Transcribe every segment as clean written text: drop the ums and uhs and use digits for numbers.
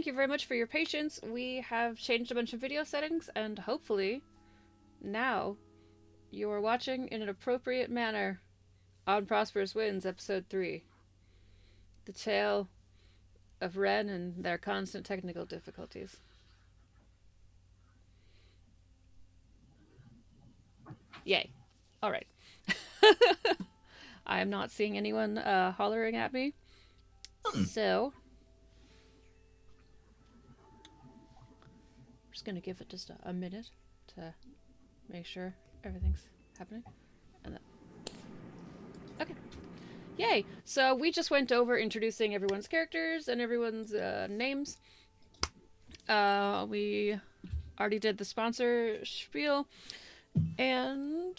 thank you very much for your patience. We have changed a bunch of video settings, and hopefully, now you are watching in an appropriate manner on Prosperous Wins, Episode 3. The tale of Ren and their constant technical difficulties. Yay. Alright. I am not seeing anyone hollering at me. So, I'm just going to give it just a minute to make sure everything's happening. And then, okay. Yay! So we just went over introducing everyone's characters and everyone's names. We already did the sponsor spiel, and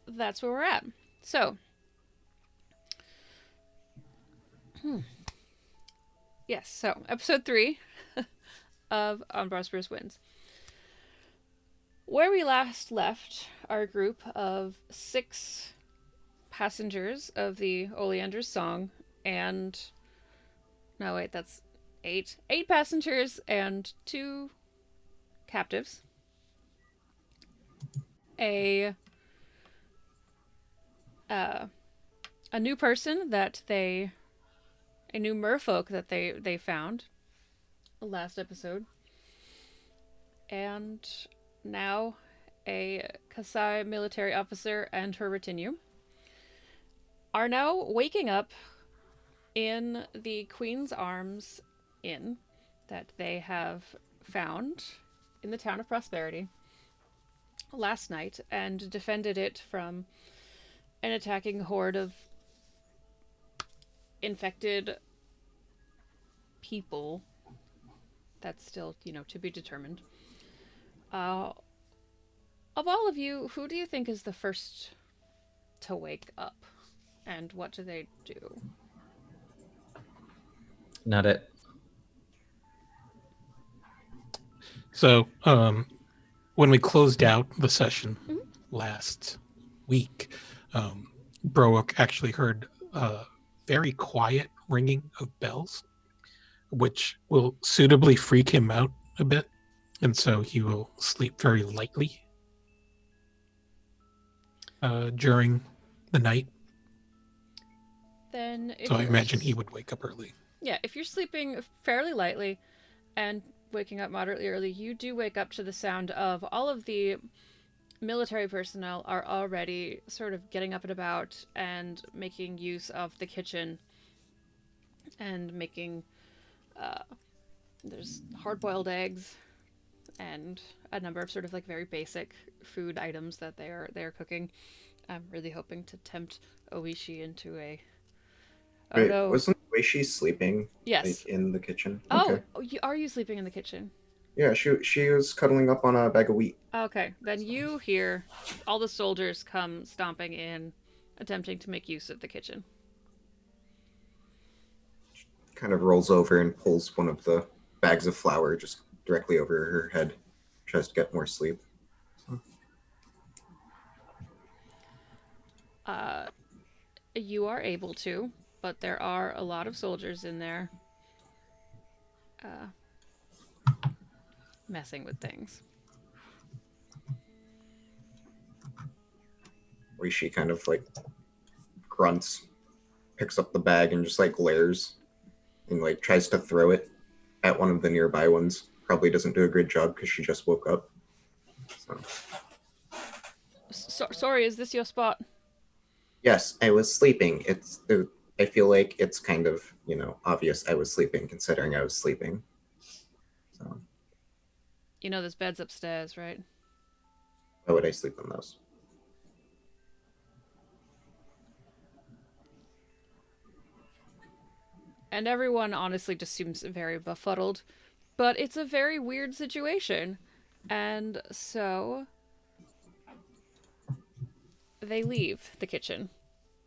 that's where we're at. So, yes, so episode 3 of On Prosperous Wins. Where we last left our group of 6 passengers of the Oleander's Song, and no, wait, that's 8 passengers and 2 captives, a new person that a new merfolk that they found last episode, and now a Kasai military officer and her retinue are now waking up in the Queen's Arms Inn that they have found in the town of Prosperity last night and defended it from an attacking horde of infected people. That's still, to be determined. Of all of you, who do you think is the first to wake up? And what do they do? Not it. So, when we closed out the session last week, Brook actually heard a very quiet ringing of bells, which will suitably freak him out a bit, and so he will sleep very lightly during the night. Then, So I imagine he would wake up early. Yeah, if you're sleeping fairly lightly and waking up moderately early, you do wake up to the sound of all of the military personnel are already sort of getting up and about and making use of the kitchen and making there's hard-boiled eggs and a number of sort of like very basic food items that they're cooking. I'm really hoping to tempt Oishi into a Wait, wasn't Oishi sleeping? Yes. Like, in the kitchen? Oh, okay. Are you sleeping in the kitchen? Yeah, she was cuddling up on a bag of wheat. Okay, then you hear all the soldiers come stomping in, attempting to make use of the kitchen. Kind of rolls over and pulls one of the bags of flour just directly over her head. Tries to get more sleep. You are able to, but there are a lot of soldiers in there messing with things. Oishi kind of like grunts, picks up the bag and just like glares and like tries to throw it at one of the nearby ones. Probably doesn't do a good job because she just woke up. Sorry, is this your spot? Yes, I was sleeping. I feel like it's kind of, obvious I was sleeping considering I was sleeping. So. There's beds upstairs, right? Why would I sleep on those? And everyone honestly just seems very befuddled. But it's a very weird situation. And so they leave the kitchen.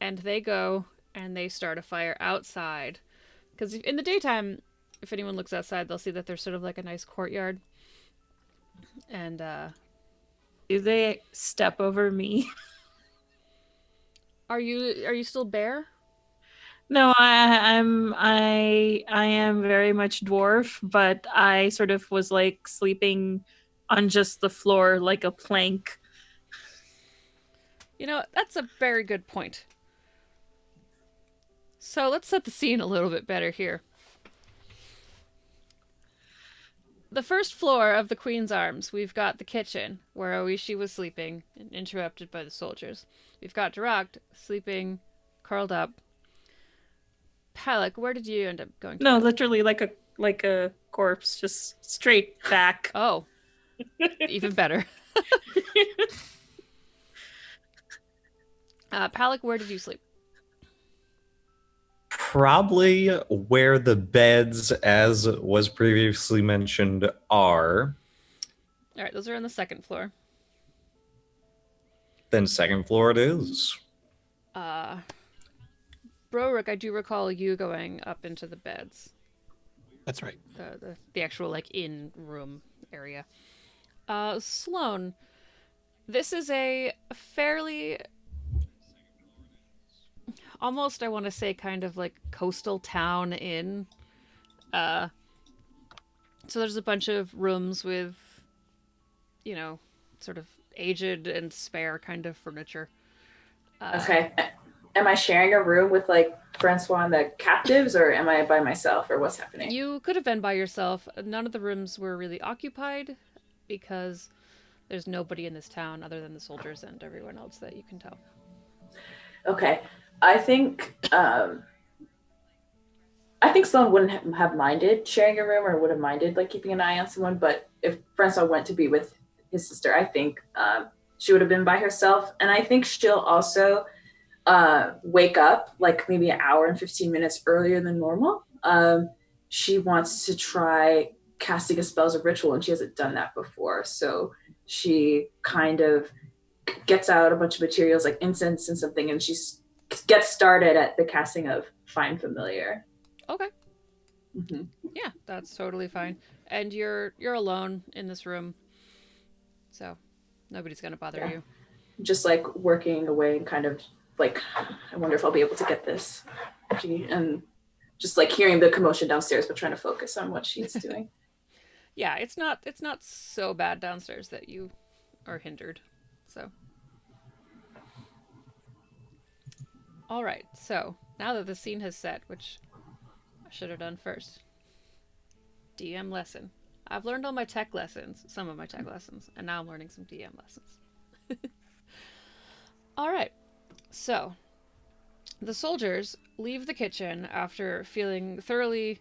And they go and they start a fire outside. Because in the daytime, if anyone looks outside, they'll see that there's sort of like a nice courtyard. And, do they step over me? Are you still bare? No, I am very much dwarf, but I sort of was like sleeping on just the floor like a plank. You know, that's a very good point. So let's set the scene a little bit better here. The first floor of the Queen's Arms, we've got the kitchen, where Oishi was sleeping, interrupted by the soldiers. We've got Direct sleeping, curled up. Palak, where did you end up going to No, bed? literally like a corpse, just straight back. Oh, even better. Palak, where did you sleep? Probably where the beds, as was previously mentioned, are. All right, those are on the second floor. Then second floor it is. Brorik, I do recall you going up into the beds, That's right. the actual like in room area. Sloan, this is a fairly almost I want to say kind of like coastal town inn. Uh, so there's a bunch of rooms with, you know, sort of aged and spare kind of furniture. Okay. Am I sharing a room with like Francois and the captives, or am I by myself, or what's happening? You could have been by yourself. None of the rooms were really occupied because there's nobody in this town other than the soldiers and everyone else that you can tell. Okay. I think Sloan wouldn't have minded sharing a room or would have minded like keeping an eye on someone, but if Francois went to be with his sister, I think she would have been by herself. And I think she'll also wake up like maybe an hour and 15 minutes earlier than normal. She wants to try casting a spells of ritual, and she hasn't done that before. So she kind of gets out a bunch of materials like incense and something, and she gets started at the casting of Find Familiar. Okay. Mm-hmm. Yeah, that's totally fine. And you're alone in this room, so nobody's gonna bother you. Just like working away and kind of like, I wonder if I'll be able to get this. And just like hearing the commotion downstairs, but trying to focus on what she's doing. Yeah, it's not so bad downstairs that you are hindered. So, all right. So now that the scene has set, which I should have done first, DM lesson. I've learned all my tech lessons, some of my tech lessons, and now I'm learning some DM lessons. All right. So, the soldiers leave the kitchen after feeling thoroughly,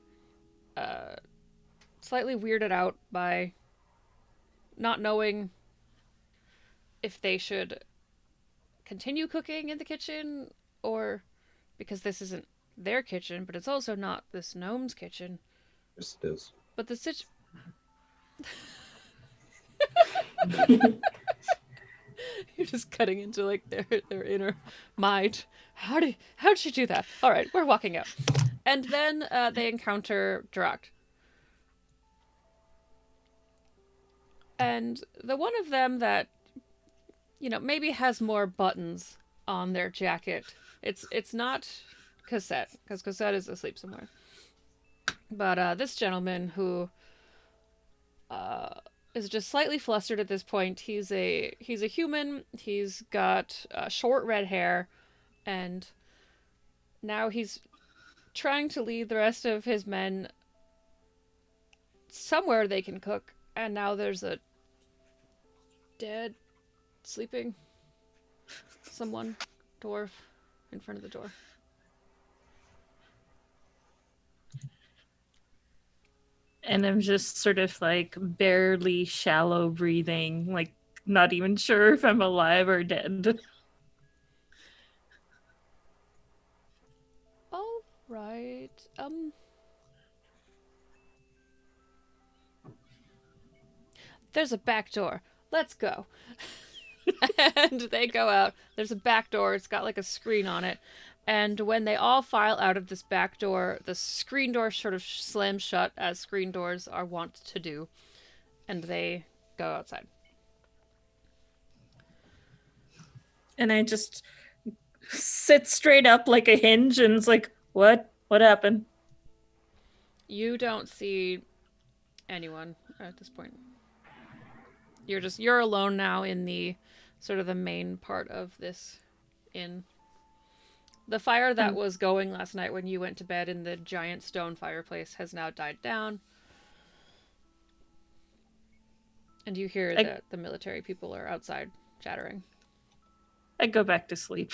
slightly weirded out by not knowing if they should continue cooking in the kitchen or because this isn't their kitchen, but it's also not this gnome's kitchen. Yes, it is. But the You're just cutting into like their inner mind. How'd she do that? All right, we're walking out, and then they encounter Direct, and the one of them that maybe has more buttons on their jacket. It's not Cassette because Cassette is asleep somewhere, but this gentleman who is just slightly flustered at this point. He's a human. He's got short red hair, and now he's trying to lead the rest of his men somewhere they can cook. And now there's a dead, sleeping someone, dwarf, in front of the door. And I'm just sort of like barely shallow breathing, like not even sure if I'm alive or dead. All right. There's a back door. Let's go. And they go out. There's a back door. It's got like a screen on it. And when they all file out of this back door, the screen door sort of slams shut, as screen doors are wont to do. And they go outside. And I just sit straight up like a hinge and it's like, What? What happened? You don't see anyone at this point. You're alone now in the sort of the main part of this inn. The fire that was going last night when you went to bed in the giant stone fireplace has now died down. And you hear that the military people are outside chattering. I go back to sleep.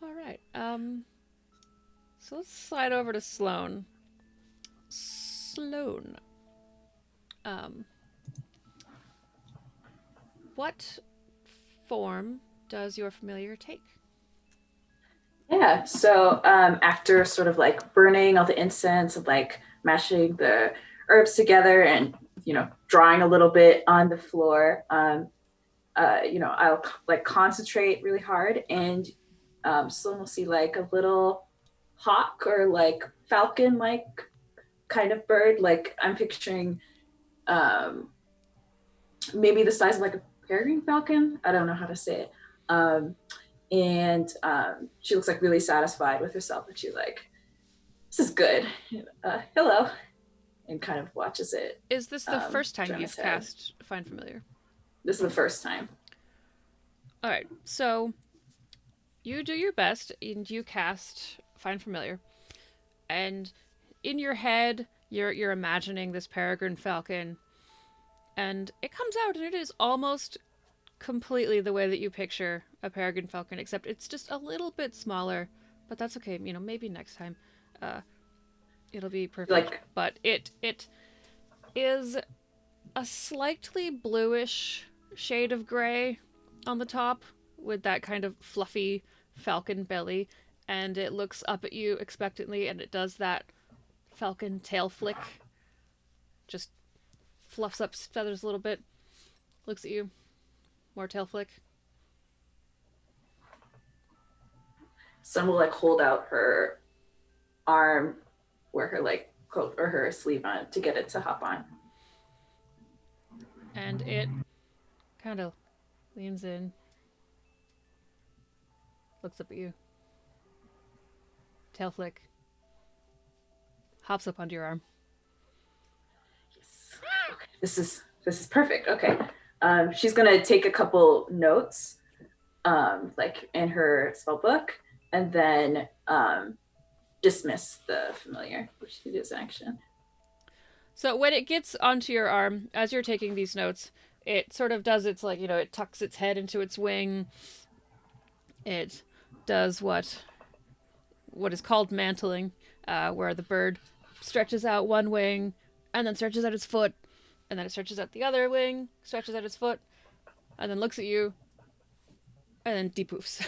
All right. So let's slide over to Sloane. Sloane. What form does your familiar take? Yeah, so after sort of like burning all the incense and like mashing the herbs together and, drawing a little bit on the floor, I'll like concentrate really hard, and Sloan will see like a little hawk or like falcon like kind of bird. Like I'm picturing maybe the size of like a peregrine falcon. I don't know how to say it. And she looks like really satisfied with herself, and she's like, this is good. Hello. And kind of watches it. Is this the first time you've cast Find Familiar? This is the first time. All right, so you do your best and you cast Find Familiar, and in your head you're imagining this peregrine falcon, and it comes out and it is almost completely the way that you picture a peregrine falcon, except it's just a little bit smaller, but that's okay. Maybe next time it'll be perfect. But it is a slightly bluish shade of gray on the top with that kind of fluffy falcon belly, and it looks up at you expectantly, and it does that falcon tail flick, just fluffs up its feathers a little bit, looks at you, more tail flick. Sun will like hold out her arm where her like coat or her sleeve on to get it to hop on. And it kind of leans in, looks up at you, tail flick, hops up onto your arm. Yes. Okay. This is perfect. Okay. She's gonna take a couple notes, like in her spell book, and then dismiss the familiar, which she does in action. So when it gets onto your arm, as you're taking these notes, it sort of does its like, it tucks its head into its wing. It does what is called mantling, where the bird stretches out one wing and then stretches out its foot, and then it stretches out the other wing, stretches out its foot, and then looks at you, and then depoofs.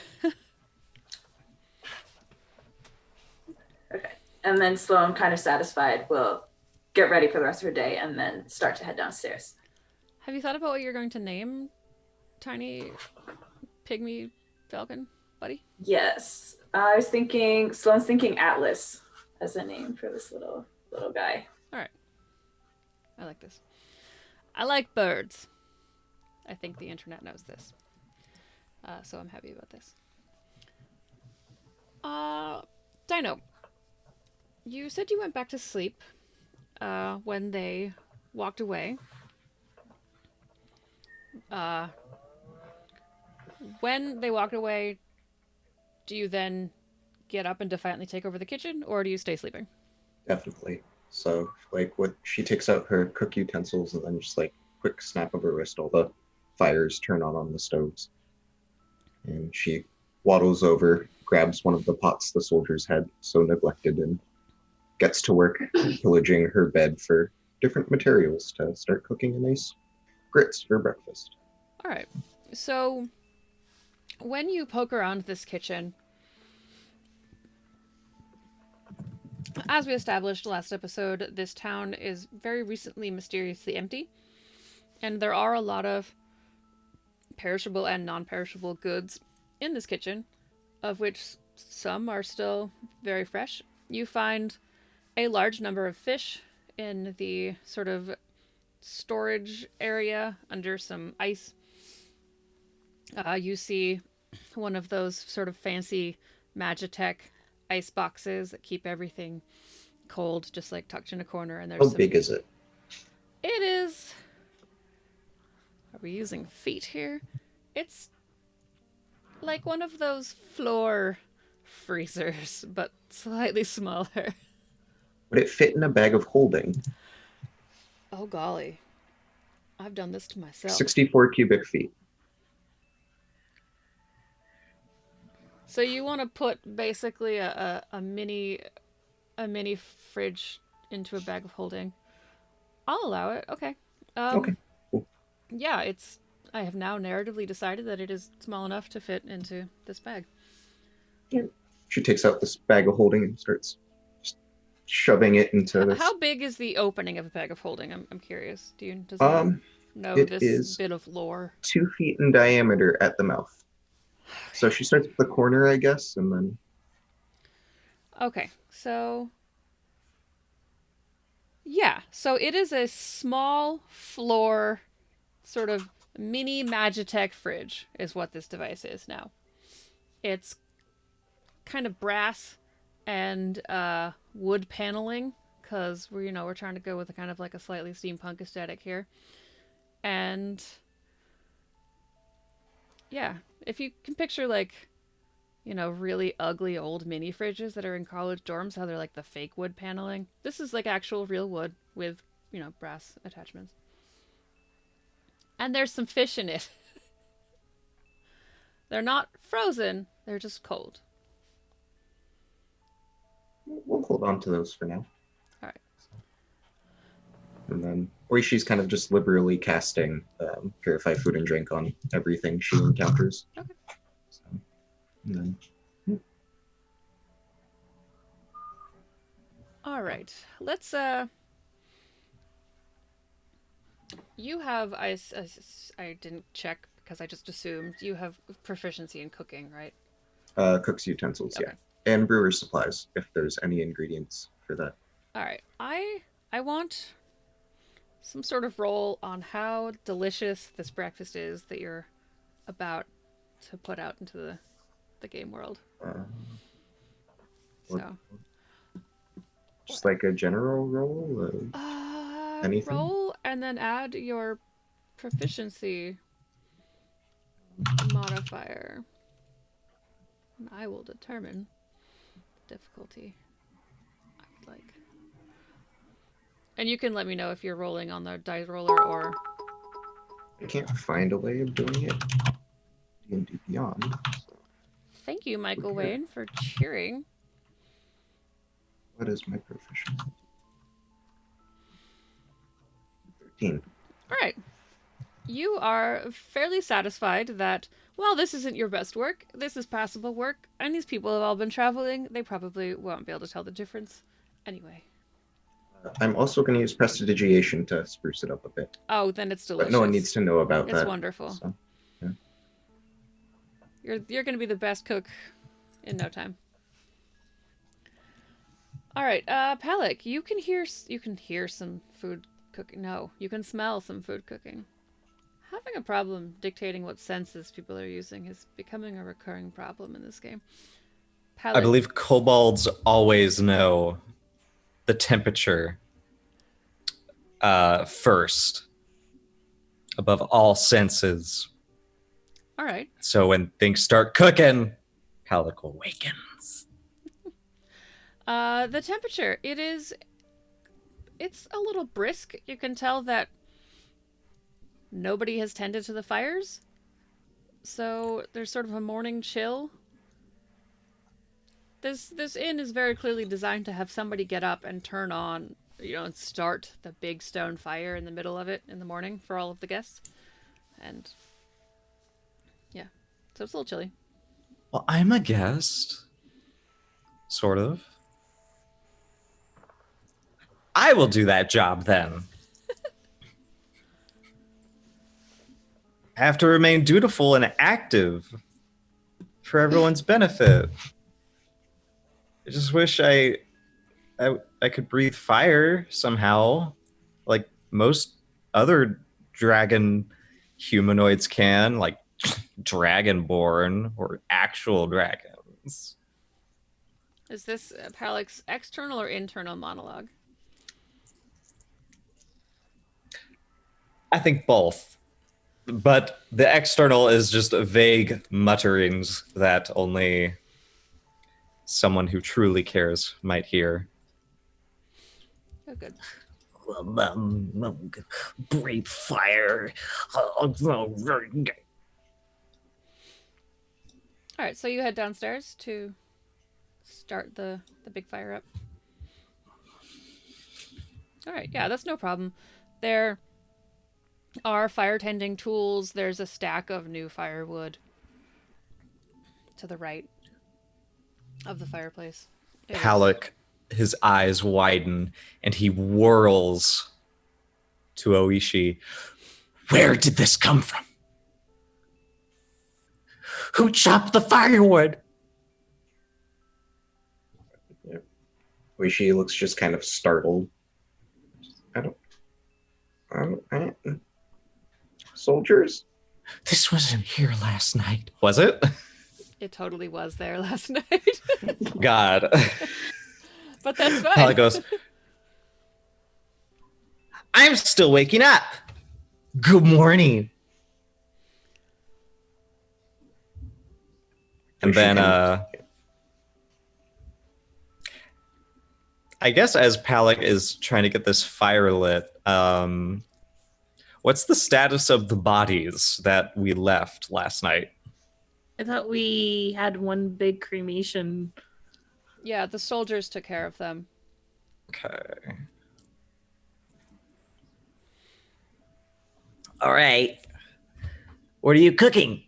Okay. And then Sloan, kind of satisfied, will get ready for the rest of her day and then start to head downstairs. Have you thought about what you're going to name tiny pygmy falcon, buddy? Yes. Sloan's thinking Atlas as a name for this little guy. All right. I like this. I like birds. I think the internet knows this. So I'm happy about this. Dino, you said you went back to sleep when they walked away. When they walked away, do you then get up and defiantly take over the kitchen, or do you stay sleeping? Definitely. So, like, what she takes out her cook utensils and then just like quick snap of her wrist, all the fires turn on the stoves, and she waddles over, grabs one of the pots the soldiers had so neglected, and gets to work pillaging her bed for different materials to start cooking a nice grits for breakfast. All right. So when you poke around this kitchen, as we established last episode, this town is very recently mysteriously empty, and there are a lot of perishable and non-perishable goods in this kitchen, of which some are still very fresh. You find a large number of fish in the sort of storage area under some ice. You see one of those sort of fancy Magitech ice boxes that keep everything cold, just like tucked in a corner. And there's How some. big is it? It is. Are we using feet here? It's like one of those floor freezers, but slightly smaller. Would it fit in a bag of holding? Oh golly. I've done this to myself. 64 cubic feet. So you want to put basically a mini fridge into a bag of holding. I'll allow it. Okay. Okay, cool. Yeah, it's. I have now narratively decided that it is small enough to fit into this bag. She takes out this bag of holding and starts just shoving it into this. How big is the opening of a bag of holding? I'm curious. Does Um, anyone know it this is bit of lore? 2 feet in diameter at the mouth. So she starts with the corner, I guess, and then Okay, so yeah, so it is a small floor, sort of mini Magitech fridge, is what this device is now. It's kind of brass and wood paneling, because we're trying to go with a kind of like a slightly steampunk aesthetic here, and yeah, if you can picture like really ugly old mini fridges that are in college dorms, how they're like the fake wood paneling. This is like actual real wood with, brass attachments. And there's some fish in it. They're not frozen, they're just cold. we'll hold on to those for now. All right. And then Oishi's kind of just liberally casting purify food and drink on everything she encounters. Okay. So, and then All right. Let's you have I didn't check because I just assumed you have proficiency in cooking, right? cook's utensils, Okay. yeah. And brewer's supplies, if there's any ingredients for that. All right. I want some sort of roll on how delicious this breakfast is that you're about to put out into the game world. What- So, Just like a general roll? Anything? roll and then add your proficiency modifier. And I will determine the difficulty I would like. And you can let me know if you're rolling on the dice roller or... I can't find a way of doing it. D&D Beyond. So Thank you, Michael Okay. Wayne, for cheering. what is my proficiency? 13. All right. You are fairly satisfied that, well, this isn't your best work. This is passable work. And these people have all been traveling. They probably won't be able to tell the difference anyway. I'm also going to use prestidigitation to spruce it up a bit. Oh, then it's delicious. But no one needs to know about It's that. wonderful. So, You're going to be the best cook in no time. All right, Palik, you can hear some food cooking. No, you can smell some food cooking. Having a problem dictating what senses people are using is becoming a recurring problem in this game. Palik, I believe kobolds always know the temperature first, above all senses. All right. So when things start cooking, Palik awakens. The temperature, it's a little brisk. You can tell that nobody has tended to the fires. So there's sort of a morning chill. This inn is very clearly designed to have somebody get up and turn on, and start the big stone fire in the middle of it in the morning for all of the guests. And yeah, so it's a little chilly. Well, I'm a guest. Sort of. I will do that job then. I have to remain dutiful and active for everyone's benefit. I just wish I could breathe fire somehow, like most other dragon humanoids can, like dragonborn or actual dragons. Is this Palik's external or internal monologue? I think both. But the external is just vague mutterings that only someone who truly cares might hear. Oh, good. Breathe fire. All right, so you head downstairs to start the big fire up. All right, yeah, that's no problem. There are fire tending tools. There's a stack of new firewood to the right of the fireplace. Palik, his eyes widen, and he whirls to Oishi. Where did this come from? Who chopped the firewood? She looks just kind of startled. I don't. Soldiers? This wasn't here last night. Was it? It totally was there last night. God. But that's fine. Palik goes, I'm still waking up. Good morning. And then, I guess as Palik is trying to get this fire lit, what's the status of the bodies that we left last night? I thought we had one big cremation. Yeah, the soldiers took care of them. Okay. All right. What are you cooking?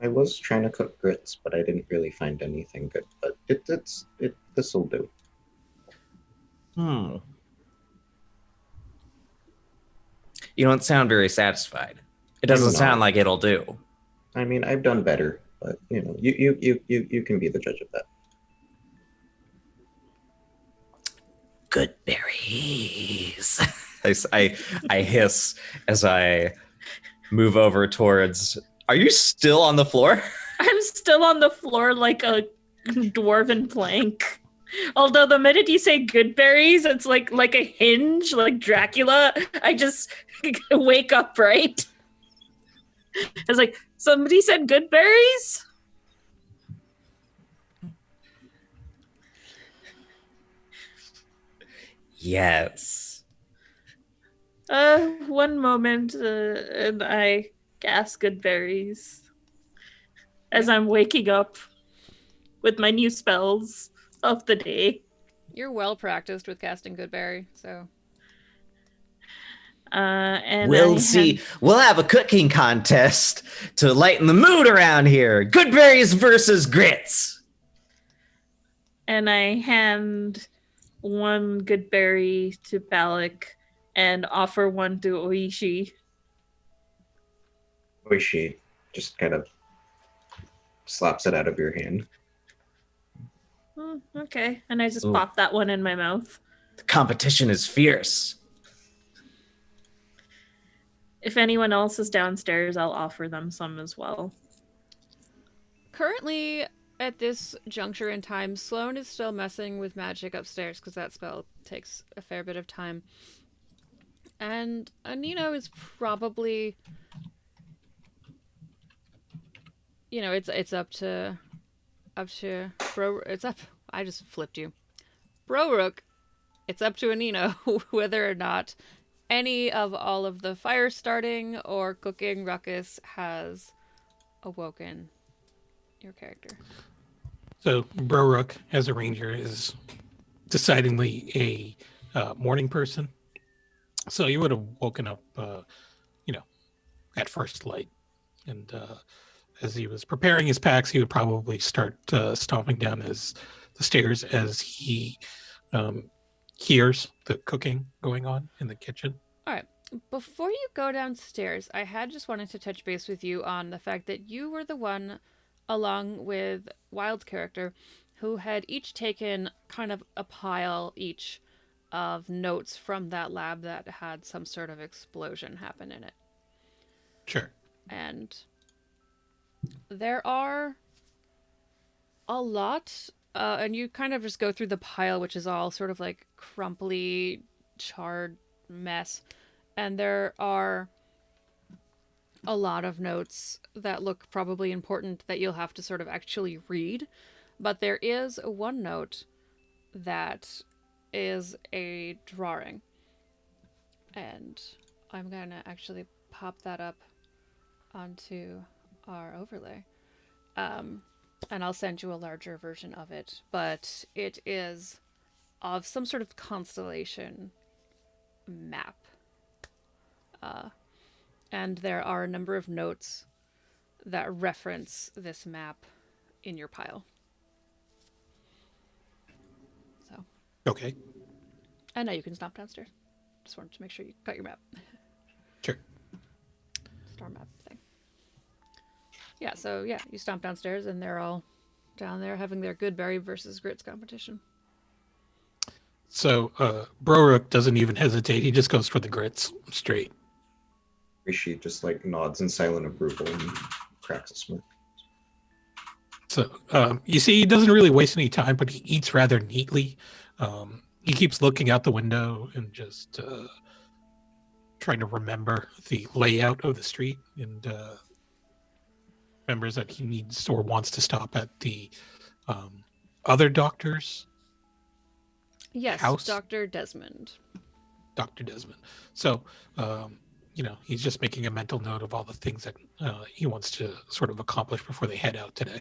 I was trying to cook grits, but I didn't really find anything good. But this will do. You don't sound very satisfied. It doesn't sound like it'll do. I mean, I've done better, but you can be the judge of that. Good berries. I hiss as I move over towards. Are you still on the floor? I'm still on the floor like a dwarven plank. Although the minute you say good berries, it's like a hinge, like Dracula. I just wake up, right? It's like, somebody said good berries? Yes. One moment, and I cast good berries as I'm waking up with my new spells of the day. You're well practiced with casting Goodberry, so. And we'll see. We'll have a cooking contest to lighten the mood around here. Good berries versus grits. And I hand one good berry to Palik and offer one to Oishi. Oishi just kind of slaps it out of your hand. Okay. And I just pop that one in my mouth. The competition is fierce. If anyone else is downstairs, I'll offer them some as well. Currently, at this juncture in time, Sloane is still messing with magic upstairs because that spell takes a fair bit of time. And Anino is probably, it's up to Bro. It's up. I just flipped you, Brorook. It's up to Anino whether or not any of all of the fire starting or cooking ruckus has awoken your character. So Brorook, as a ranger, is decidedly a morning person. So he would have woken up, at first light. And as he was preparing his packs, he would probably start stomping down the stairs as he hears the cooking going on in the kitchen. All right. Before you go downstairs, I had just wanted to touch base with you on the fact that you were the one, along with Wild's character, who had each taken kind of a pile each of notes from that lab that had some sort of explosion happen in it. Sure. And there are a lot, and you kind of just go through the pile, which is all sort of like crumply, charred mess. And there are a lot of notes that look probably important that you'll have to sort of actually read. But there is one note that is a drawing. And I'm going to actually pop that up onto our overlay. And I'll send you a larger version of it. But it is of some sort of constellation map. And there are a number of notes that reference this map in your pile. So. Okay. And now you can stomp downstairs. Just wanted to make sure you got your map. Sure. Star map thing. Yeah, so yeah, you stomp downstairs and they're all down there having their Goodberry versus Grits competition. So Brorook doesn't even hesitate. He just goes for the grits straight. Rishi just like nods in silent approval and cracks a smirk. So you see, he doesn't really waste any time, but he eats rather neatly. He keeps looking out the window and just trying to remember the layout of the street, and remembers that he needs or wants to stop at the other doctor's Yes, house. Dr. Desmond. Dr. Desmond. So, he's just making a mental note of all the things that he wants to sort of accomplish before they head out today.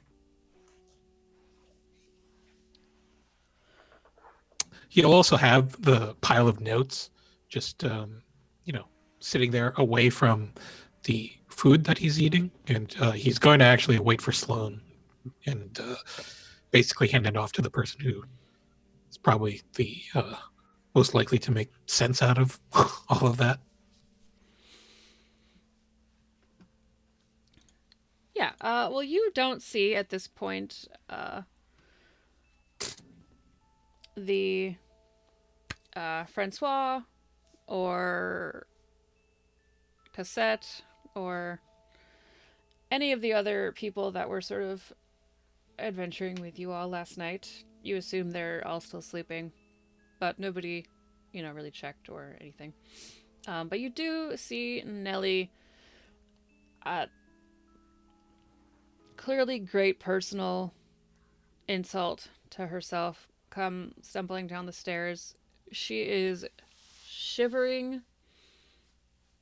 He'll also have the pile of notes just, sitting there away from the food that he's eating. And he's going to actually wait for Sloan and basically hand it off to the person who is probably the most likely to make sense out of all of that. Yeah, well, you don't see at this point the Francois or Cassette or any of the other people that were sort of adventuring with you all last night. You assume they're all still sleeping, but nobody, really checked or anything. But you do see Nellie at clearly great personal insult to herself come stumbling down the stairs. She is shivering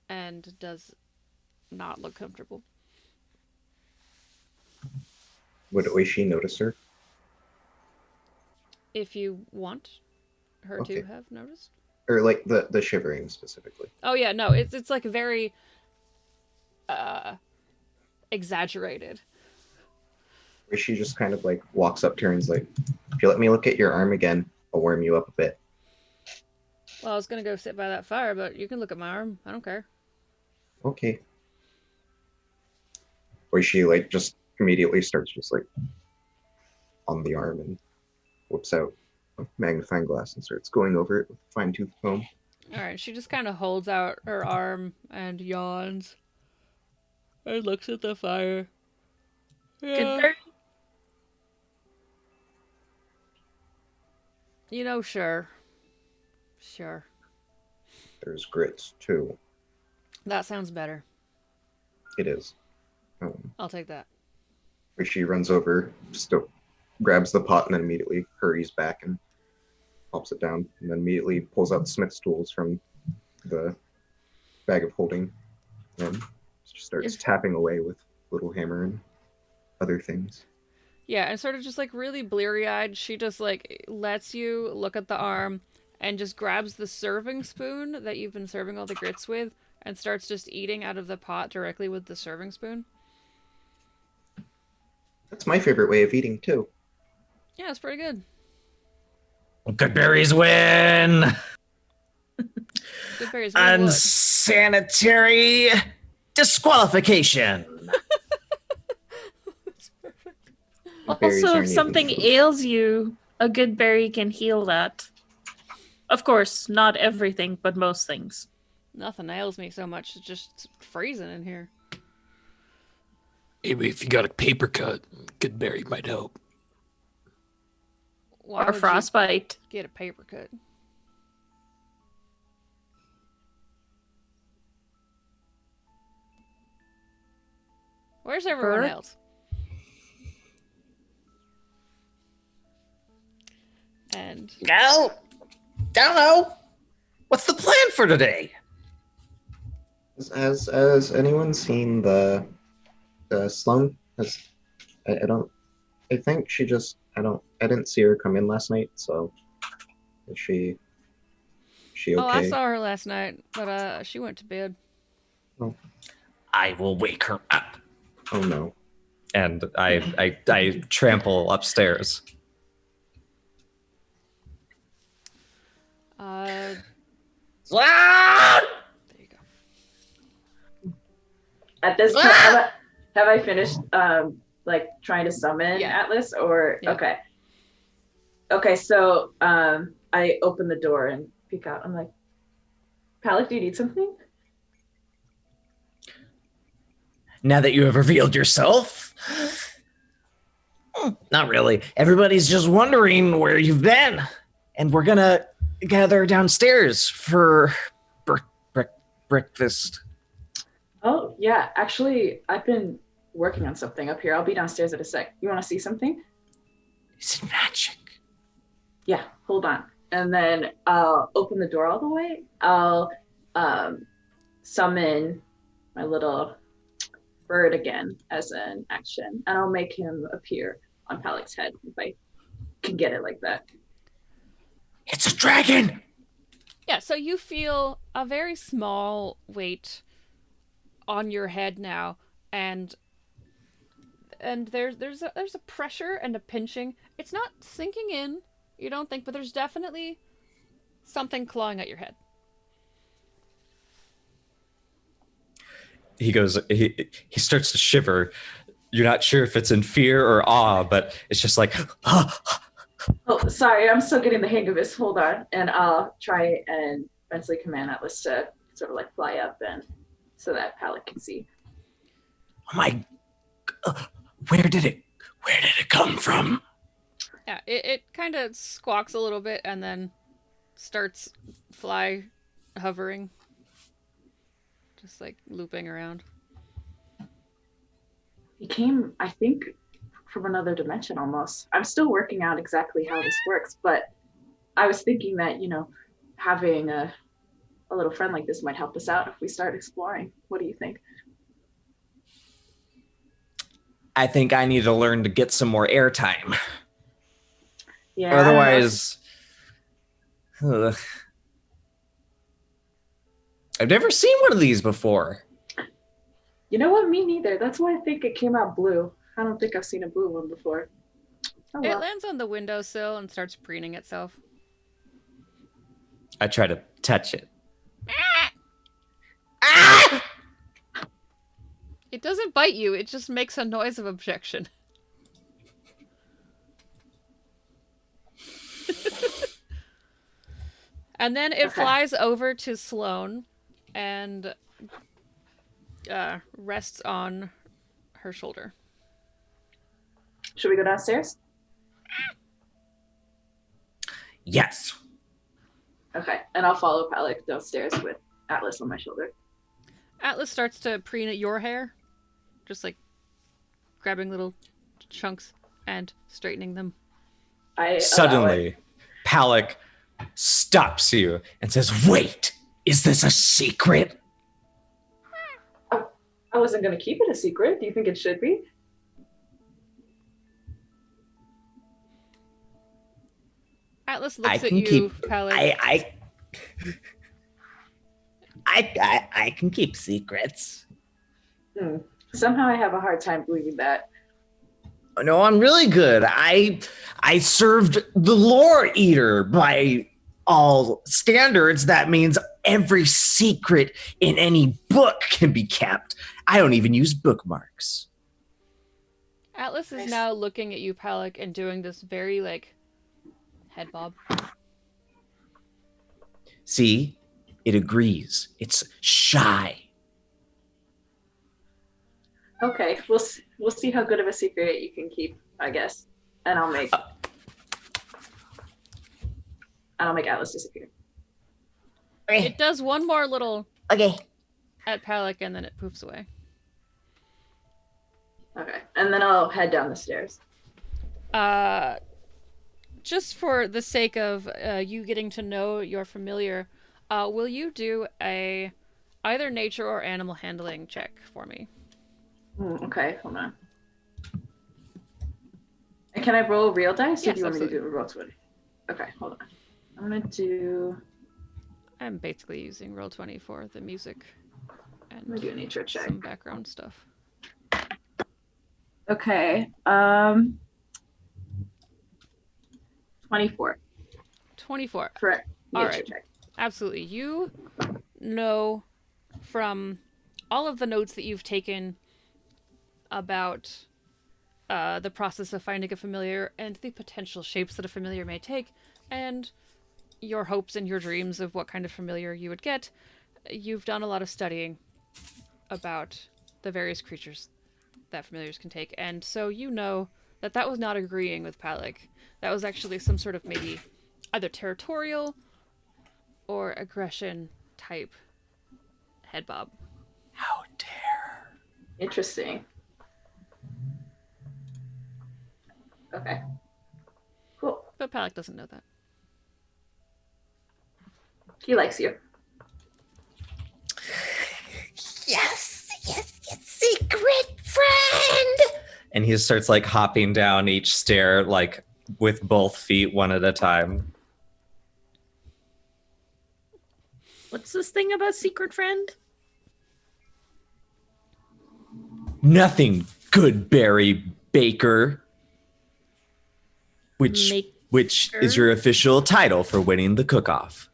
and does not look comfortable. Would Oishi notice her? If you want her Okay. to have noticed. Or like the shivering specifically? Oh yeah, no, it's like very exaggerated. Oishi just kind of like walks up to her and is like, if you let me look at your arm again, I'll warm you up a bit. Well, I was gonna go sit by that fire, but you can look at my arm. I don't care. Okay. Oishi like just immediately starts just like on the arm and whips out a magnifying glass and starts going over it with a fine-tooth comb. Alright, she just kind of holds out her arm and yawns. And looks at the fire. Yeah. Goodberry? Sure. Sure. There's grits too. That sounds better. It is. I'll take that. Rishi runs over, grabs the pot, and then immediately hurries back and pops it down, and then immediately pulls out the smith's tools from the bag of holding, and just starts tapping away with little hammer and other things. Yeah, and sort of just like really bleary-eyed, she just like lets you look at the arm and just grabs the serving spoon that you've been serving all the grits with and starts just eating out of the pot directly with the serving spoon. That's my favorite way of eating too. Yeah, it's pretty good. Goodberries win. Good berries. Win what? Unsanitary disqualification. Berries Also, aren't if even something food. ails you, a good berry can heal that. Of course, not everything, but most things. Nothing ails me so much. It's just freezing in here. Maybe if you got a paper cut, Goodberry might help. Why Or would you frostbite. get a paper cut? Where's everyone Fur? else? And No, don't know. What's the plan for today? Has anyone seen the Sloan? I don't. I think she just. I didn't see her come in last night. So is she oh, I okay? saw her last night, but she went to bed. I will wake her up. Oh no. And I trample upstairs. There Ah! you go. At this point, have I finished like trying to summon Yeah. Atlas or Yeah. okay. Okay, so I open the door and peek out. I'm like, Palak, do you need something? Now that you have revealed yourself? Not really. Everybody's just wondering where you've been. And we're gonna gather downstairs for breakfast. Oh yeah, actually I've been working on something up here. I'll be downstairs at a sec. You wanna see something? Is it magic? Yeah, hold on. And then I'll open the door all the way. I'll summon my little bird again as an action. And I'll make him appear on Palak's head if I can get it like that. It's a dragon! Yeah, so you feel a very small weight on your head now, and there's a pressure and a pinching. It's not sinking in, you don't think, but there's definitely something clawing at your head. He goes, he starts to shiver. You're not sure if it's in fear or awe, but it's just like, Oh, sorry, I'm still getting the hang of this. Hold on. And I'll try and mentally command Atlas to sort of like fly up and so that Palak can see. oh my, where did it come from? Yeah, it kind of squawks a little bit and then starts hovering. Just like looping around. He came, I think, from another dimension almost. I'm still working out exactly how this works, but I was thinking that, you know, having a little friend like this might help us out if we start exploring. What do you think? I think I need to learn to get some more airtime. Yeah. I don't know. Otherwise, ugh. I've never seen one of these before. You know what? Me neither. That's why I think it came out blue. I don't think I've seen a blue one before. Oh, It well. lands on the windowsill and starts preening itself. I try to touch it. Ah! It doesn't bite you, it just makes a noise of objection. And then it flies over to Sloane and rests on her shoulder. Should we go downstairs? Yes. Okay. And I'll follow Palak downstairs with Atlas on my shoulder. Atlas starts to preen at your hair, just like grabbing little chunks and straightening them. Suddenly, Palak stops you and says, "Wait, is this a secret?" I wasn't going to keep it a secret. Do you think it should be? Atlas looks at you, Palak. I can keep secrets. Somehow I have a hard time believing that. No, I'm really good. I served the lore eater by all standards. That means every secret in any book can be kept. I don't even use bookmarks. Atlas is now looking at you, Palak, and doing this very, like, head bob. See? It agrees. It's shy. Okay, we'll see how good of a secret you can keep, I guess, and I'll make Atlas disappear. Okay. It does one more little Okay. at Palak and then it poofs away. Okay, and then I'll head down the stairs. Just for the sake of you getting to know your familiar, will you do a either nature or animal handling check for me? Okay, hold on. And can I roll real dice, or Yes, do you want me to absolutely. do a roll 20? Okay, hold on. I'm gonna do. I'm basically using Roll20 for the music I'm gonna and do a nature check. some background stuff. Okay. 24 24. for All nature right. check. Absolutely. You know from all of the notes that you've taken about the process of finding a familiar and the potential shapes that a familiar may take, and your hopes and your dreams of what kind of familiar you would get, you've done a lot of studying about the various creatures that familiars can take, and so you know that that was not agreeing with Palik. That was actually some sort of maybe either territorial or aggression type head bob. How dare. Interesting. Okay. Cool. But Palik doesn't know that. He likes you. Yes, secret friend. And he starts like hopping down each stair, like with both feet, one at a time. What's this thing about secret friend? Nothing, good Barry Baker. Which is your official title for winning the cook-off.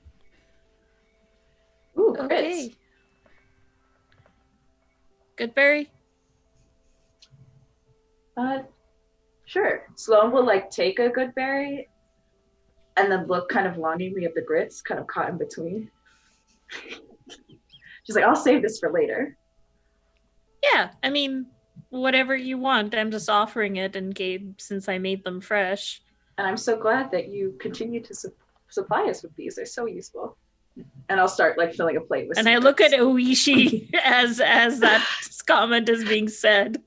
Ooh, crits. Okay. Goodberry? Sure. Sloan will like take a good berry and then look kind of longingly at the grits, kind of caught in between. She's like, I'll save this for later. Yeah, I mean, whatever you want. I'm just offering it in Gabe since I made them fresh. And I'm so glad that you continue to supply us with these. They're so useful. And I'll start like filling a plate with. And I look at Oishi as that comment is being said.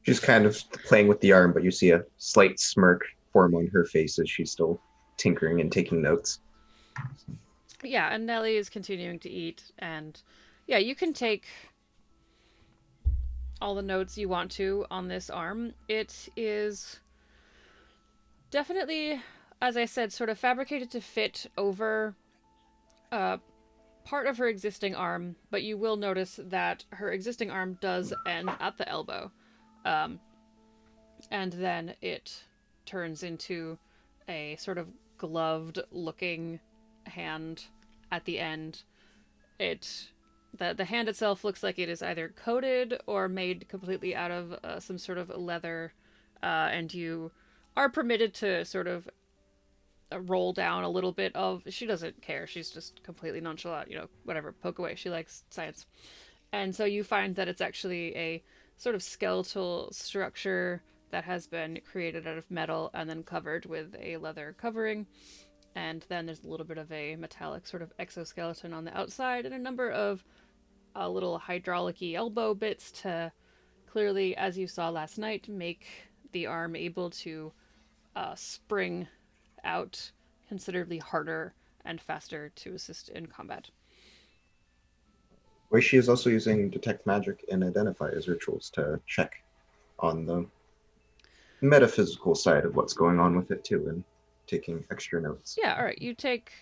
She's kind of playing with the arm, but you see a slight smirk form on her face as she's still tinkering and taking notes. Yeah, and Nellie is continuing to eat, and yeah, you can take all the notes you want to on this arm. It is definitely, as I said, sort of fabricated to fit over part of her existing arm, but you will notice that her existing arm does end at the elbow. And then it turns into a sort of gloved looking hand at the end. The hand itself looks like it is either coated or made completely out of some sort of leather, and you are permitted to sort of roll down a little bit of. She doesn't care. She's just completely nonchalant. Whatever. Poke away. She likes science, and so you find that it's actually a sort of skeletal structure that has been created out of metal and then covered with a leather covering. And then there's a little bit of a metallic sort of exoskeleton on the outside and a number of little hydraulic-y elbow bits to clearly, as you saw last night, make the arm able to spring out considerably harder and faster to assist in combat. Oishi is also using Detect Magic and Identify as rituals to check on the metaphysical side of what's going on with it too, and taking extra notes. Yeah, alright, you take...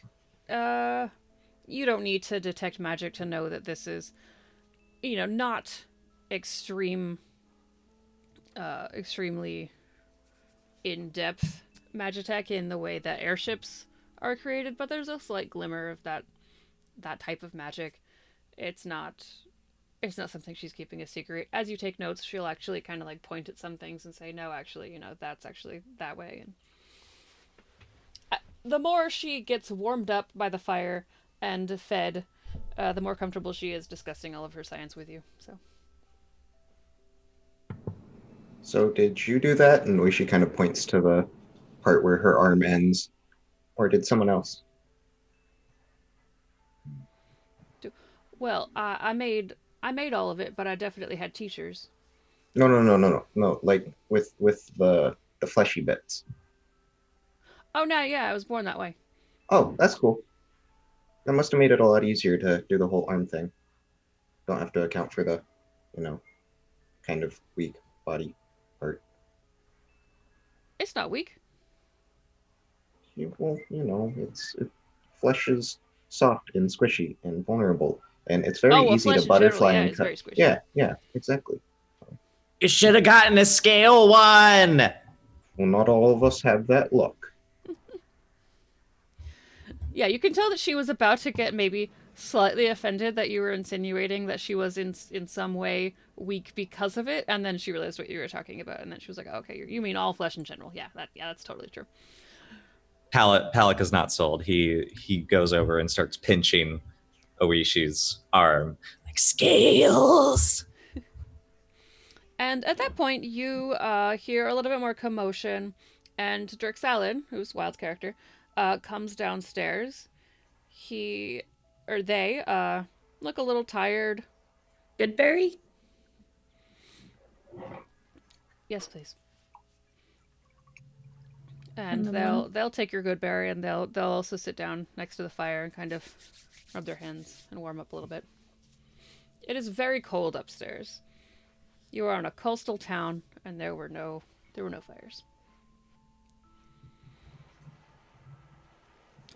you don't need to detect magic to know that this is, not extremely in-depth magitech in the way that airships are created, but there's a slight glimmer of that type of magic. It's not something she's keeping a secret. As you take notes, she'll actually kind of like point at some things and say, no, actually, that's actually that way. And the more she gets warmed up by the fire and fed, the more comfortable she is discussing all of her science with you. So So did you do that? And Oishi kind of points to the part where her arm ends. Or did someone else? Well, I made all of it, but I definitely had teachers. No, no, no, no, no, no. Like with the fleshy bits. Oh no, yeah, I was born that way. Oh, that's cool. That must have made it a lot easier to do the whole arm thing. Don't have to account for the, you know, kind of weak body part. It's not weak. Well, flesh is soft and squishy and vulnerable, and it's very Oh well, easy to flesh in general, butterfly yeah, and it's cut. very squishy. Yeah, yeah, exactly. You should have gotten a scale one. Well, not all of us have that luck. Yeah, you can tell that she was about to get maybe slightly offended that you were insinuating that she was in some way weak because of it, and then she realized what you were talking about, and then she was like, oh, "Okay, you mean all flesh in general? Yeah, that's totally true." Palak is not sold. He goes over and starts pinching Oishi's arm. Like scales. And at that point, you hear a little bit more commotion, and Dirk Salad, who's Wild's character, comes downstairs. He or they look a little tired. Goodberry? Yes, please. And And the they'll take your good berry, and they'll also sit down next to the fire and kind of rub their hands and warm up a little bit. It is very cold upstairs. You are in a coastal town, and there were no fires.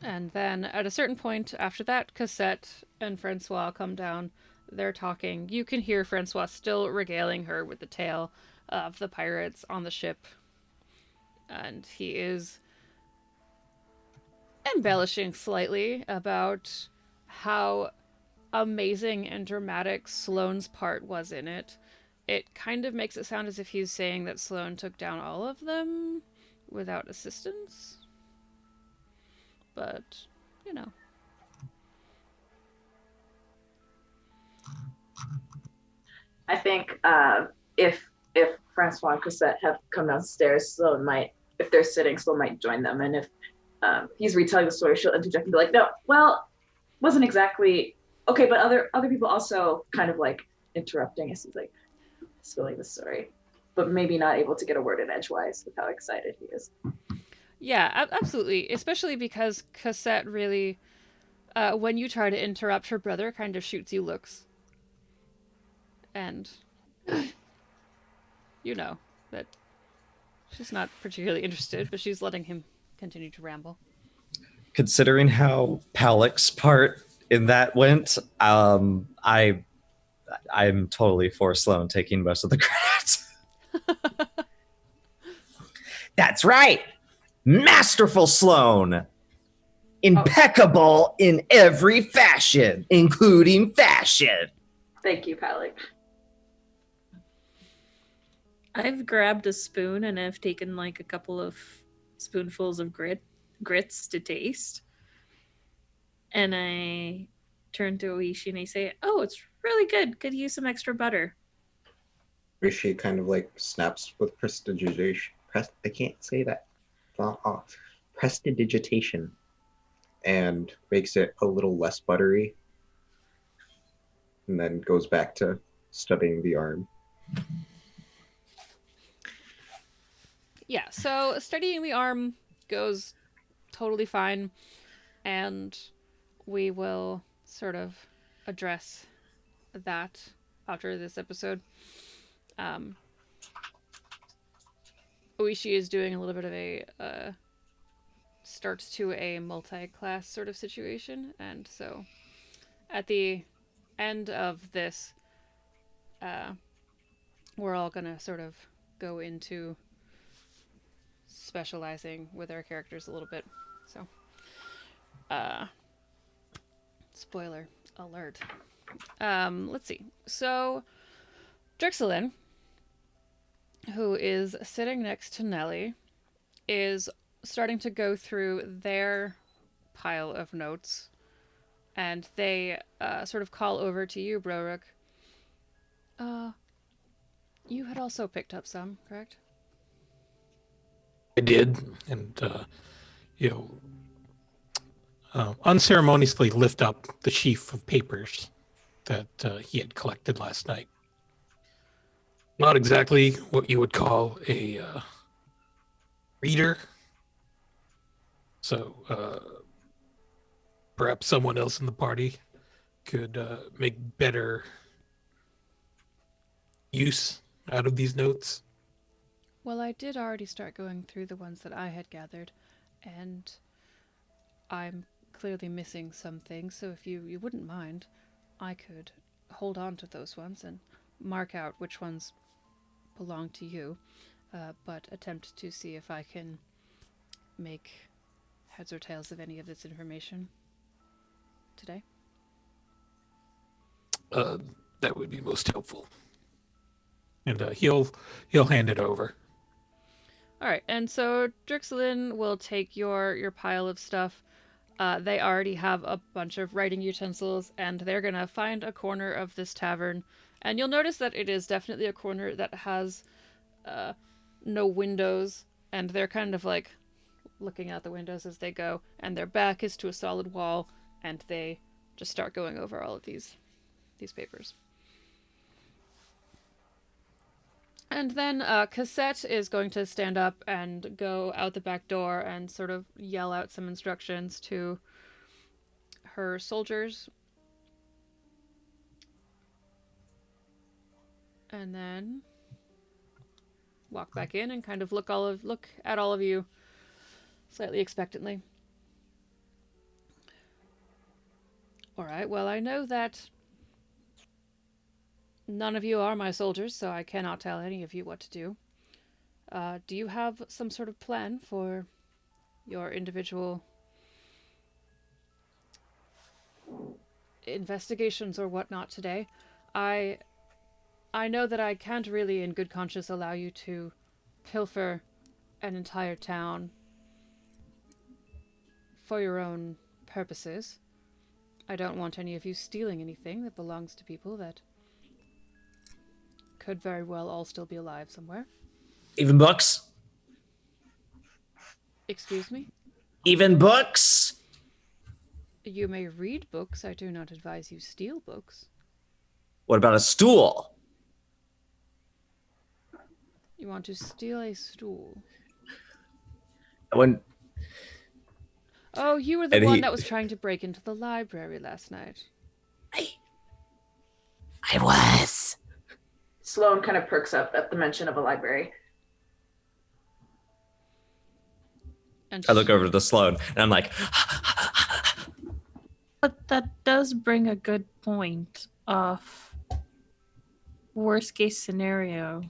And then at a certain point after that, Cassette and Francois come down. They're talking. You can hear Francois still regaling her with the tale of the pirates on the ship. And he is embellishing slightly about how amazing and dramatic Sloane's part was in it. It kind of makes it sound as if he's saying that Sloane took down all of them without assistance. But, you know. I think if Francois and Cosette have come downstairs, Sloan might, if they're sitting, Sloan might join them. And if he's retelling the story, she'll interject and be like, "No, well, wasn't exactly okay." But other people also kind of like interrupting as he's like spilling the story, but maybe not able to get a word in edgewise with how excited he is. Yeah, absolutely. Especially because Cassette really, when you try to interrupt her brother, kind of shoots you looks. And you know that she's not particularly interested, but she's letting him continue to ramble. Considering how Palak's part in that went, I'm totally for Sloan taking most of the credit. That's right. Masterful Sloan. Impeccable in every fashion, including fashion. Thank you, Palik. I've grabbed a spoon and I've taken like a couple of spoonfuls of grits to taste. And I turn to Oishi and I say, "Oh, it's really good. Could use some extra butter." Oishi kind of like snaps with prestidigitation. I can't say that. Prestidigitation. And makes it a little less buttery. And then goes back to studying the arm. Yeah, so studying the arm goes totally fine, and we will sort of address that after this episode. Oishi is doing a little bit of a starts to a multi-class sort of situation, and so at the end of this, we're all gonna sort of go into specializing with our characters a little bit. So, spoiler alert. Let's see. So, Drixelin, who is sitting next to Nellie, is starting to go through their pile of notes, and they sort of call over to you, Broruk. You had also picked up some, correct? I did, and you unceremoniously lift up the sheaf of papers that he had collected last night. Not exactly what you would call a reader. So perhaps someone else in the party could make better use out of these notes. Well, I did already start going through the ones that I had gathered, and I'm clearly missing some things, so if you wouldn't mind, I could hold on to those ones and mark out which ones belong to you, but attempt to see if I can make heads or tails of any of this information today. That would be most helpful. And he'll hand it over. All right, and so Drixelin will take your pile of stuff. They already have a bunch of writing utensils, and they're gonna find a corner of this tavern. And you'll notice that it is definitely a corner that has no windows, and they're kind of like looking out the windows as they go, and their back is to a solid wall, and they just start going over all of these papers. And then Cassette is going to stand up and go out the back door and sort of yell out some instructions to her soldiers. And then walk back in and kind of look at all of you slightly expectantly. All right, well, I know that none of you are my soldiers, so I cannot tell any of you what to do. Do you have some sort of plan for your individual investigations or whatnot today? I know that I can't really, in good conscience, allow you to pilfer an entire town for your own purposes. I don't want any of you stealing anything that belongs to people that could very well all still be alive somewhere. Even books? Excuse me? Even books? You may read books. I do not advise you steal books. What about a stool? You want to steal a stool? When Oh, you were the one that was trying to break into the library last night. I was. Sloane kind of perks up at the mention of a library. And I look over to the Sloan and I'm like, But that does bring a good point of worst case scenario.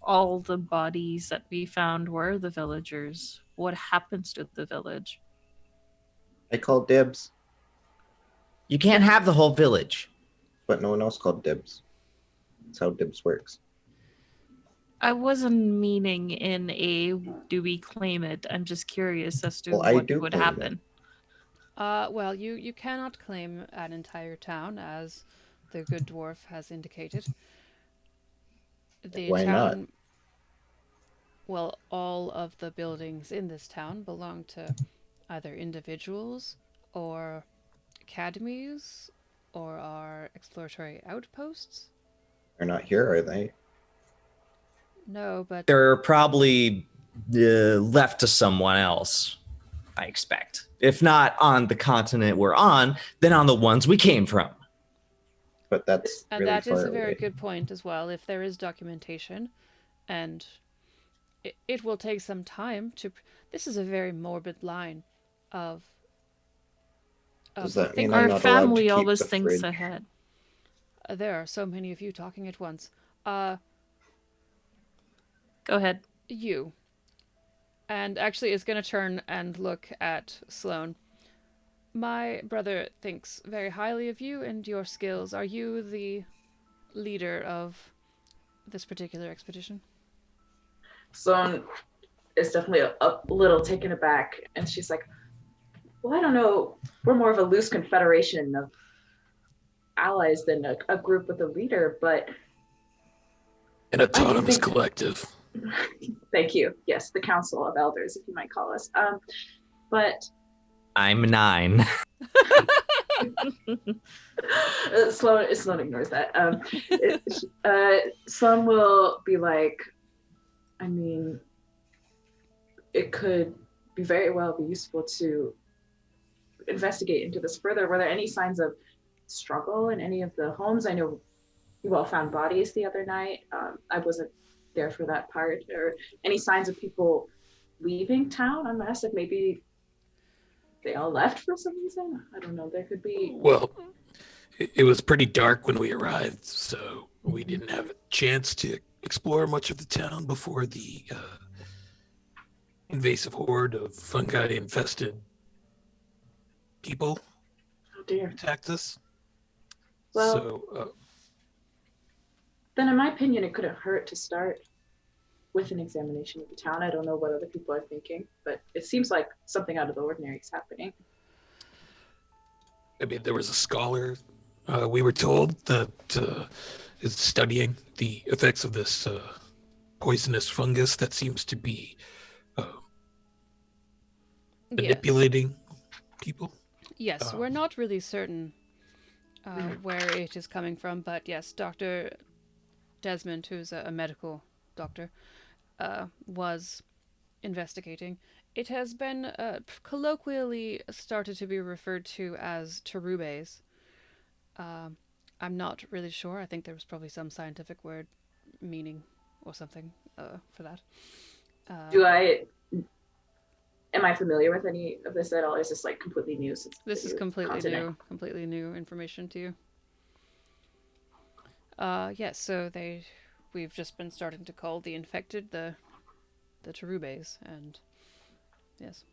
All the bodies that we found were the villagers. What happens to the village? I called dibs, you can't have the whole village. but no one else called dibs. That's how dibs works. I wasn't meaning in a do we claim it. I'm just curious as to Well, I what do would claim happen. well, you cannot claim an entire town, as the good dwarf has indicated. The Why not? town, well, all of the buildings in this town belong to either individuals or academies or are exploratory outposts. They're not here, are they? No, but They're probably left to someone else, I expect. If not on the continent we're on, then on the ones we came from. But that's and really that far is a very away. good point as well. If there is documentation, and it will take some time to. This is a very morbid line of. Does that mean thinking. I'm Our not allowed to family keep always the thinks fridge? ahead. There are so many of you talking at once. Go ahead. You. And actually is going to turn and look at Sloane. My brother thinks very highly of you and your skills. Are you the leader of this particular expedition? Sloane is definitely a little taken aback, and she's like, well, I don't know. We're more of a loose confederation of allies than a group with a leader, but An autonomous collective. Thank you. Yes, the Council of Elders, if you might call us. But I'm 9. Sloan ignores that. Sloan will be like, I mean, it could be very well be useful to investigate into this further. Were there any signs of struggle in any of the homes? I know you all found bodies the other night. I wasn't there for that part. Or any signs of people leaving town? Unless if maybe they all left for some reason. I don't know. There could be. Well, it was pretty dark when we arrived, so we didn't have a chance to explore much of the town before the invasive horde of fungi-infested people Oh dear. attacked us. Well, So, then in my opinion, it couldn't hurt to start with an examination of the town. I don't know what other people are thinking, but it seems like something out of the ordinary is happening. I mean, there was a scholar, we were told, that is studying the effects of this poisonous fungus that seems to be manipulating people. Yes, we're not really certain where it is coming from, but yes, Dr. Desmond, who's a medical doctor, was investigating. It has been colloquially started to be referred to as terubes. I'm not really sure. I think there was probably some scientific word meaning or something for that. Am I familiar with any of this at all? Or is this like completely new? This is completely new information to you. Yes, so we've just been starting to call the infected the terubes, and yes.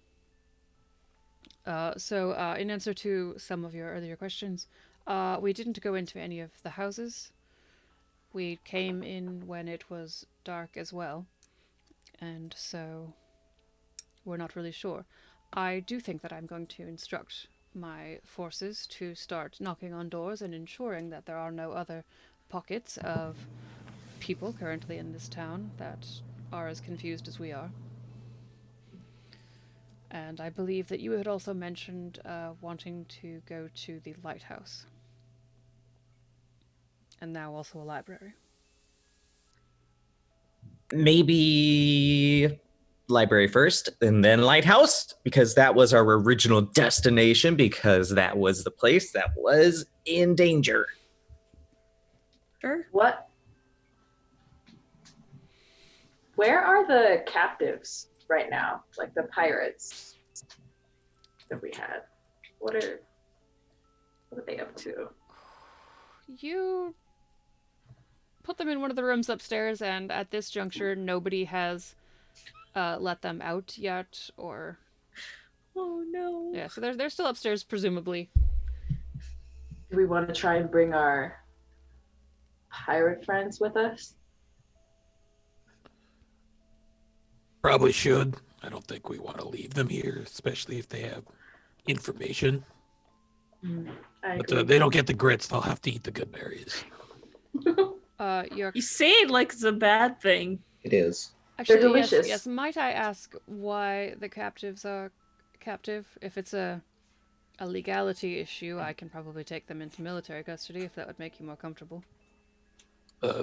So in answer to some of your earlier questions, we didn't go into any of the houses. We came in when it was dark as well, and so we're not really sure. I do think that I'm going to instruct my forces to start knocking on doors and ensuring that there are no other pockets of people currently in this town that are as confused as we are. And I believe that you had also mentioned wanting to go to the lighthouse. And now also a library. Maybe library first and then lighthouse, because that was our original destination, because that was the place that was in danger. Sure. What? Where are the captives right now? Like the pirates that we had. What are they up to? You put them in one of the rooms upstairs, and at this juncture, nobody has let them out yet, or... Oh no. Yeah, so they're still upstairs, presumably. Do we want to try and bring our pirate friends with us? Probably should. I don't think we want to leave them here, especially if they have information. I But agree. they don't get the grits. They'll have to eat the good berries. You're... You say it like it's a bad thing. It is. Actually, They're delicious. Yes, might I ask why the captives are captive? If it's a legality issue, I can probably take them into military custody if that would make you more comfortable.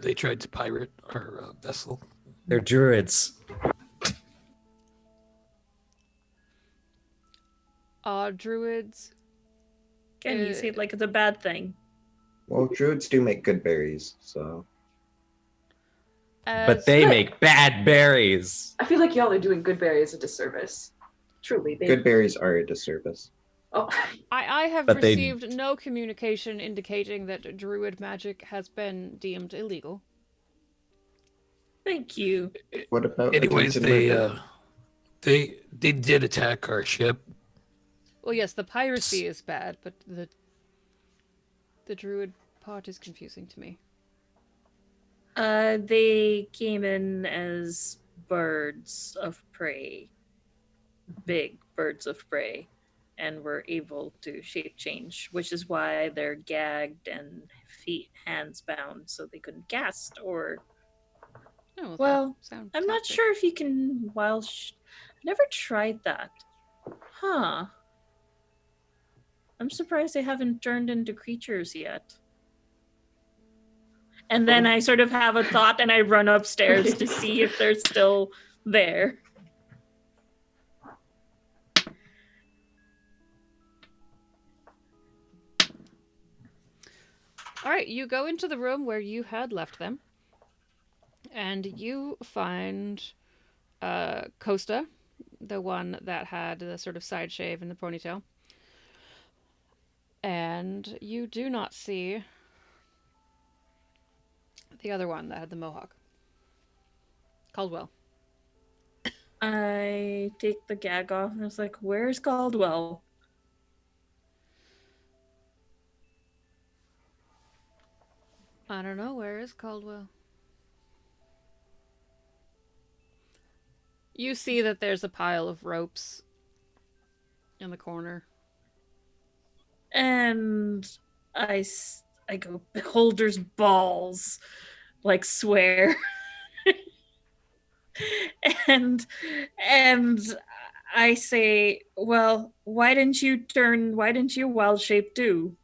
They tried to pirate our vessel. They're druids. Druids... Again, you say it like it's a bad thing. Well, druids do make good berries, so. But they make bad berries. I feel like y'all are doing good berries a disservice. Truly, Good berries are a disservice. Oh, I have But they- received no communication indicating that druid magic has been deemed illegal. Thank you. What about Anyways, attempted murder? they did attack our ship. Well, yes, the piracy is bad, but the druid part is confusing to me. They came in as birds of prey, big birds of prey, and were able to shape change, which is why they're gagged and hands bound, so they couldn't cast or Oh, Well, sound I'm not toxic. sure if you can I never tried that. Huh. I'm surprised they haven't turned into creatures yet. And then I sort of have a thought and I run upstairs to see if they're still there. All right, you go into the room where you had left them, and you find Costa, the one that had the sort of side shave and the ponytail. And you do not see the other one that had the mohawk. Caldwell. I take the gag off and I was like, where's Caldwell? I don't know, where is Caldwell? You see that there's a pile of ropes in the corner. And I go, beholder's balls, like swear. and I say, well, why didn't you wild shape too?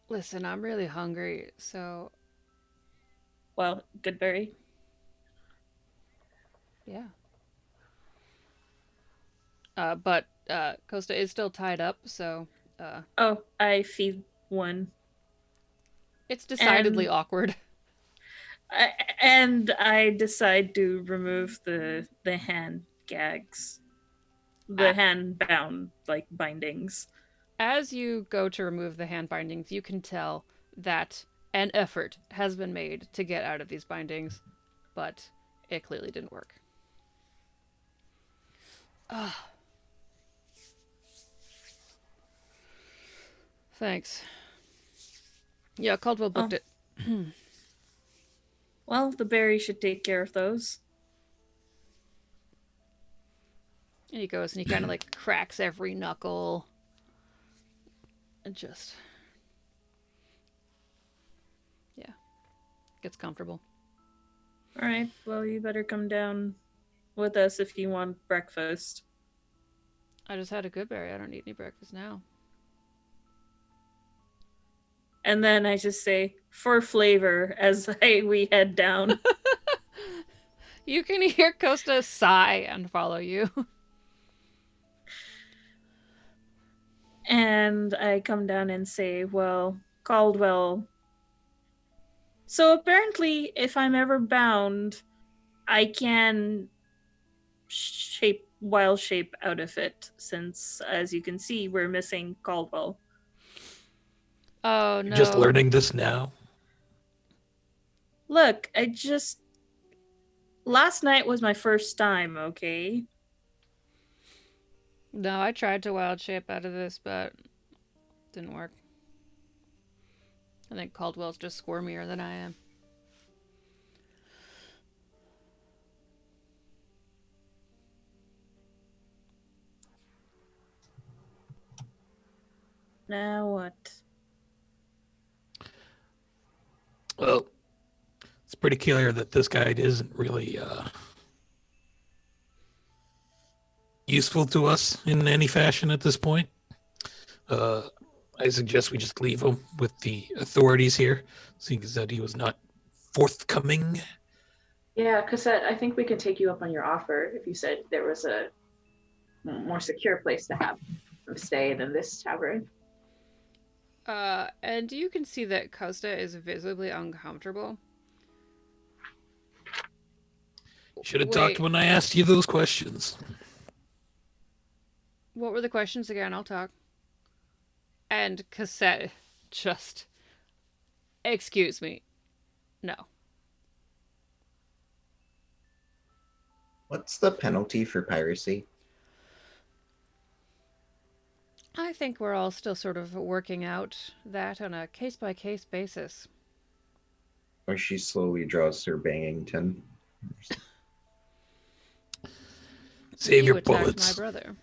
Listen, I'm really hungry, so Well, Goodberry. yeah. But Costa is still tied up, so Oh, I feed one. it's decidedly awkward. And I decide to remove the hand gags, the hand bound like bindings. As you go to remove the hand bindings, you can tell that an effort has been made to get out of these bindings, but it clearly didn't work. Thanks. Yeah, Caldwell booked it. Well, the berry should take care of those. And he goes and he kind of like cracks every knuckle. And just. Yeah. Gets comfortable. All right, well, you better come down with us if you want breakfast. I just had a good berry. I don't need any breakfast now. And then I just say, for flavor, as we head down. You can hear Costa sigh and follow you. And I come down and say, well, Caldwell. So apparently, if I'm ever bound, I can wild shape out of it, since, as you can see, we're missing Caldwell. Oh, no. You're just learning this now. Look, last night was my first time, okay? No, I tried to wild shape out of this, but didn't work. I think Caldwell's just squirmier than I am. Now what? Well, it's pretty clear that this guide isn't really useful to us in any fashion at this point. I suggest we just leave him with the authorities here, seeing as that he was not forthcoming. Yeah, Cassette, I think we can take you up on your offer if you said there was a more secure place to have them stay than this tavern. And you can see that Costa is visibly uncomfortable. Should have talked when I asked you those questions. What were the questions again? I'll talk. And Cassette just... Excuse me. No. What's the penalty for piracy? I think we're all still sort of working out that on a case-by-case basis. Or she slowly draws her banging tin. Save You your attacked bullets. my brother.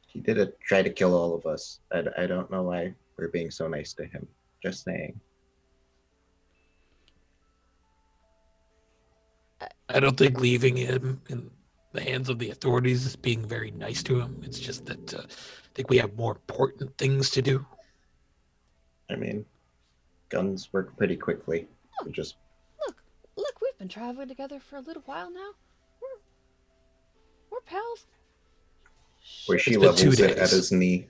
He He did try to kill all of us. I don't know why we're being so nice to him. Just saying. I don't think leaving him in the hands of the authorities is being very nice to him. It's just that I think we have more important things to do. I mean, guns work pretty quickly. We just Look, we've been traveling together for a little while now. We're pals. where she been 2 levels it at days. his knee.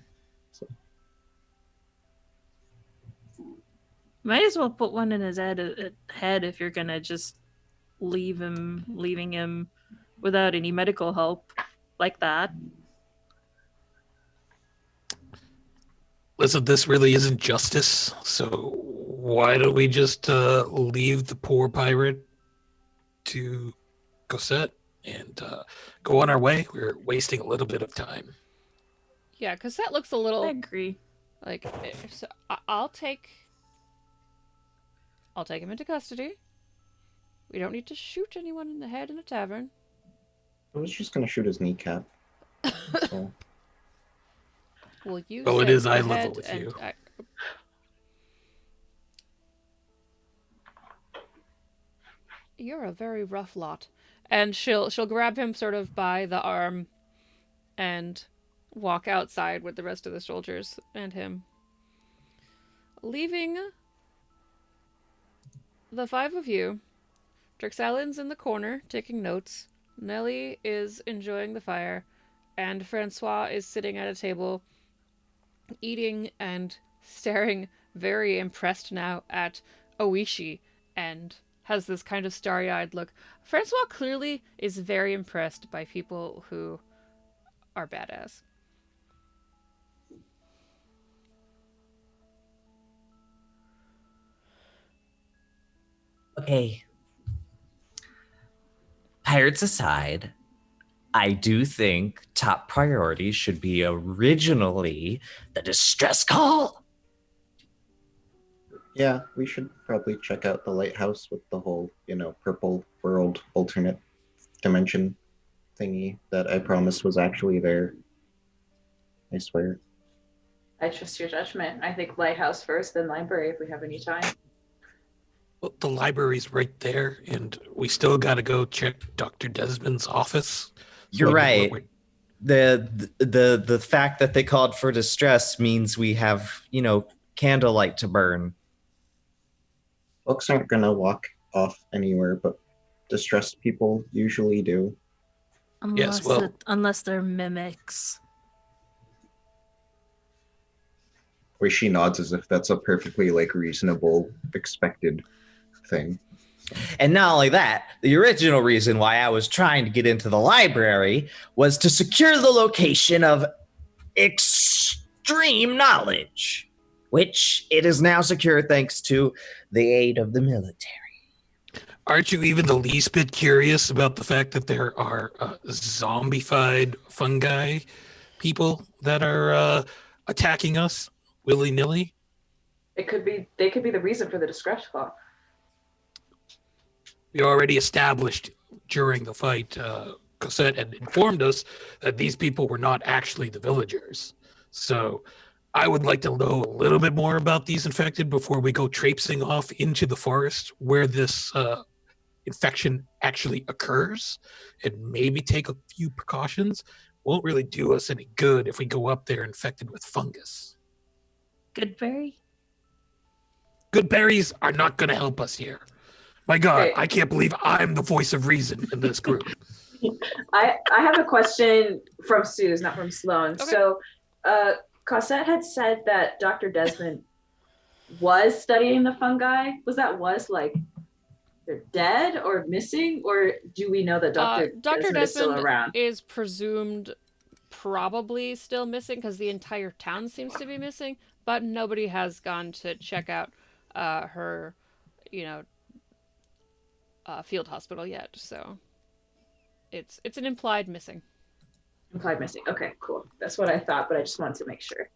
Might as well put one in his head if you're gonna just leaving him without any medical help like that. Listen, this really isn't justice, so why don't we just leave the poor pirate to Cosette and go on our way? We're wasting a little bit of time. Yeah, because that looks a I little agree. like. So I'll take him into custody. We don't need to shoot anyone in the head in a tavern. I was just gonna shoot his kneecap. So Well, you Oh, it said is the eye level head with and you. You're a very rough lot. And she'll grab him sort of by the arm and walk outside with the rest of the soldiers and him. Leaving the 5 of you. Drixalin's in the corner taking notes. Nellie is enjoying the fire, and Francois is sitting at a table eating and staring very impressed now at Oishi and has this kind of starry-eyed look. Francois clearly is very impressed by people who are badass. Okay. Pirates aside, I do think top priority should be originally the distress call. yeah, we should probably check out the lighthouse with the whole, purple world alternate dimension thingy that I promised was actually there. I swear. I trust your judgment. I think lighthouse first, then library if we have any time. Well, the library's right there, and we still got to go check Dr. Desmond's office. You're I know right. what The fact that they called for distress means we have, candlelight to burn. Books aren't gonna walk off anywhere, but distressed people usually do. Unless well- unless they're mimics. Where she nods as if that's a perfectly reasonable, expected thing. And not only that, the original reason why I was trying to get into the library was to secure the location of extreme knowledge, which it is now secure thanks to the aid of the military. Aren't you even the least bit curious about the fact that there are zombified fungi people that are attacking us willy-nilly? They could be the reason for the distress call. We already established during the fight, Cosette had informed us that these people were not actually the villagers. So I would like to know a little bit more about these infected before we go traipsing off into the forest where this infection actually occurs, and maybe take a few precautions. Won't really do us any good if we go up there infected with fungus. Goodberry? Good berries are not going to help us here. My God, Okay. I can't believe I'm the voice of reason in this group. I have a question from Suze, not from Sloan. Okay. So, Cosette had said that Dr. Desmond was studying the fungi. Was like they're dead or missing, or do we know that Dr. Dr. Desmond is still Desmond around? is presumed probably still missing because the entire town seems to be missing, but nobody has gone to check out her, field hospital yet. So it's an implied missing. Implied missing. Okay, cool. That's what I thought, but I just wanted to make sure.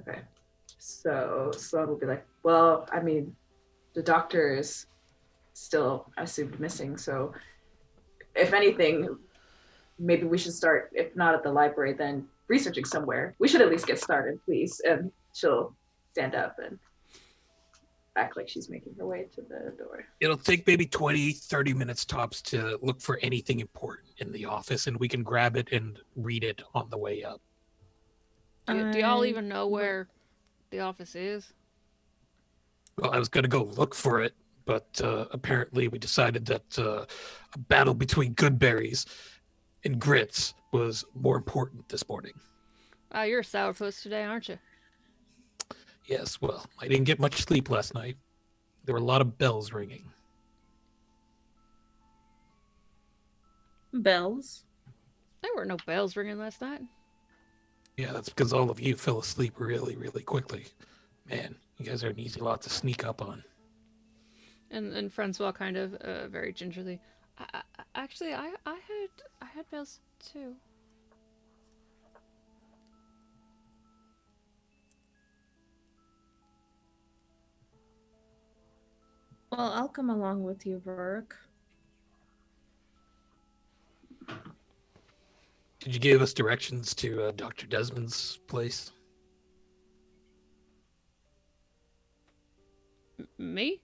Okay. So Sloan will be like, well, I mean, the doctor is still assumed missing, so if anything, maybe we should start, if not at the library, then researching somewhere. We should at least get started, please. And she'll stand up and act like she's making her way to the door. It'll take maybe 20, 30 minutes tops to look for anything important in the office, and we can grab it and read it on the way up. Do y'all even know where the office is? Well, I was going to go look for it, but apparently we decided that a battle between Goodberries and Grits was more important this morning. You're sourpuss today, aren't you? Yes, well, I didn't get much sleep last night. There were a lot of bells ringing. Bells? There were no bells ringing last night. Yeah, that's because all of you fell asleep really, really quickly. Man, you guys are an easy lot to sneak up on. And Francois kind of very gingerly. Actually, I had bells too. Well, I'll come along with you, Varric. Did you give us directions to Dr. Desmond's place? Me?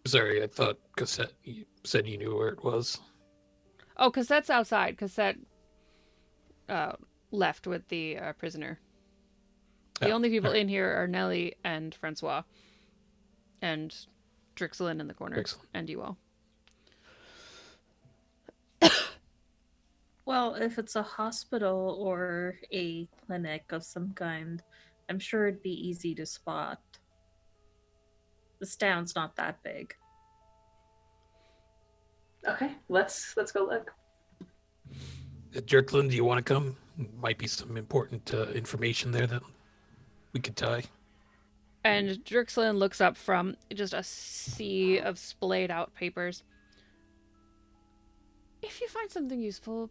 Sorry, I thought Cassette you said you knew where it was. Oh, Cassette's outside. Cassette left with the prisoner. The only people in here are Nellie and Francois. And Drixlin in the corner. Excellent. And you all. Well, if it's a hospital or a clinic of some kind, I'm sure it'd be easy to spot. This town's not that big. Okay, let's go look. Jerklin, do you want to come? Might be some important information there that we could tie. And Drixlin looks up from just a sea of splayed out papers. If you find something useful,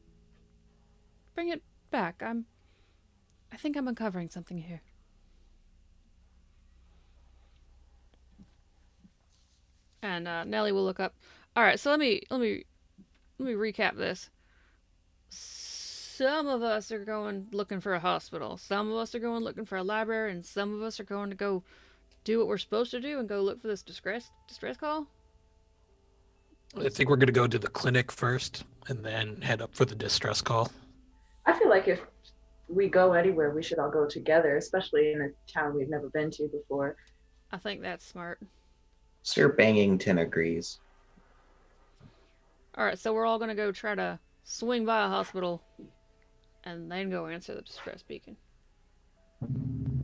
bring it back. I think I'm uncovering something here. And Nellie will look up. All right, so let me recap this. Some of us are going looking for a hospital. Some of us are going looking for a library, and some of us are going to go do what we're supposed to do and go look for this distress call. I think we're going to go to the clinic first and then head up for the distress call. I feel like if we go anywhere, we should all go together, especially in a town we've never been to before. I think that's smart. Sir Bangington agrees. All right, so we're all going to go try to swing by a hospital and then go answer the distress beacon.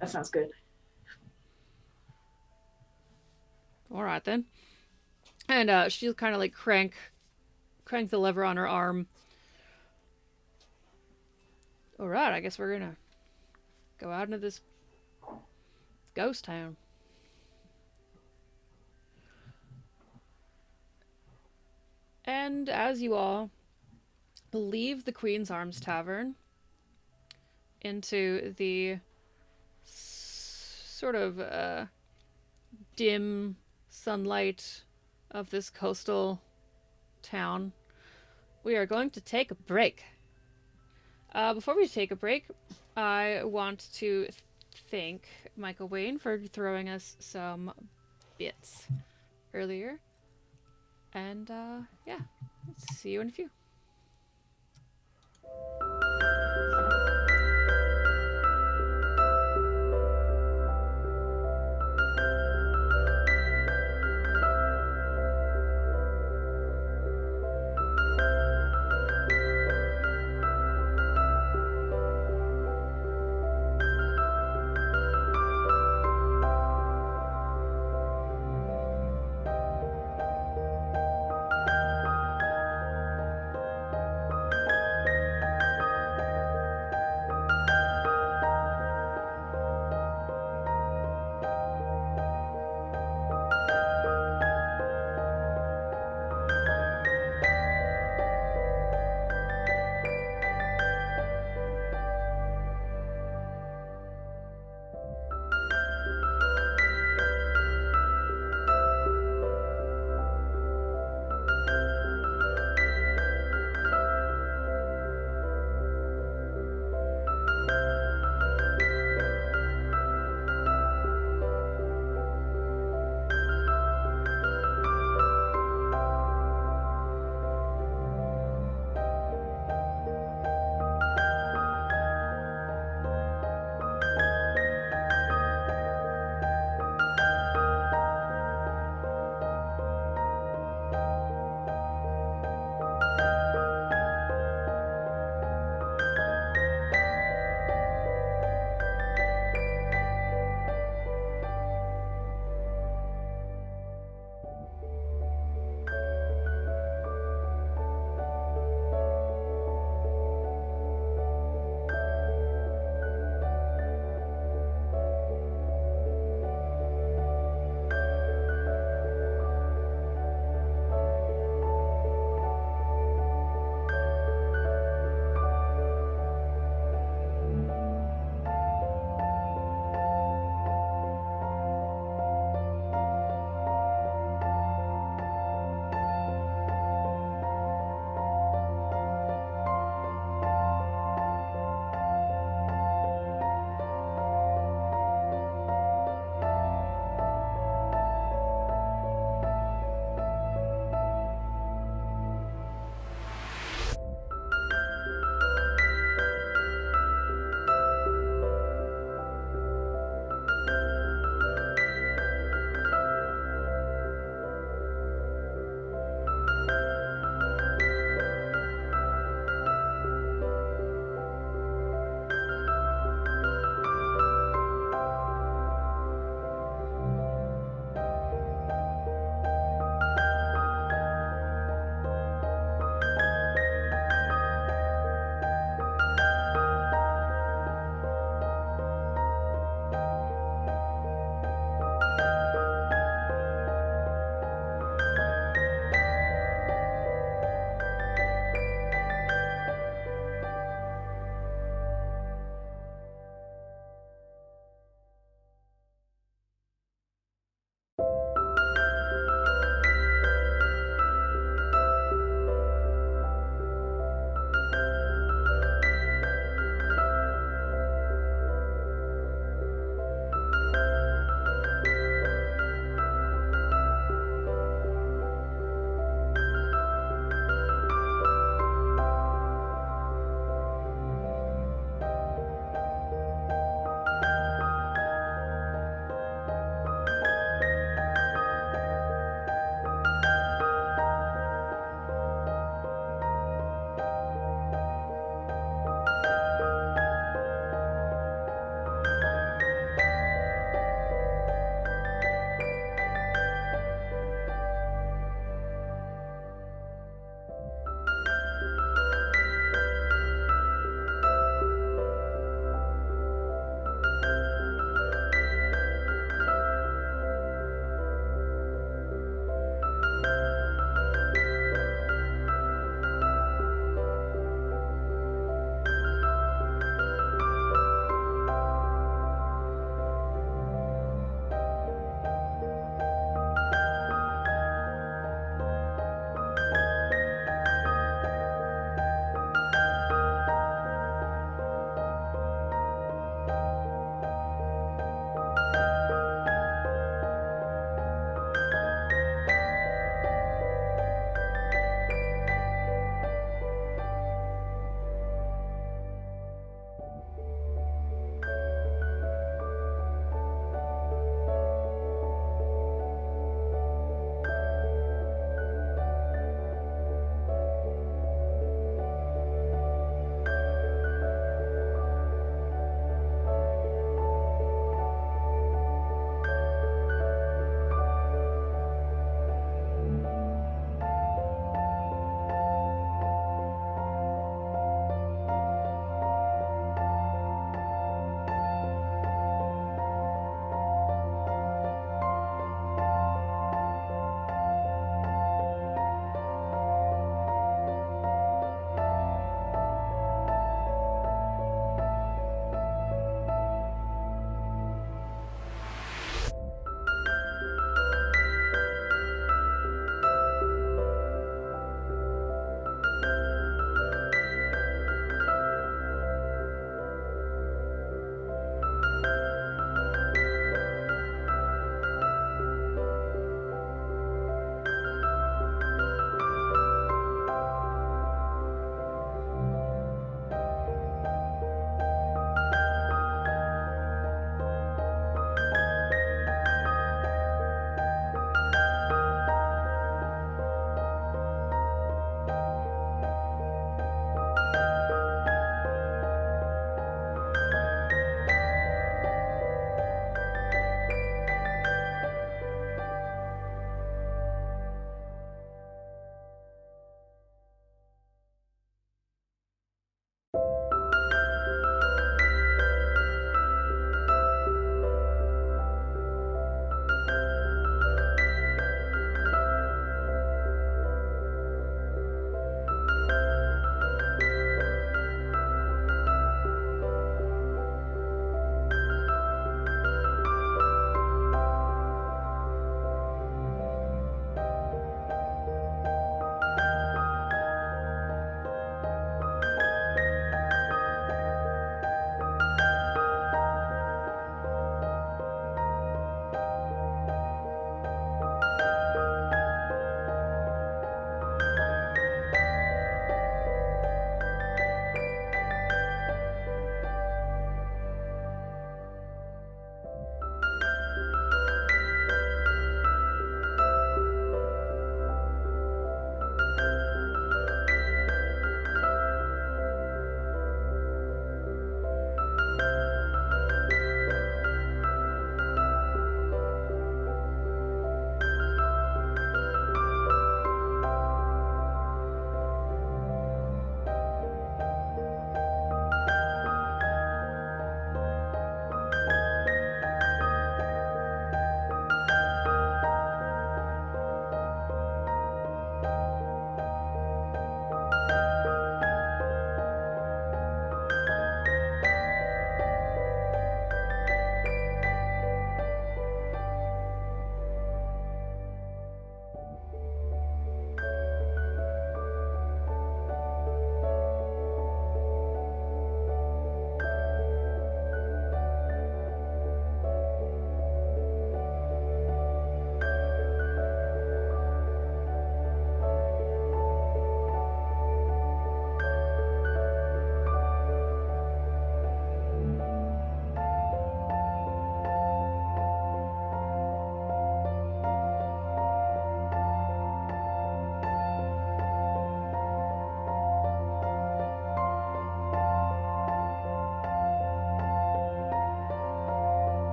That sounds good. All right, then. And she'll kind of like crank the lever on her arm. All right, I guess we're going to go out into this ghost town. And as you all leave the Queen's Arms Tavern into the sort of dim sunlight of this coastal town, we are going to take a break. Before we take a break, I want to thank Michael Wayne for throwing us some bits earlier. And yeah, see you in a few.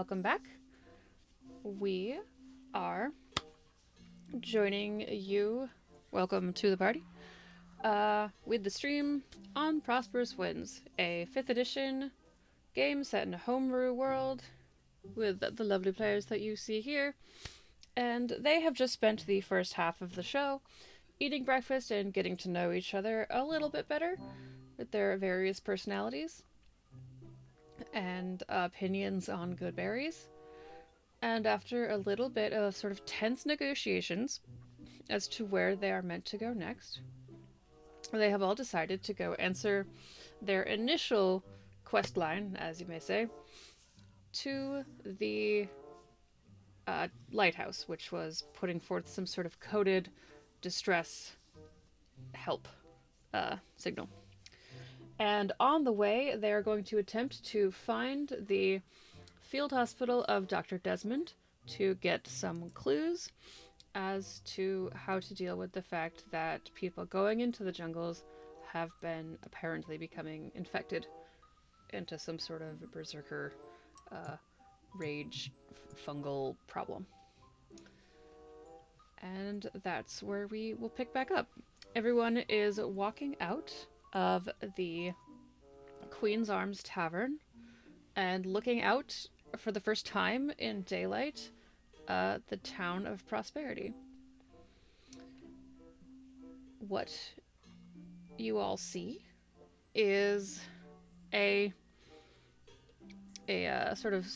welcome back. We are joining you. Welcome to the party. With the stream on Prosperous Winds, a 5th edition game set in a homebrew world with the lovely players that you see here. And they have just spent the first half of the show eating breakfast and getting to know each other a little bit better with their various personalities and opinions on good berries. And after a little bit of sort of tense negotiations as to where they are meant to go next, they have all decided to go answer their initial quest line, as you may say, to the lighthouse, which was putting forth some sort of coded distress help signal. And on the way, they are going to attempt to find the field hospital of Dr. Desmond to get some clues as to how to deal with the fact that people going into the jungles have been apparently becoming infected into some sort of berserker rage fungal problem. And that's where we will pick back up. Everyone is walking out of the Queen's Arms Tavern and looking out for the first time in daylight the town of Prosperity. What you all see is a sort of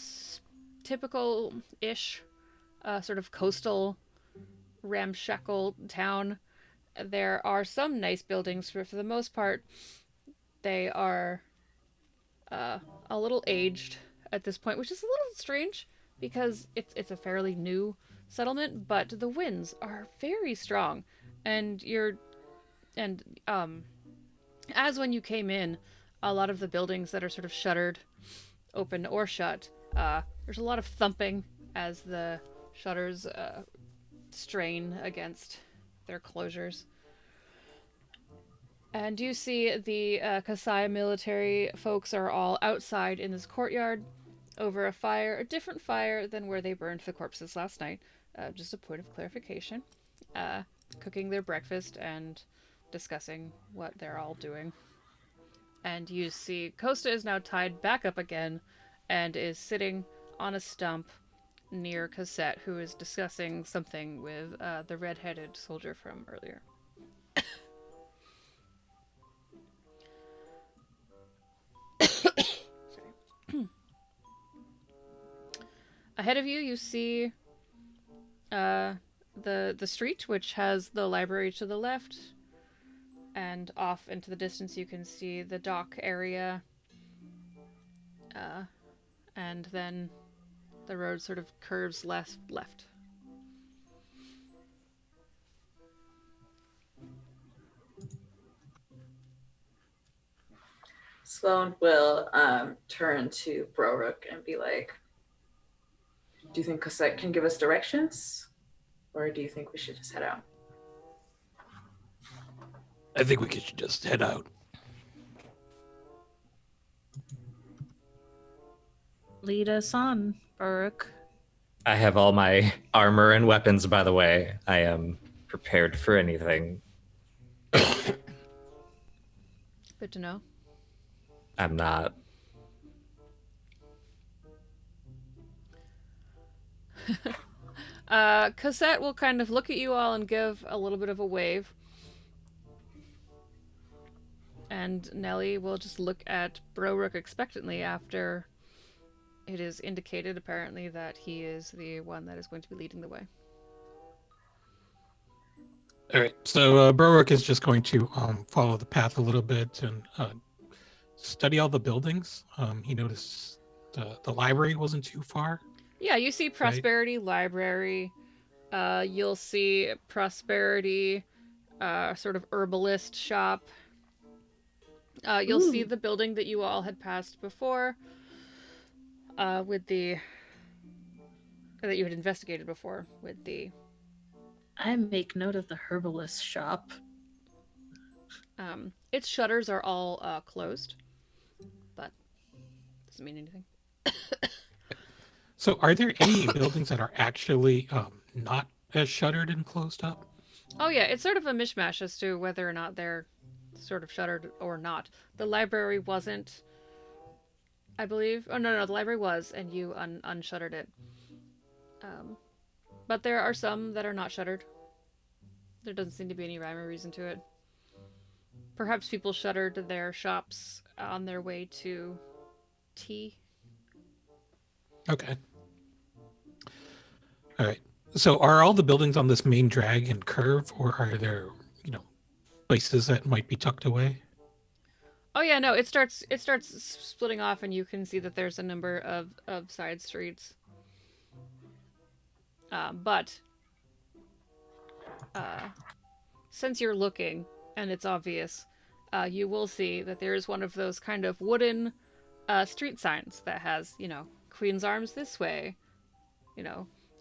typical-ish sort of coastal ramshackle town. There are some nice buildings, but for the most part, they are a little aged at this point, which is a little strange because it's a fairly new settlement, but the winds are very strong, and as when you came in, a lot of the buildings that are sort of shuttered, open or shut, there's a lot of thumping as the shutters strain against their closures. And you see the Kasai military folks are all outside in this courtyard over a fire, a different fire than where they burned the corpses last night. Just a point of clarification. Cooking their breakfast and discussing what they're all doing. And you see Costa is now tied back up again and is sitting on a stump near Cassette, who is discussing something with the red-headed soldier from earlier. Ahead of you, you see the street, which has the library to the left, and off into the distance you can see the dock area, and then the road sort of curves left. Sloan will turn to Brorook and be like, do you think Cosette can give us directions? Or do you think we should just head out? I think we should just head out. Lead us on, Brorook. I have all my armor and weapons, by the way. I am prepared for anything. Good to know. I'm not. Cassette will kind of look at you all and give a little bit of a wave. And Nellie will just look at Brorook expectantly after it is indicated, apparently, that he is the one that is going to be leading the way. All right, so Brorook is just going to follow the path a little bit and study all the buildings. He noticed the library wasn't too far. Yeah, you see Prosperity Library. You'll see Prosperity sort of herbalist shop. You'll see the building that you all had passed before, with the that you had investigated before with the. I make note of the herbalist shop. Its shutters are all closed, but doesn't mean anything. So, are there any buildings that are actually not as shuttered and closed up? Oh yeah, it's sort of a mishmash as to whether or not they're sort of shuttered or not. The library wasn't, I believe. Oh no, the library was, and you unshuttered it. Um, but there are some that are not shuttered. There doesn't seem to be any rhyme or reason to it. Perhaps people shuttered their shops on their way to tea. Okay. All right. So, are all the buildings on this main drag and curve, or are there, places that might be tucked away? Oh yeah, no, it starts splitting off, and you can see that there's a number of side streets. But since you're looking and it's obvious, you will see that there is one of those kind of wooden street signs that has, Queen's Arms this way,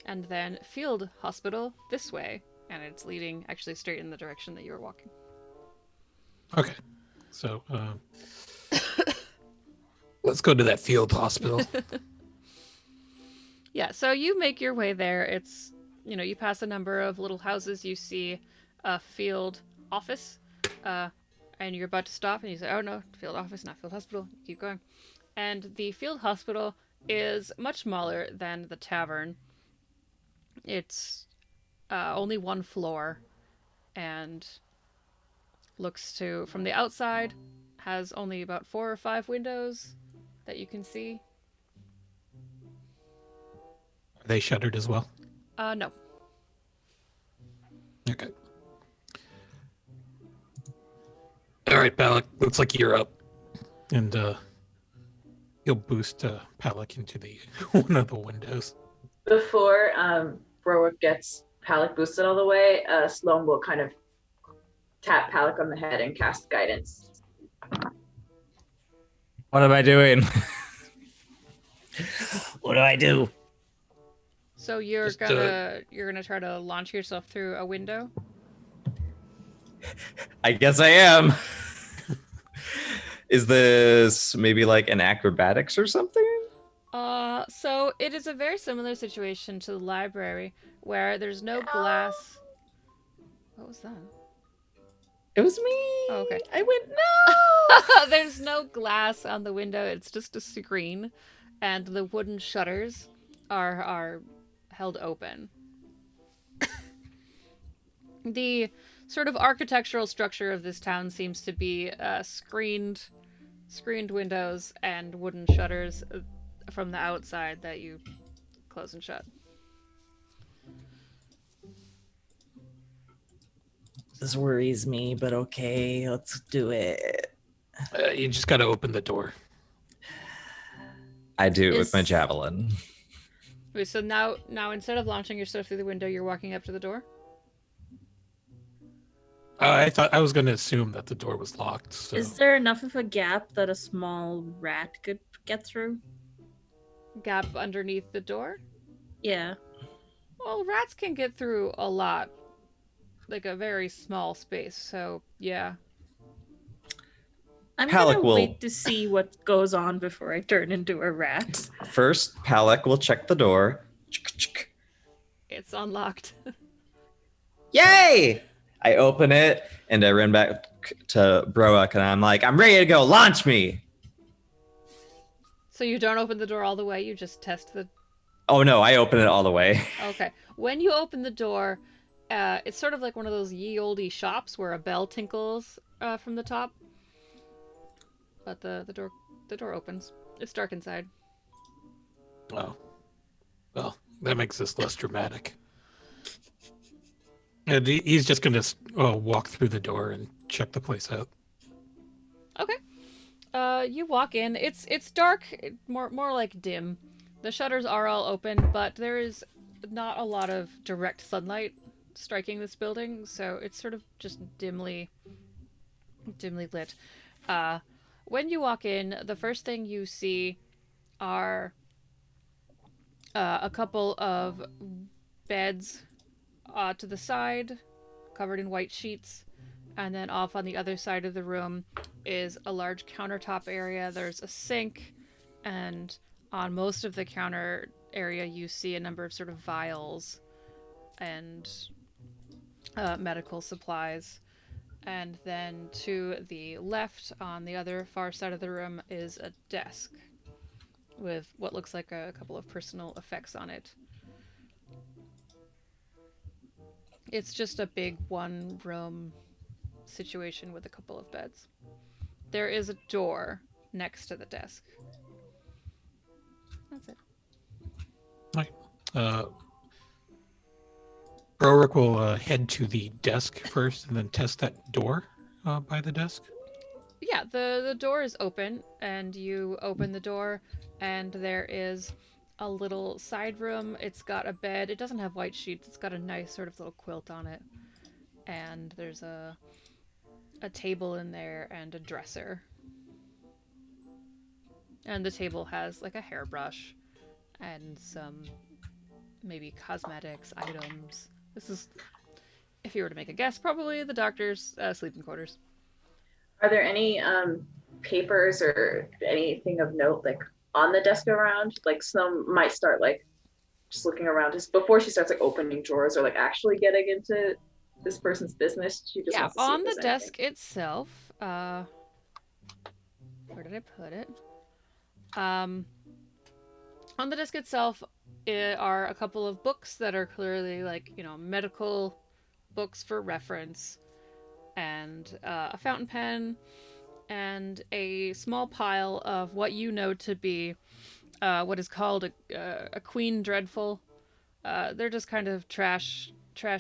and then Field Hospital this way, and it's leading actually straight in the direction that you were walking. Okay. So, let's go to that field hospital. Yeah, so you make your way there. It's, you pass a number of little houses. You see a field office, and you're about to stop, and you say, oh no, field office, not field hospital. You keep going. And the field hospital is much smaller than the tavern. It's only one floor, and looks to, from the outside, has only about 4 or 5 windows that you can see. Are they shuttered as well? No. Okay. All right, Palak. Looks like you're up, and you'll boost Palak into the one of the windows. Before Berwick gets Palak boosted all the way, Sloan will kind of tap Palak on the head and cast guidance. What am I doing? What do I do? So you're gonna try to launch yourself through a window? I guess I am. Is this maybe like an acrobatics or something? So it is a very similar situation to the library where there's no glass. What was that? It was me. Oh, okay. I went no. There's no glass on the window. It's just a screen, and the wooden shutters are held open. The sort of architectural structure of this town seems to be screened windows and wooden shutters from the outside that you close and shut. This worries me, but okay, let's do it. You just got to open the door. I do it with my javelin. Wait, so now instead of launching yourself through the window, you're walking up to the door? I thought I was going to assume that the door was locked. So. Is there enough of a gap that a small rat could get through? Gap underneath the door? Yeah. Well, rats can get through a lot. Like a very small space, so yeah. I'm Palak gonna will- wait to see what goes on before I turn into a rat. First, Palak will check the door. It's unlocked. Yay! I open it and I run back to Broek and I'm like, I'm ready to go. Launch me. So you don't open the door all the way, you just test the... Oh no, I open it all the way. Okay. When you open the door, it's sort of like one of those ye olde shops where a bell tinkles from the top. But the door opens. It's dark inside. Oh. Well, that makes this less dramatic. And he's just going to walk through the door and check the place out. Okay. You walk in. It's dark, more like dim. The shutters are all open, but there is not a lot of direct sunlight striking this building, so it's sort of just dimly lit. When you walk in, the first thing you see are a couple of beds to the side, covered in white sheets, and then off on the other side of the room is a large countertop area. There's a sink, and on most of the counter area, you see a number of sort of vials and medical supplies. And then to the left, on the other far side of the room, is a desk with what looks like a couple of personal effects on it. It's just a big one-room situation with a couple of beds. There is a door next to the desk. That's it. Right. Brorick will head to the desk first and then test that door by the desk. Yeah, the door is open, and you open the door, and there is a little side room. It's got a bed. It doesn't have white sheets. It's got a nice sort of little quilt on it. And there's a table in there and a dresser. And the table has like a hairbrush and some maybe cosmetics items. This is, if you were to make a guess, probably the doctor's sleeping quarters. Are there any papers or anything of note like on the desk around? Like some might start like just looking around just before she starts like opening drawers or like actually getting into this person's business. She just Yeah, wants to see on if the there's desk itself, where did I put it? On the desk itself are a couple of books that are clearly like, you know, medical books for reference, and a fountain pen, and a small pile of what you know to be what is called a Queen Dreadful. They're just kind of trash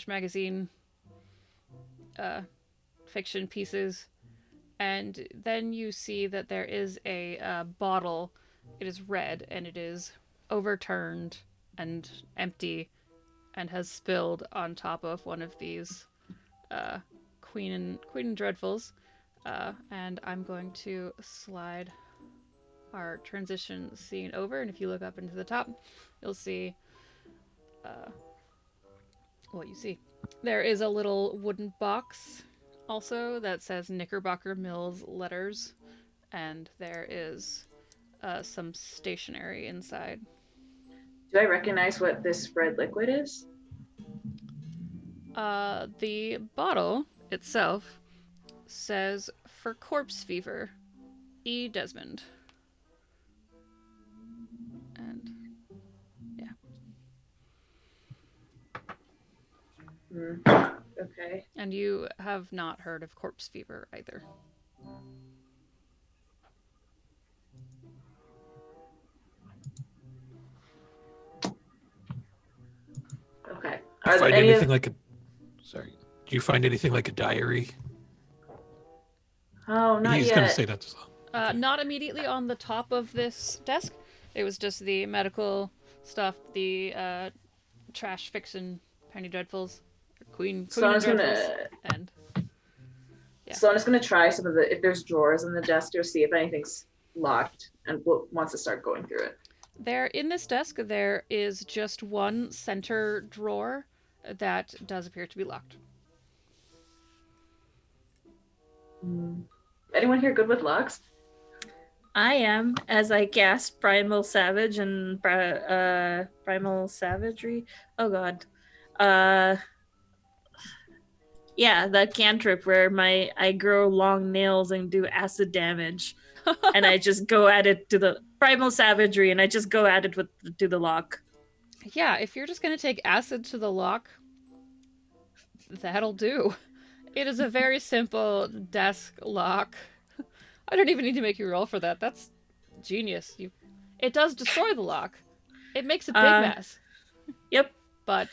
magazine fiction pieces. And then you see that there is a bottle. It is red, and it is overturned and empty, and has spilled on top of one of these Queen and Dreadfuls. And I'm going to slide our transition scene over, and if you look up into the top, you'll see what you see. There is a little wooden box also that says Knickerbocker Mills letters, and there is some stationery inside. Do I recognize what this red liquid is? The bottle itself says for corpse fever, E. Desmond. And yeah. Okay. And you have not heard of corpse fever either. Okay. Do you find anything like a... Sorry. Do you find anything like a diary? Oh, not He's yet. going to say that as well. Okay. Not immediately on the top of this desk. It was just the medical stuff, the trash fiction, Penny Dreadfuls, Queen So I'm and just Dreadfuls, gonna. and yeah. So I'm just gonna try some of the if there's drawers in the desk to see if anything's locked and wants to start going through it. There, in this desk, there is just one center drawer that does appear to be locked. Anyone here good with locks? I am, as I cast Primal Savage and Primal Savagery. Oh god. Yeah, that cantrip where I grow long nails and do acid damage. And I just go at it to the Primal Savagery, and I just go at it to the lock. Yeah, if you're just going to take acid to the lock, that'll do. It is a very simple desk lock. I don't even need to make you roll for that. That's genius. It does destroy the lock. It makes a big mess. Yep. But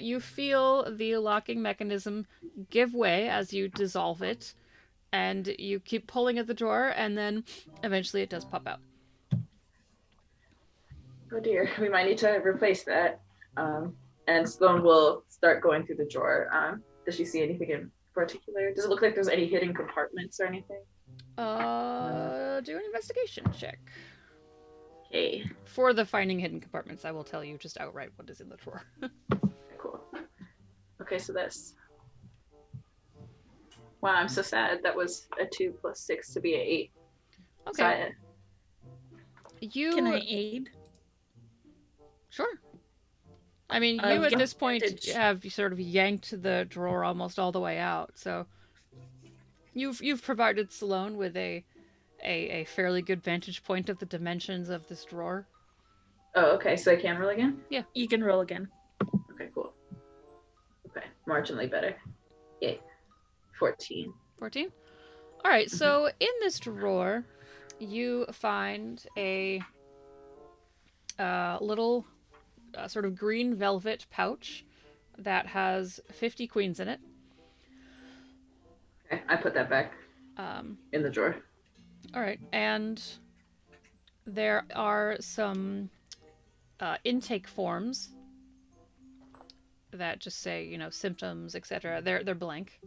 you feel the locking mechanism give way as you dissolve it, and you keep pulling at the drawer, and then eventually it does pop out. Oh dear, we might need to replace that. And Sloane will start going through the drawer. Does she see anything in particular? Does it look like there's any hidden compartments or anything? Do an investigation check. Okay. For the finding hidden compartments, I will tell you just outright what is in the drawer. Cool. Okay, so this. Wow, I'm so sad. That was a 2 + 6 to be an 8. Okay. Can I aid? I mean, you at give this point advantage. have sort of yanked the drawer almost all the way out, so you've provided Sloane with a fairly good vantage point of the dimensions of this drawer. Oh, okay. So I can roll again? You can roll again. Okay, cool. Okay, marginally better. Yay. 14. 14. All right, so in this drawer, you find a little sort of green velvet pouch that has 50 queens in it. Okay, I put that back in the drawer. All right, and there are some intake forms that just say, symptoms, etc. They're blank.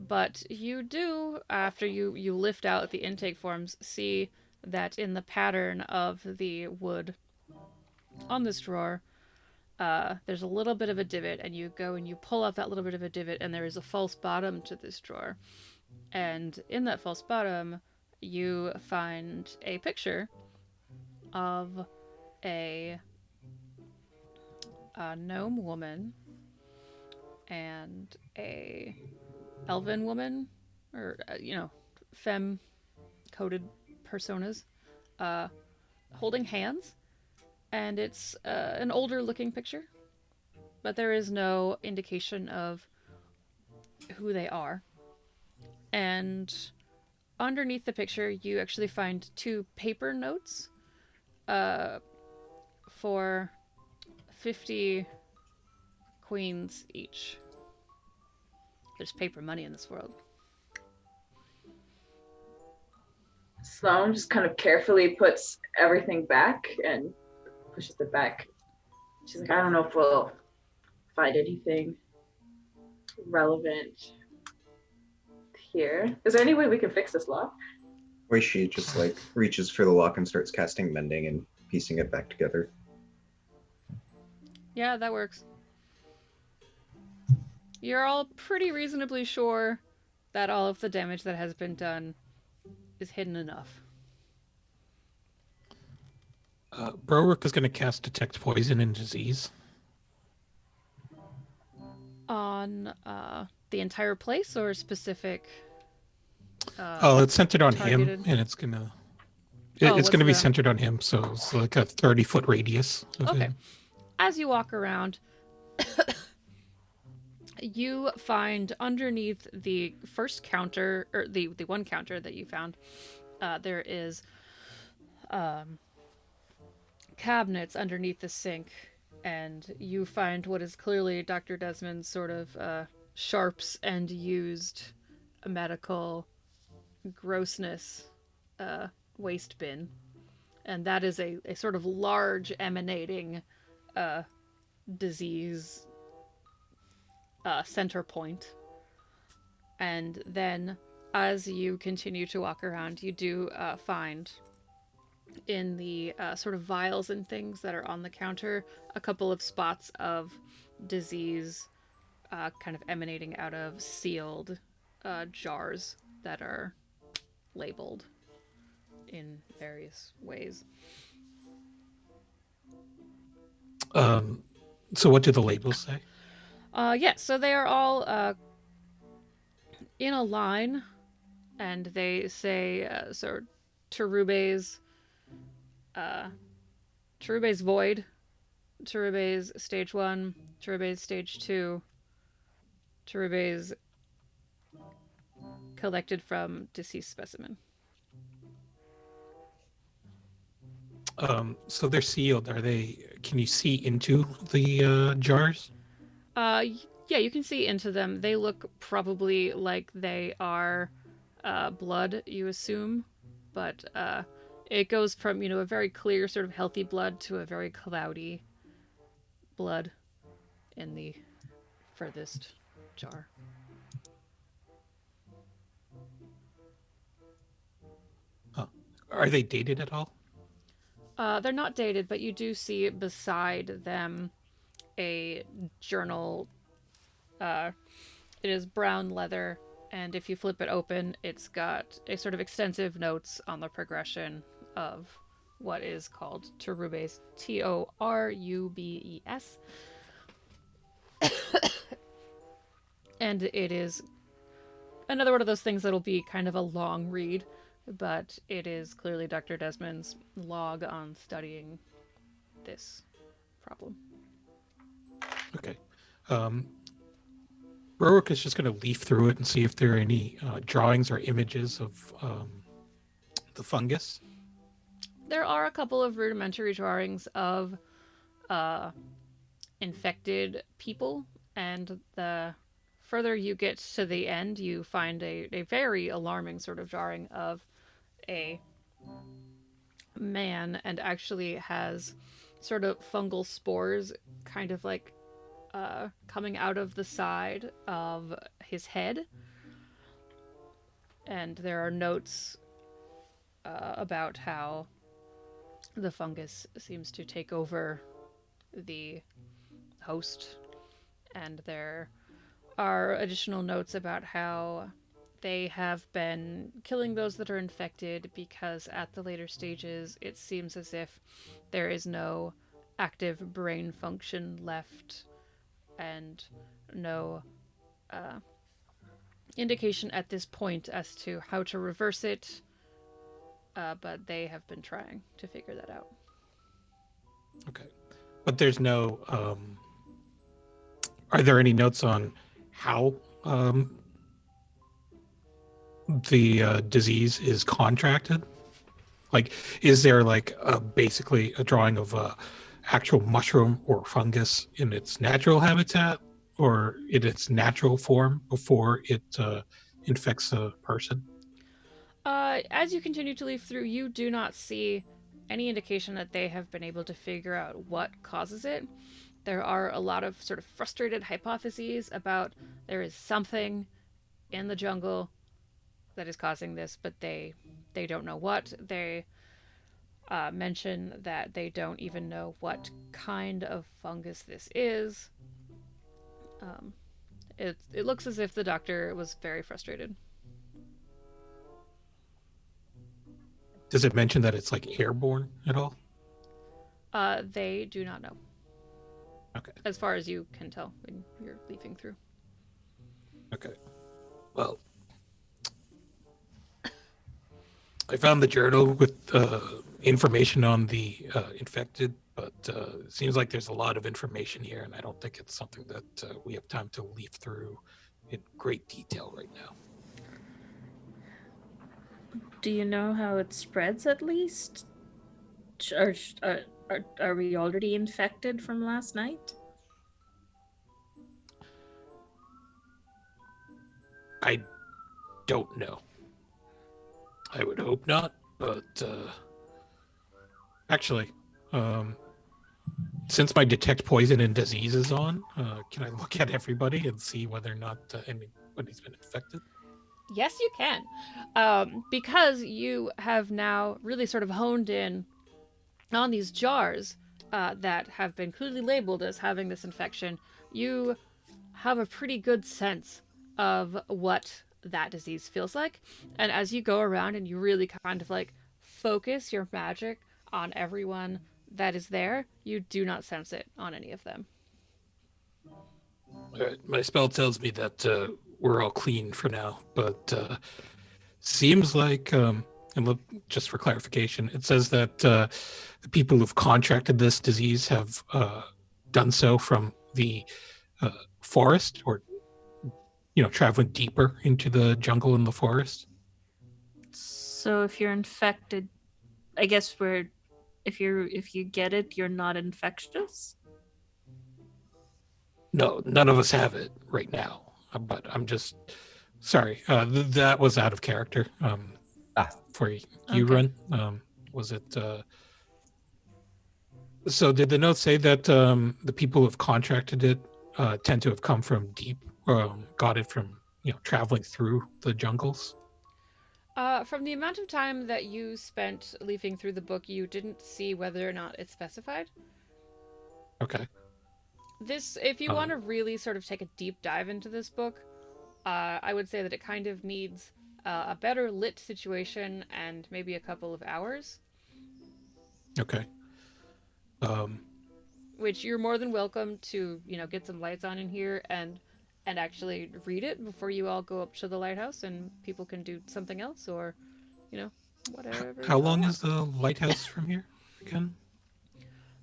But you do, after you lift out the intake forms, see that in the pattern of the wood on this drawer, there's a little bit of a divot, and you go and you pull out that little bit of a divot, and there is a false bottom to this drawer. And in that false bottom, you find a picture of a gnome woman and a elven woman, or femme coded personas, holding hands, and it's an older looking picture, but there is no indication of who they are. And underneath the picture, you actually find 2 paper notes for 50 queens each. There's paper money in this world. Sloane just kind of carefully puts everything back and pushes it back. She's like, I don't know if we'll find anything relevant here. Is there any way we can fix this lock? Where she just like reaches for the lock and starts casting mending and piecing it back together. Yeah, that works. You're all pretty reasonably sure that all of the damage that has been done is hidden enough. Browick is going to cast Detect Poison and Disease. On the entire place or specific? It's centered on targeted? him, and it's going to... Oh, it's what's going to be the- centered on him, so it's like a 30-foot radius of Okay. him. As you walk around, you find underneath the first counter, or the one counter that you found, there is cabinets underneath the sink, and you find what is clearly Dr. Desmond's sort of sharps and used medical grossness waste bin. And that is a sort of large emanating disease center point. And then as you continue to walk around, you do find in the sort of vials and things that are on the counter a couple of spots of disease kind of emanating out of sealed jars that are labeled in various ways. So what do the labels say? Yeah, so they are all in a line, and they say, so Terube's Void, Terube's Stage 1, Terube's Stage 2, Terube's collected from deceased specimen. So they're sealed. Are they? Can you see into the jars? Yeah, you can see into them. They look probably like they are blood, you assume, but it goes from, a very clear sort of healthy blood to a very cloudy blood in the furthest jar. Are they dated at all? They're not dated, but you do see beside them a journal. It is brown leather, and if you flip it open, it's got a sort of extensive notes on the progression of what is called Torubes, Torubes. And it is another one of those things that'll be kind of a long read, but it is clearly Dr. Desmond's log on studying this problem. Okay. Rourke is just going to leaf through it and see if there are any drawings or images of the fungus. There are a couple of rudimentary drawings of infected people, and the further you get to the end, you find a very alarming sort of drawing of a man, and actually has sort of fungal spores kind of like coming out of the side of his head. And there are notes about how the fungus seems to take over the host, and there are additional notes about how they have been killing those that are infected because at the later stages it seems as if there is no active brain function left and no indication at this point as to how to reverse it, but they have been trying to figure that out. Okay. But there's no... are there any notes on how the disease is contracted? Like, is there like basically a drawing of a actual mushroom or fungus in its natural habitat or in its natural form before it infects a person? As you continue to leaf through, you do not see any indication that they have been able to figure out what causes it. There are a lot of sort of frustrated hypotheses about there is something in the jungle that is causing this, but they don't know what. They mention that they don't even know what kind of fungus this is. It looks as if the doctor was very frustrated. Does it mention that it's like airborne at all? They do not know. Okay. As far as you can tell when you're leafing through. Okay. Well, I found the journal with information on the infected, but it seems like there's a lot of information here, and I don't think it's something that we have time to leaf through in great detail right now. Do you know how it spreads at least? Are we already infected from last night? I don't know. I would hope not, but actually, since my detect poison and disease is on, can I look at everybody and see whether or not anybody's been infected? Yes, you can. Because you have now really sort of honed in on these jars that have been clearly labeled as having this infection, you have a pretty good sense of what that disease feels like. And as you go around and you really kind of like focus your magic on everyone that is there, you do not sense it on any of them. My spell tells me that we're all clean for now, but seems like, and look, just for clarification, it says that the people who've contracted this disease have done so from the forest, or traveling deeper into the jungle and the forest. So if you're infected, I guess if you get it, you're not infectious. No, none of us have it right now, but I'm just sorry. That was out of character. For you, Okay. Run. Was it? So did the note say that the people who've contracted it tend to have come from deep, got it from traveling through the jungles? From the amount of time that you spent leafing through the book, you didn't see whether or not it's specified. Okay. This, if you want to really sort of take a deep dive into this book, I would say that it kind of needs a better lit situation and maybe a couple of hours. Okay. Um, which you're more than welcome to, get some lights on in here and actually read it before you all go up to the lighthouse, and people can do something else, or whatever how you all long want. is the lighthouse from here again?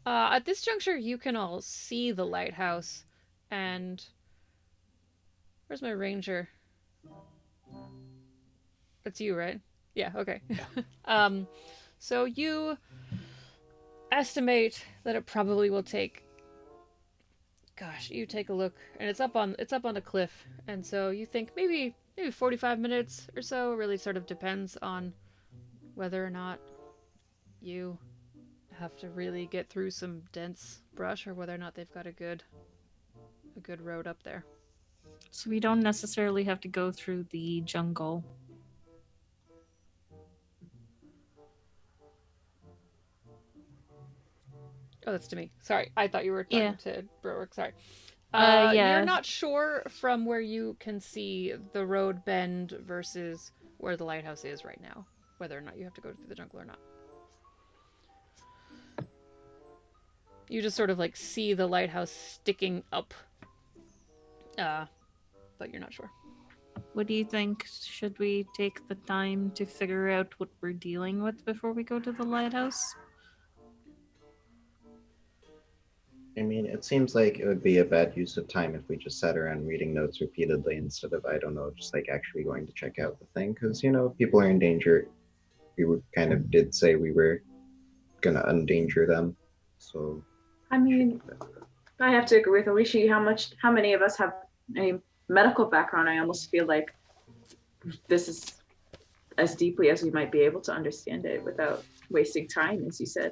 At this juncture, you can all see the lighthouse, and where's my ranger? That's you, right? Yeah. Okay. Yeah. So you estimate that it probably will take. Gosh, you take a look, and it's up on a cliff, and so you think maybe 45 minutes or so. It really sort of depends on whether or not you have to really get through some dense brush, or whether or not they've got a good road up there. So we don't necessarily have to go through the jungle. Oh, that's to me. Sorry, I thought you were talking Yeah. to Browork. Sorry. You're Yeah. not sure from where you can see the road bend versus where the lighthouse is right now, whether or not you have to go through the jungle or not. You just sort of like see the lighthouse sticking up, but you're not sure. What do you think? Should we take the time to figure out what we're dealing with before we go to the lighthouse? I mean, it seems like it would be a bad use of time if we just sat around reading notes repeatedly instead of, I don't know, just like actually going to check out the thing. Because, people are in danger. Kind of did say we were going to undanger them. So, I mean, I have to agree with Alicia. How many of us have any medical background? I almost feel like this is as deeply as we might be able to understand it without wasting time, as you said.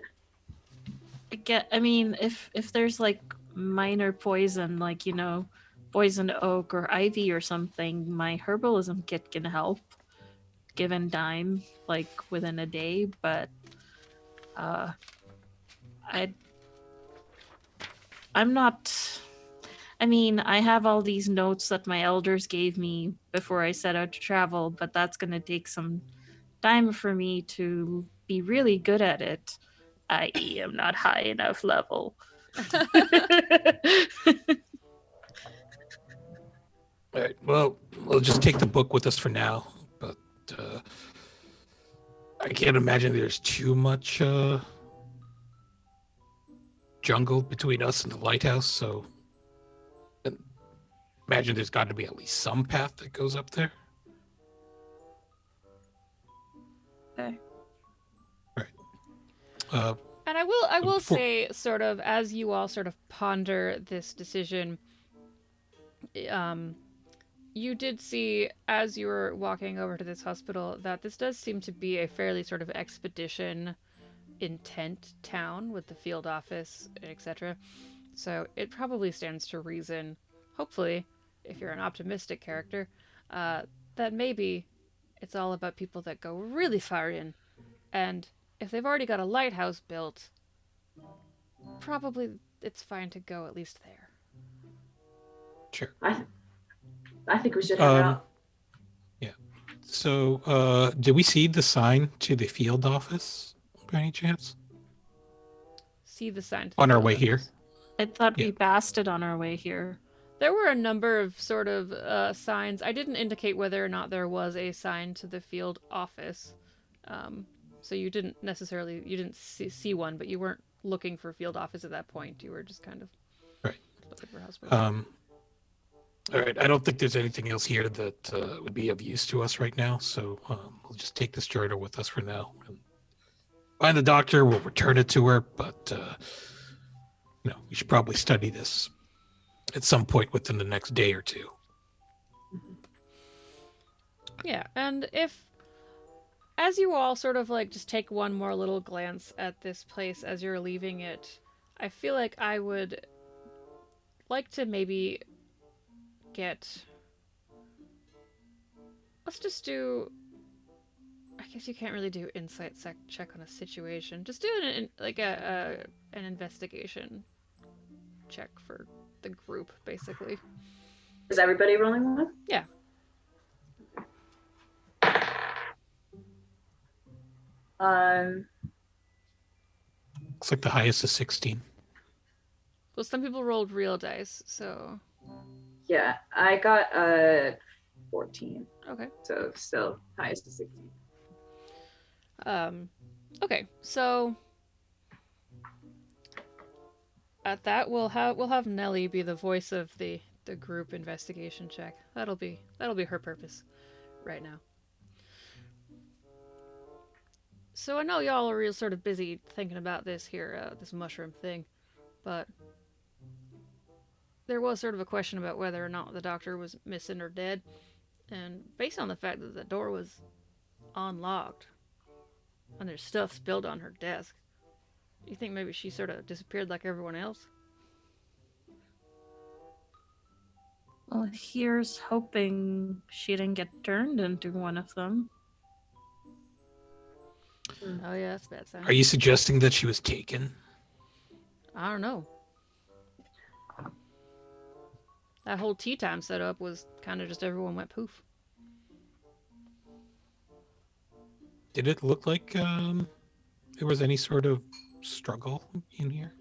I mean, if there's like minor poison, like poison oak or ivy or something, my herbalism kit can help, given time, like within a day. But I I'm not. I mean, I have all these notes that my elders gave me before I set out to travel, but that's going to take some time for me to be really good at it, i.e., I'm not high enough level. All right. Well, we'll just take the book with us for now. But I can't imagine there's too much jungle between us and the lighthouse. So imagine there's got to be at least some path that goes up there. Okay. All right. And I will Before- say, sort of, as you all sort of ponder this decision, you did see, as you were walking over to this hospital, that this does seem to be a fairly sort of expedition intent town with the field office, etc. So it probably stands to reason, hopefully, if you're an optimistic character, that maybe it's all about people that go really far in. And if they've already got a lighthouse built, probably it's fine to go at least there. Sure. I think we should head out. Yeah. So, did we see the sign to the field office by any chance? See the sign to On the our field way here? office. I thought Yeah. we passed it on our way here. There were a number of sort of signs. I didn't indicate whether or not there was a sign to the field office. So you didn't see one, but you weren't looking for field office at that point. You were just kind of Right. looking for hospital. All right. I don't think there's anything else here that would be of use to us right now. So we'll just take this journal with us for now. And find the doctor. We'll return it to her. But we should probably study this at some point within the next day or two. Yeah, and as you all sort of like just take one more little glance at this place as you're leaving it, I feel like I would like to maybe let's just do. I guess you can't really do insight check on a situation. Just do an investigation check for the group, basically. Is everybody rolling one? Yeah. Looks like the highest is 16. Well, some people rolled real dice, so Yeah, I got 14, okay. so still highest to 16. Okay, so at that we'll have Nellie be the voice of the group investigation check. That'll be her purpose right now. So I know y'all are real sort of busy thinking about this here, this mushroom thing, but there was sort of a question about whether or not the doctor was missing or dead, and based on the fact that the door was unlocked and there's stuff spilled on her desk, you think maybe she sort of disappeared like everyone else? Well, here's hoping she didn't get turned into one of them. Oh yeah, that's a bad sign. Are you suggesting that she was taken? I don't know. That whole tea time setup was kind of just everyone went poof. Did it look like there was any sort of struggle in here?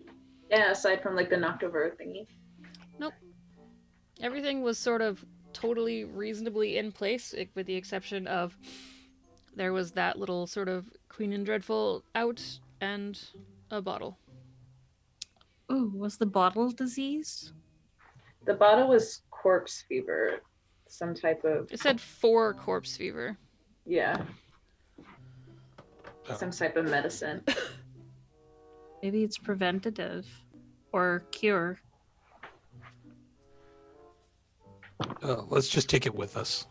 Yeah, aside from like the knocked over thingy. Nope. Everything was sort of totally reasonably in place, with the exception of there was that little sort of Queen and Dreadful out and a bottle. Ooh, was the bottle disease? The bottle was corpse fever, some type of, It said 4 corpse fever. yeah, Oh. some type of medicine. Maybe it's preventative or cure. Let's just take it with us.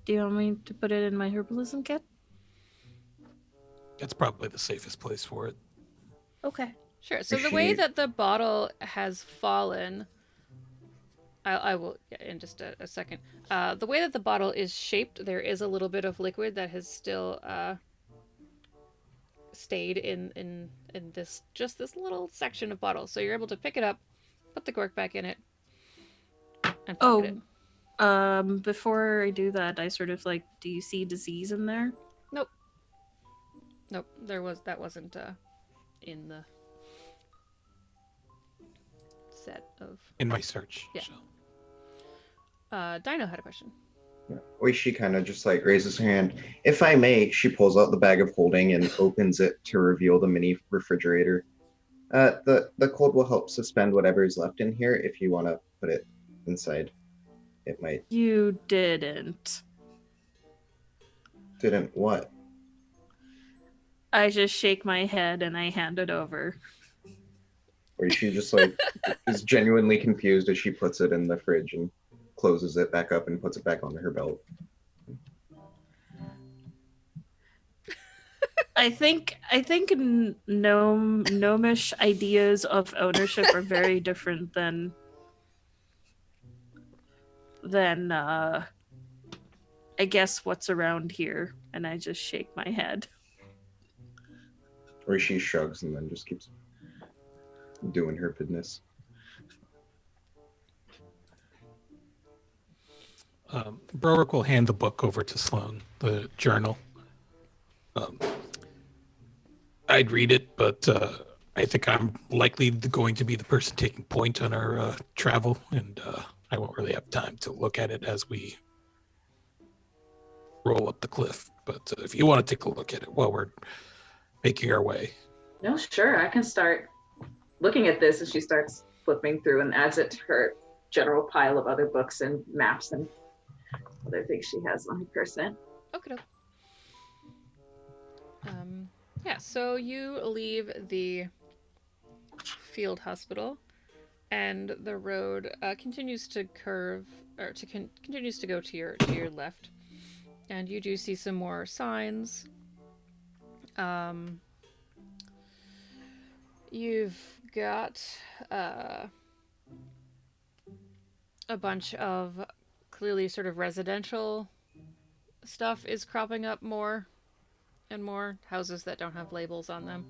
Do you want me to put it in my herbalism kit? That's probably the safest place for it. Okay. Sure. So Is the way she- that the bottle has fallen, I will in just a second. The way that the bottle is shaped, there is a little bit of liquid that has still stayed in this little section of bottle. So you're able to pick it up, put the cork back in it, and pocket it. Before I do that, I sort of like, do you see disease in there? Nope. That wasn't in the set of. In my search. Yeah. So. Dino had a question. Oishi kind of just like raises her hand. If I may, she pulls out the bag of holding and opens it to reveal the mini refrigerator. The cold will help suspend whatever is left in here if you want to put it inside. It might. You didn't. Didn't what? I just shake my head and I hand it over. Oishi just like is genuinely confused as she puts it in the fridge and closes it back up and puts it back onto her belt. I think gnomish ideas of ownership are very different than I guess what's around here, and I just shake my head. Oishi shrugs and then just keeps doing her business. Browick will hand the book over to Sloan, the journal. I'd read it, but I think I'm likely going to be the person taking point on our travel, and I won't really have time to look at it as we roll up the cliff. But if you want to take a look at it while we're making our way. No, sure, I can start looking at this as she starts flipping through and adds it to her general pile of other books and maps and other things she has on her person. Okay. Yeah, so you leave the field hospital, and the road continues to curve, or continues to go to your left, and you do see some more signs. You've got a bunch of clearly sort of residential stuff is cropping up more and more. Houses that don't have labels on them,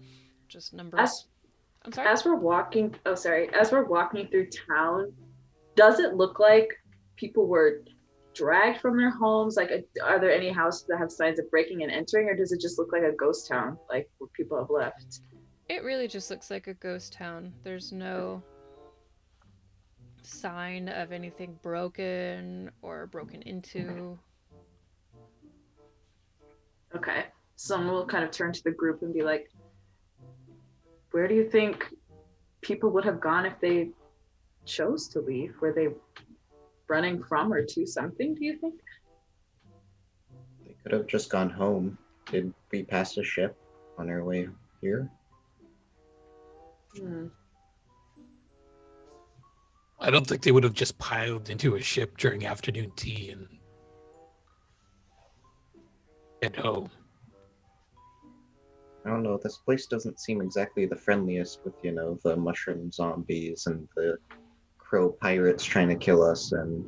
just numbers. I'm sorry? As we're walking through town, does it look like people were dragged from their homes? Like, are there any houses that have signs of breaking and entering, or does it just look like a ghost town, like where people have left? It really just looks like a ghost town. There's no sign of anything broken or broken into. Okay. Someone will kind of turn to the group and be like, where do you think people would have gone if they chose to leave? Were they running from or to something, do you think? They could have just gone home. Did we pass a ship on our way here? I don't think they would have just piled into a ship during afternoon tea and head home. I don't know. This place doesn't seem exactly the friendliest with, the mushroom zombies and the crow pirates trying to kill us and,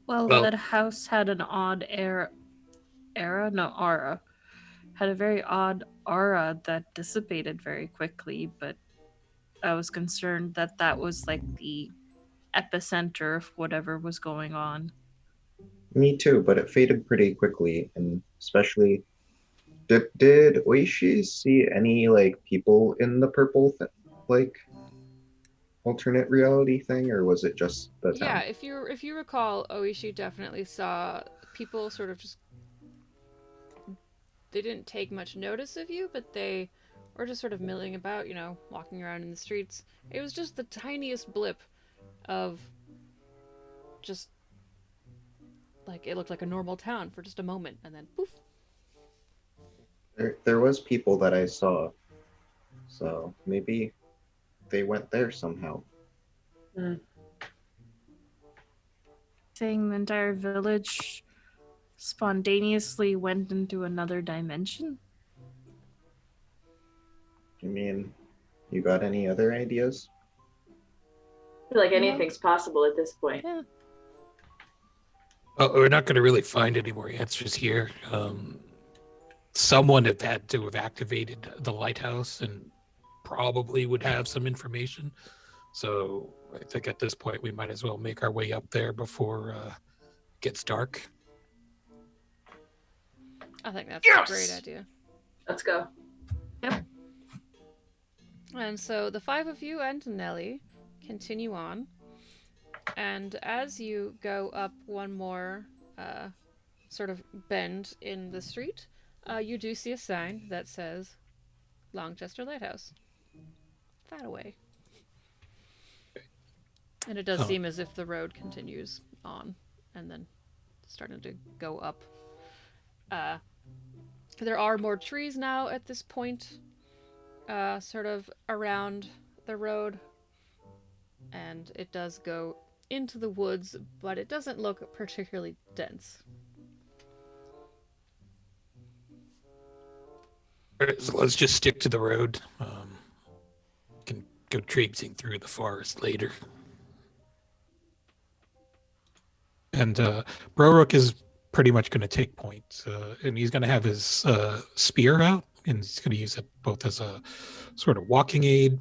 Well, Well- that house had an odd aura. Had a very odd aura that dissipated very quickly, but I was concerned that that was like the epicenter of whatever was going on. Me too, but it faded pretty quickly, and especially did Oishi see any people in the purple alternate reality thing, or was it just the town? Yeah, if you recall, Oishi definitely saw people sort of just. They didn't take much notice of you, but they were just sort of milling about, walking around in the streets. It was just the tiniest blip of just like it looked like a normal town for just a moment, and then poof. There was people that I saw, so maybe they went there somehow. Saying the entire village spontaneously went into another dimension? I mean, you got any other ideas? I feel like anything's possible at this point. Yeah. Well, we're not going to really find any more answers here. Someone had to have activated the lighthouse and probably would have some information. So I think at this point we might as well make our way up there before it gets dark. I think that's a great idea. Let's go. And so the five of you and Nelly continue on. And as you go up one more sort of bend in the street, you do see a sign that says Longchester Lighthouse. That away. And it does seem as if the road continues on and then starting to go up. There are more trees now at this point, sort of around the road. And it does go into the woods, but it doesn't look particularly dense. So let's just stick to the road. Can go traipsing through the forest later. And Brorook is pretty much going to take point, and he's going to have his spear out, and he's going to use it both as a sort of walking aid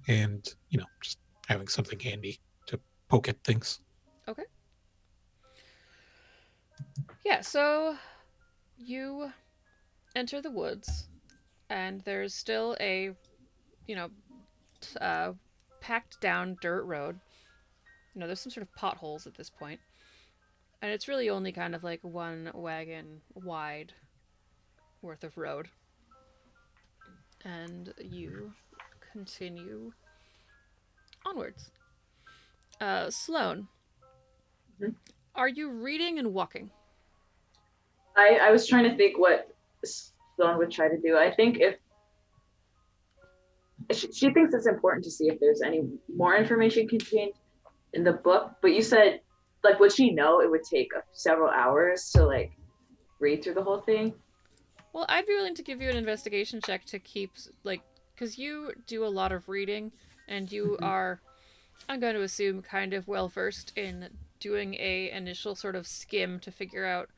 and, just having something handy to poke at things. Okay. Yeah, so you enter the woods, and there's still a, packed down dirt road. There's some sort of potholes at this point. And it's really only kind of like one wagon wide worth of road. And you continue onwards. Sloane, are you reading and walking? I was trying to think what Sloane would try to do. I think if she thinks it's important to see if there's any more information contained in the book, but you said, would she know it would take several hours to read through the whole thing? Well, I'd be willing to give you an investigation check to keep, because you do a lot of reading, and you are, I'm going to assume, kind of well-versed in doing a initial sort of skim to figure out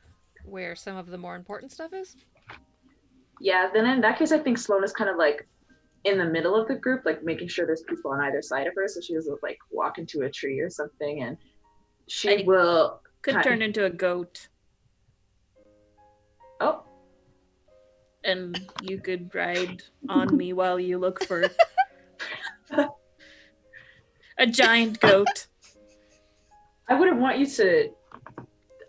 where some of the more important stuff is. Yeah, then in that case, I think Sloane is kind of in the middle of the group, making sure there's people on either side of her, so she doesn't walk into a tree or something, and she will. Could turn into a goat, Oh, and you could ride on me while you look for a giant goat. I wouldn't want you to.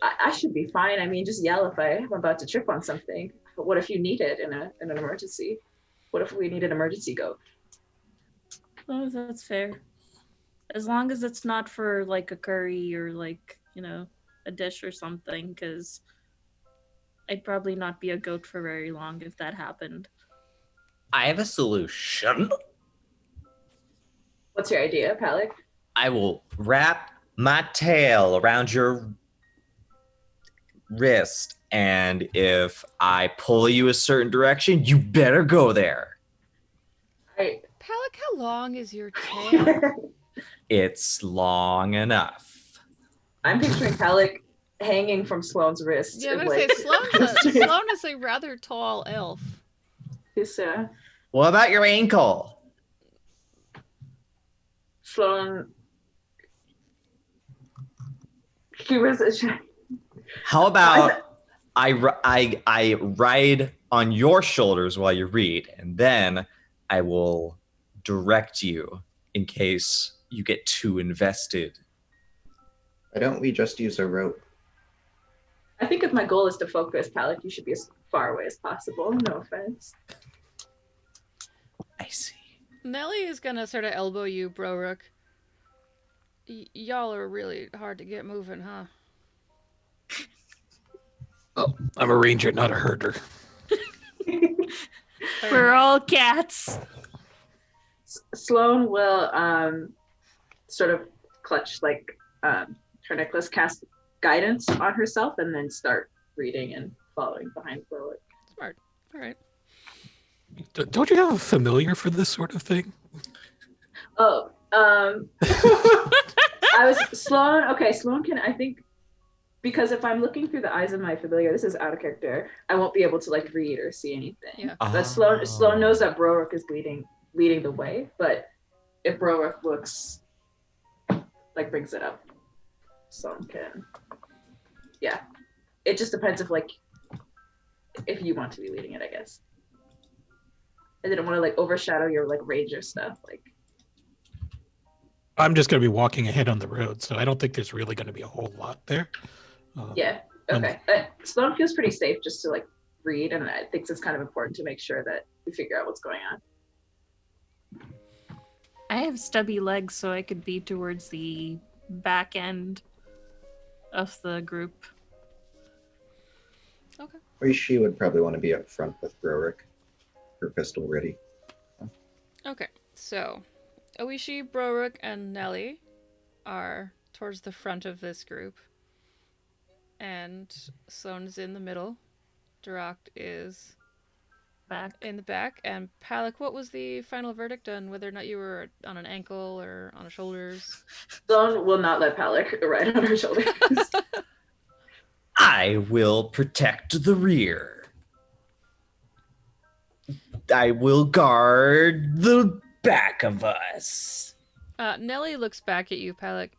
I should be fine. I mean, just yell if I'm about to trip on something. But what if you need it in an emergency? What if we need an emergency goat? Oh, that's fair. As long as it's not for like a curry or like, a dish or something, because I'd probably not be a goat for very long if that happened. I have a solution. What's your idea, Palik? I will wrap my tail around your wrist, and if I pull you a certain direction, you better go there. I Palik, how long is your tail? It's long enough. I'm picturing Palik hanging from Sloane's wrist. Yeah, I'm and, gonna like, say Sloane is a rather tall elf. His, What about your ankle? Sloane. She was. How about I ride on your shoulders while you read, and then I will direct you in case you get too invested. Why don't we just use a rope? I think if my goal is to focus, Palik, you should be as far away as possible. No offense. I see. Nellie is gonna sort of elbow you, Broruck. Y'all are really hard to get moving, huh? Oh, I'm a ranger, not a herder. We're all cats. Sloane will sort of clutch like her necklace, cast guidance on herself, and then start reading and following behind Berwick. Smart. All right. Don't you have a familiar for this sort of thing? Oh, I was Sloane. Okay, Sloane can, I think, because if I'm looking through the eyes of my familiar, this is out of character. I won't be able to like read or see anything. Yeah. But Sloane knows that Browick is leading the way. But if Browick looks like brings it up, Sloane can. Yeah, it just depends if you want to be leading it, I guess. I didn't want to like overshadow your like ranger stuff. Like, I'm just going to be walking ahead on the road, so I don't think there's really going to be a whole lot there. yeah, okay. Sloane feels pretty safe just to like read, and I think it's kind of important to make sure that we figure out what's going on. I have stubby legs, so I could be towards the back end of the group. Okay. Or she would probably want to be up front with Browick, her pistol ready. Okay. So, Oishi, Broruck, and Nellie are towards the front of this group. And Sloane's in the middle. Direct is Back. in the back. And Palik, what was the final verdict on whether or not you were on an ankle or on a shoulders? Sloane will not let Palik ride on her shoulders. I will protect the rear. I will guard the back of us. Nellie looks back at you, Palik.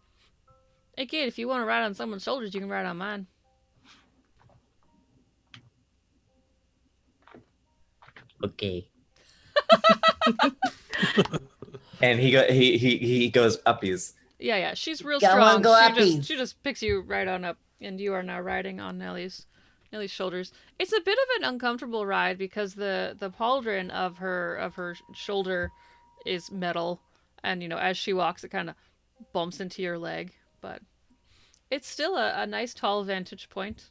Hey kid, if you want to ride on someone's shoulders, you can ride on mine. Okay. And he goes uppies. Yeah, she's real Go strong. on, go uppies. She just picks you right on up, and you are now riding on Nellie's shoulders. It's a bit of an uncomfortable ride because the pauldron of her shoulder is metal, and as she walks, it kind of bumps into your leg, but it's still a nice tall vantage point.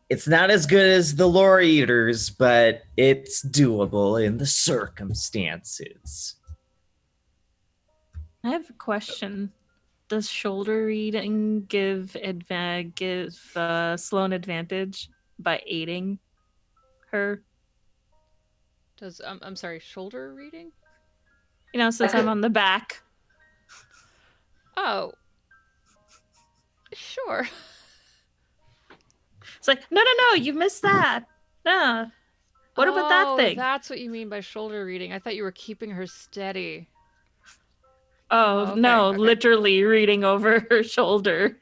It's not as good as the lore eaters, but it's doable in the circumstances. I have a question. Does shoulder reading give Sloane advantage by aiding her? Does I'm sorry, shoulder reading? Since I'm on the back. Oh, sure. It's like, no, you missed that. No. What about that thing? That's what you mean by shoulder reading. I thought you were keeping her steady. Oh, okay, no, okay. literally reading over her shoulder.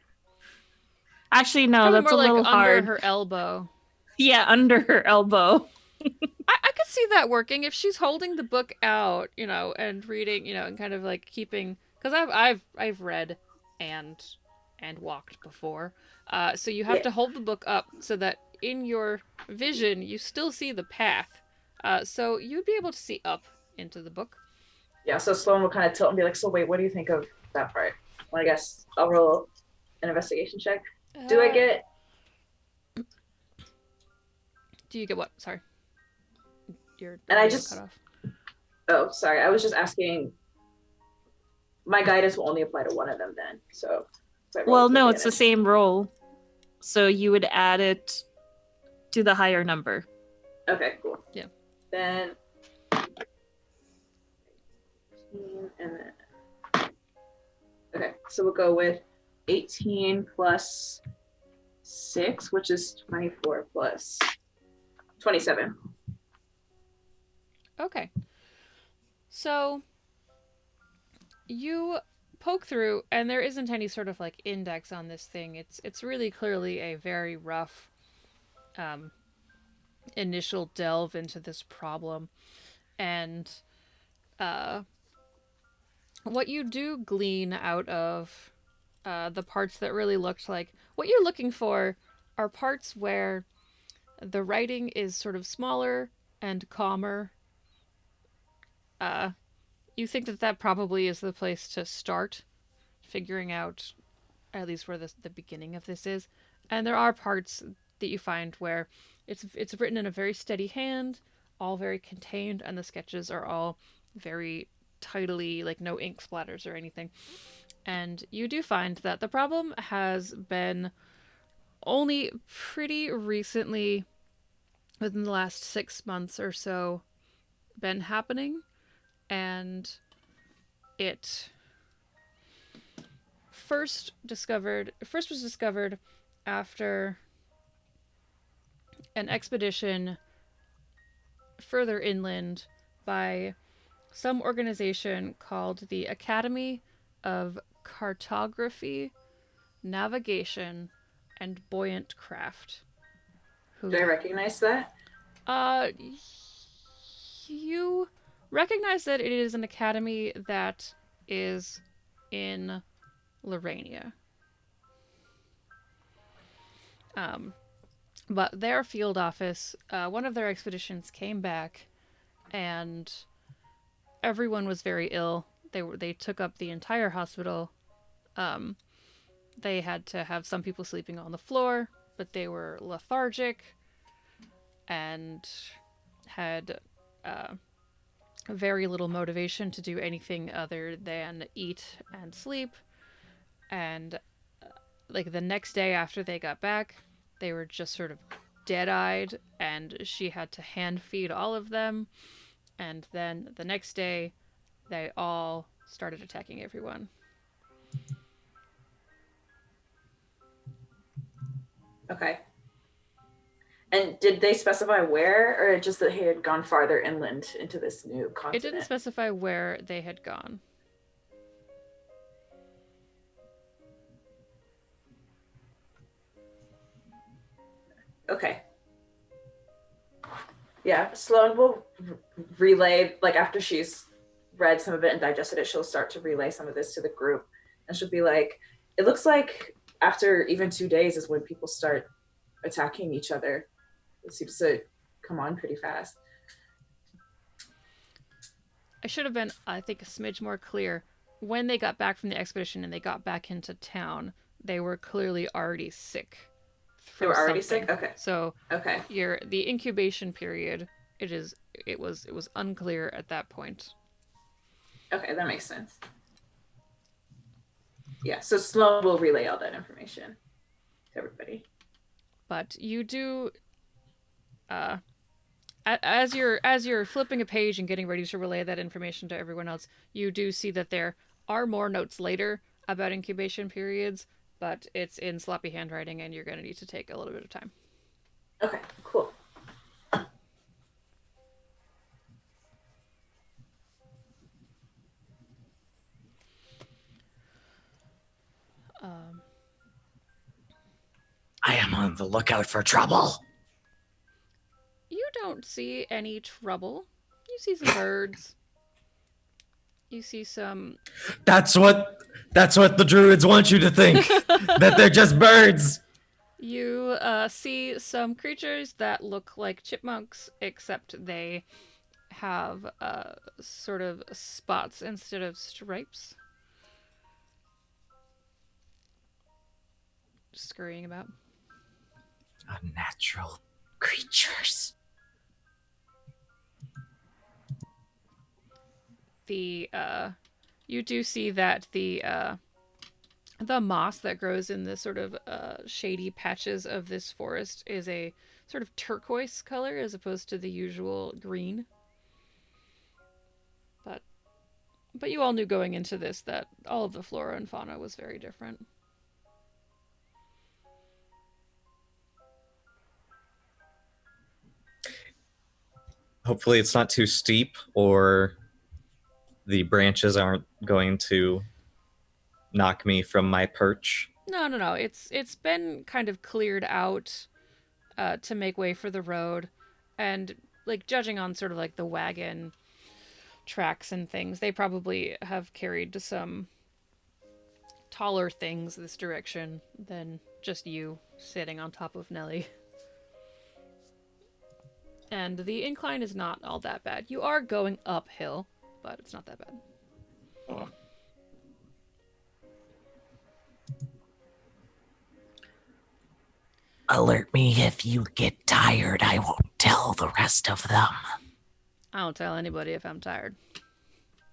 Actually, no, Probably that's more a like little under hard. her elbow. Yeah, under her elbow. I could see that working if she's holding the book out, and reading, and kind of like keeping, because I've read and walked before, so you have Yeah. to hold the book up so that in your vision you still see the path, so you'd be able to see up into the book. Yeah, so Sloan will kind of tilt and be like, so wait, what do you think of that part? Well, I guess I'll roll an investigation check. Do I get... Do you get what? Sorry, your And I audio just... cut off. Oh, sorry. I was just asking... My guidance will only apply to one of them then, so... Well, no, it's the same roll. So you would add it to the higher number. Okay, cool. Yeah. Then... And then... Okay, so we'll go with 18 plus 6, which is 24 plus 27. Okay. So you poke through and there isn't any sort of like index on this thing. It's really clearly a very rough initial delve into this problem. And what you do glean out of the parts that really looked like what you're looking for are parts where the writing is sort of smaller and calmer. You think that probably is the place to start figuring out at least where the beginning of this is. And there are parts that you find where it's written in a very steady hand, all very contained, and the sketches are all very tidily, like no ink splatters or anything. And you do find that the problem has been only pretty recently, within the last 6 months or so, been happening. And it first was discovered after an expedition further inland by some organization called the Academy of Cartography, Navigation, and Buoyant Craft. Do I recognize that? You recognize that it is an academy that is in Lorania. But their field office, one of their expeditions came back, and everyone was very ill. They took up the entire hospital. They had to have some people sleeping on the floor, but they were lethargic and had very little motivation to do anything other than eat and sleep. And like the next day after they got back, they were just sort of dead-eyed, and she had to hand feed all of them. And then the next day, they all started attacking everyone. Okay. And did they specify where, or just that he had gone farther inland into this new continent? It didn't specify where they had gone. Okay. Yeah, Sloan will relay, like after she's read some of it and digested it, she'll start to relay some of this to the group. And she'll be like, it looks like after even 2 days is when people start attacking each other. It seems to come on pretty fast. I should have been, I think, a smidge more clear. When they got back from the expedition and they got back into town, they were clearly already sick. They were already something. sick? Okay. So okay. The incubation period, it was unclear at that point. Okay, that makes sense. Yeah, so Sloan will relay all that information to everybody. But you do, as you're flipping a page and getting ready to relay that information to everyone else, you do see that there are more notes later about incubation periods, but it's in sloppy handwriting, and you're going to need to take a little bit of time. Okay, cool. on the lookout for trouble. You don't see any trouble. You see some birds. You see some... That's what the druids want you to think. That they're just birds. You see some creatures that look like chipmunks, except they have sort of spots instead of stripes. Just scurrying about. Unnatural creatures. You do see that the moss that grows in the sort of shady patches of this forest is a sort of turquoise color as opposed to the usual green. But you all knew going into this that all of the flora and fauna was very different. Hopefully it's not too steep or the branches aren't going to knock me from my perch. No. It's been kind of cleared out to make way for the road, and like judging on sort of like the wagon tracks and things, they probably have carried some taller things this direction than just you sitting on top of Nelly. And the incline is not all that bad. You are going uphill, but it's not that bad. Oh. Alert me if you get tired. I won't tell the rest of them. I don't tell anybody if I'm tired.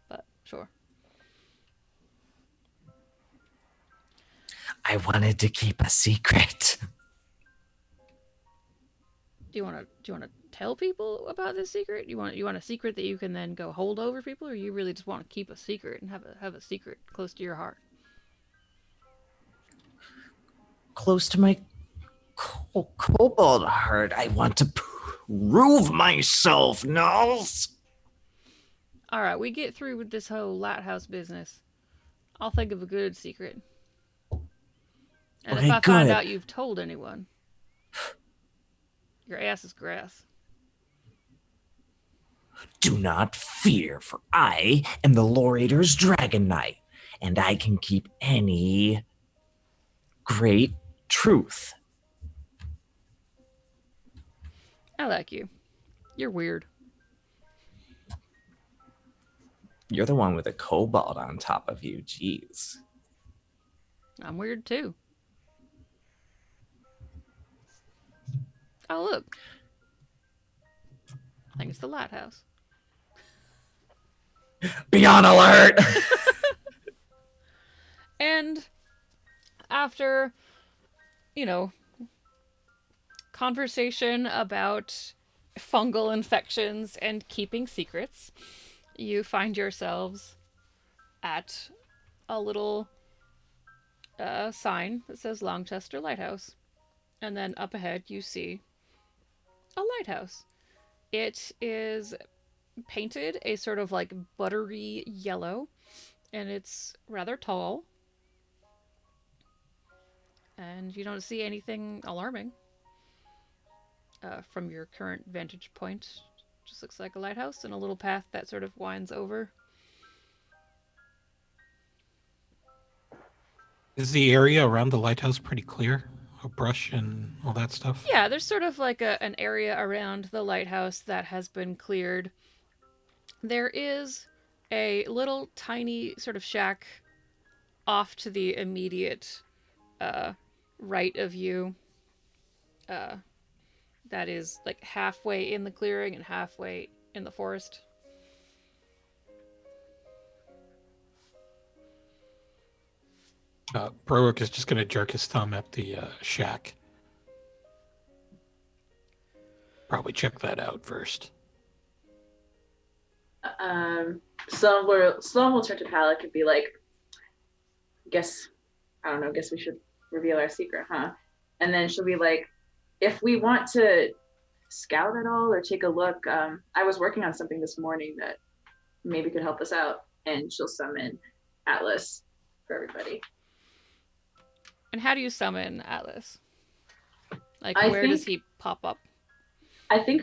But sure. I wanted to keep a secret. Do you want to tell people about this secret? You want a secret that you can then go hold over people, or you really just want to keep a secret and have a secret close to your heart? Close to my kobold heart. I want to prove myself, Nulls. All right, we get through with this whole lighthouse business. I'll think of a good secret. And Okay, if I find good. out you've told anyone, your ass is grass. Do not fear, for I am the Lorator's Dragon Knight, and I can keep any great truth. I like you. You're weird. You're the one with a kobold on top of you. Jeez. I'm weird too. Oh, look. I think it's the lighthouse. Be on alert! And after, conversation about fungal infections and keeping secrets, you find yourselves at a little sign that says Longchester Lighthouse. And then up ahead you see a lighthouse. It is painted a sort of like buttery yellow, and it's rather tall. And you don't see anything alarming from your current vantage point. Just looks like a lighthouse and a little path that sort of winds over. Is the area around the lighthouse pretty clear? A brush and all that stuff? Yeah, there's sort of like an area around the lighthouse that has been cleared. There is a little tiny sort of shack off to the immediate right of you. That is like halfway in the clearing and halfway in the forest. Browick is just going to jerk his thumb at the shack. Probably check that out first. Sloan will turn to Halleck and be like, guess we should reveal our secret, huh? And then she'll be like, if we want to scout at all or take a look, I was working on something this morning that maybe could help us out. And she'll summon Atlas for everybody. And how do you summon Atlas? Like, I where does think- he pop up? I think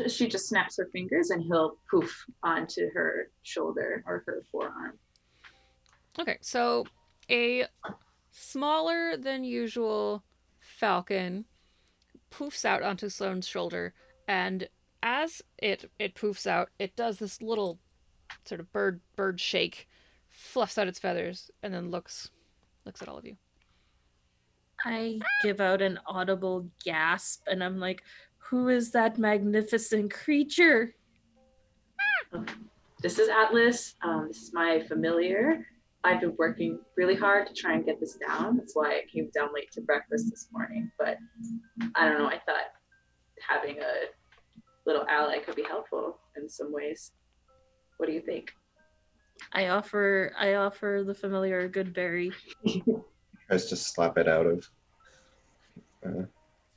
she just snaps her fingers and he'll poof onto her shoulder or her forearm. Okay, so a smaller than usual falcon poofs out onto Sloane's shoulder, and as it poofs out, it does this little sort of bird shake, fluffs out its feathers, and then looks at all of you. I give out an audible gasp and I'm like, who is that magnificent creature? This is Atlas. This is my familiar. I've been working really hard to try and get this down. That's why I came down late to breakfast this morning. But I don't know. I thought having a little ally could be helpful in some ways. What do you think? I offer the familiar a good berry. Tries to slap it out of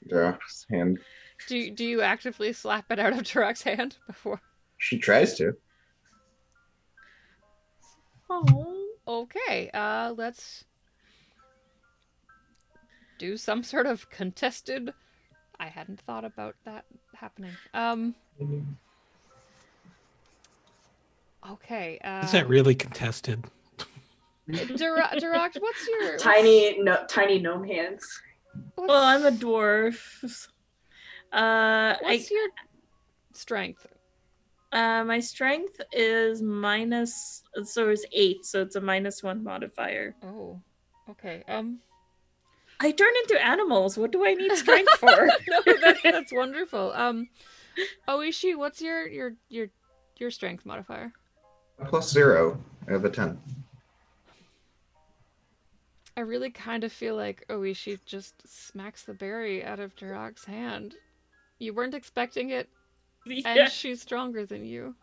Drock's hand. Do you actively slap it out of Tarak's hand before? She tries to. Oh. Okay, let's do some sort of contested. I hadn't thought about that happening. Okay. Is that really contested? Durak, what's your Tiny gnome hands. Well, I'm a dwarf. What's your strength? My strength is minus, so it's 8, so it's a -1 modifier. Oh, okay. I turn into animals. What do I need strength for? No, that's wonderful. Oishi, what's your strength modifier? +0. I have a 10. I really kind of feel like Oishi just smacks the berry out of Durak's hand. You weren't expecting it, and Yeah. she's stronger than you.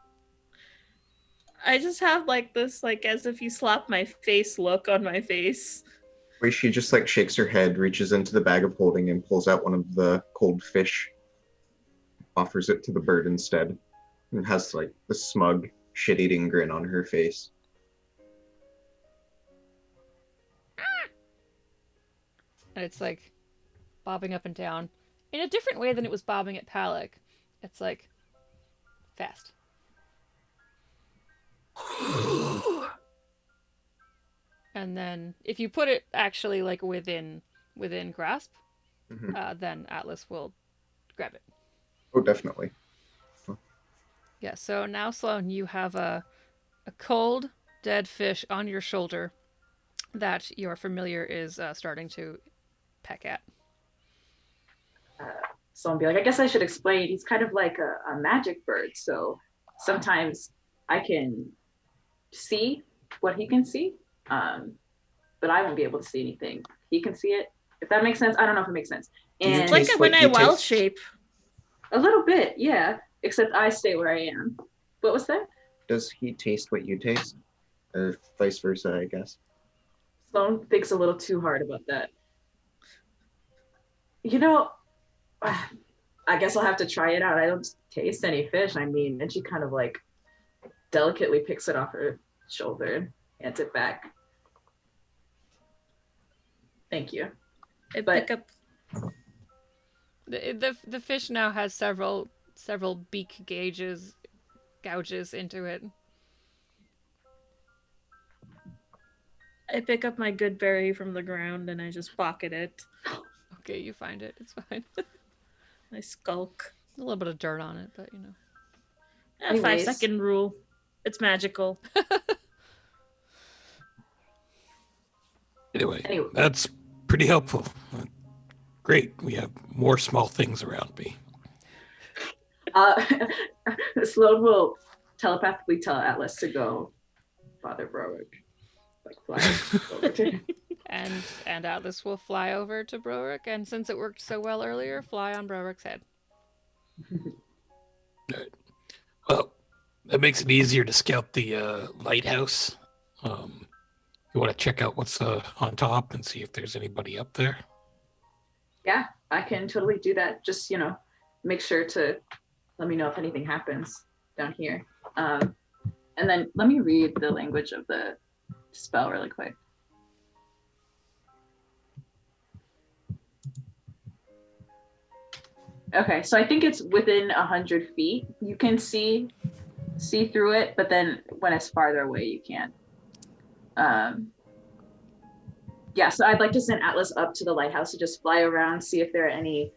I just have like this, like as if you slap my face look on my face. Where she just like shakes her head, reaches into the bag of holding, and pulls out one of the cold fish. Offers it to the bird instead, and has like the smug, shit-eating grin on her face. And it's like bobbing up and down in a different way than it was bobbing at Palak. It's like fast. And then if you put it actually like within grasp, Mhm. then Atlas will grab it. Oh, definitely. Yeah, so now Sloane, you have a cold dead fish on your shoulder that your familiar is starting to peck at. So I'll be like, I guess I should explain. He's kind of like a magic bird. So sometimes I can see what he can see, but I won't be able to see anything. He can see it. If that makes sense. I don't know if it makes sense. Do you And It's like taste when what I you wild taste? shape. a little bit, yeah. Except I stay where I am. What was that? Does he taste what you taste? Or vice versa, I guess. Sloane thinks a little too hard about that. You know, I guess I'll have to try it out. I don't taste any fish. I mean, and she kind of like delicately picks it off her shoulder and hands it back. Thank you. I But- pick up. The fish now has several beak gouges into it. I pick up my good berry from the ground and I just pocket it. Okay, you find it. It's fine. I skulk. A little bit of dirt on it, but you know. anyways. 5-second rule. It's magical. Anyway, Anyway. that's pretty helpful. Great. We have more small things around me. Sloane will telepathically tell Atlas to go, Father Browick. Like fly over to him. And Atlas will fly over to Browick, and since it worked so well earlier, fly on Browick's head. Well, that makes it easier to scout the lighthouse. You want to check out what's on top and see if there's anybody up there? Yeah, I can totally do that. Just, make sure to let me know if anything happens down here. And then let me read the language of the spell really quick. Okay, so I think it's within 100 feet. You can see through it, but then when it's farther away, you can't. Yeah, so I'd like to send Atlas up to the lighthouse to just fly around, see if there are any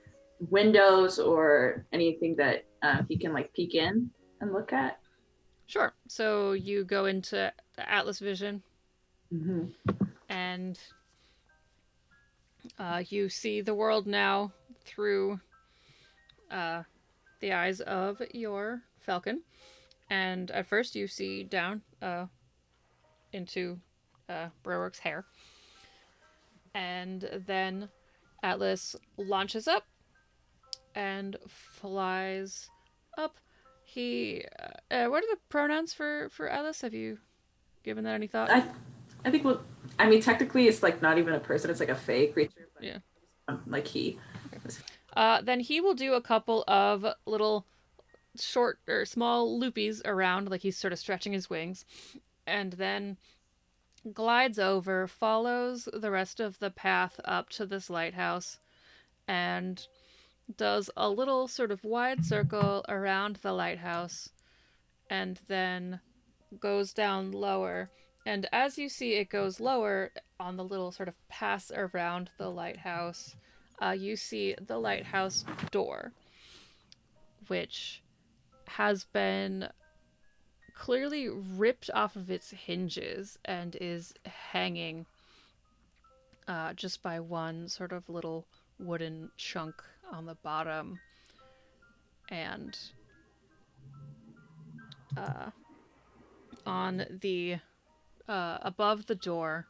windows or anything that he can like peek in and look at. Sure. So you go into the Atlas vision, Mm-hmm. and you see the world now through the eyes of your falcon. And at first, you see down into Brewick's hair, and then Atlas launches up and flies up. He, what are the pronouns for Atlas? Have you given that any thought? I think well, I mean technically it's like not even a person; it's like a fake creature. But Yeah. like he. Then he will do a couple of little short or small loopies around, like he's sort of stretching his wings, and then glides over, follows the rest of the path up to this lighthouse, and does a little sort of wide circle around the lighthouse, and then goes down lower. And as you see it goes lower on the little sort of pass around the lighthouse, you see the lighthouse door, which has been clearly ripped off of its hinges and is hanging just by one sort of little wooden chunk on the bottom. And on the above the door,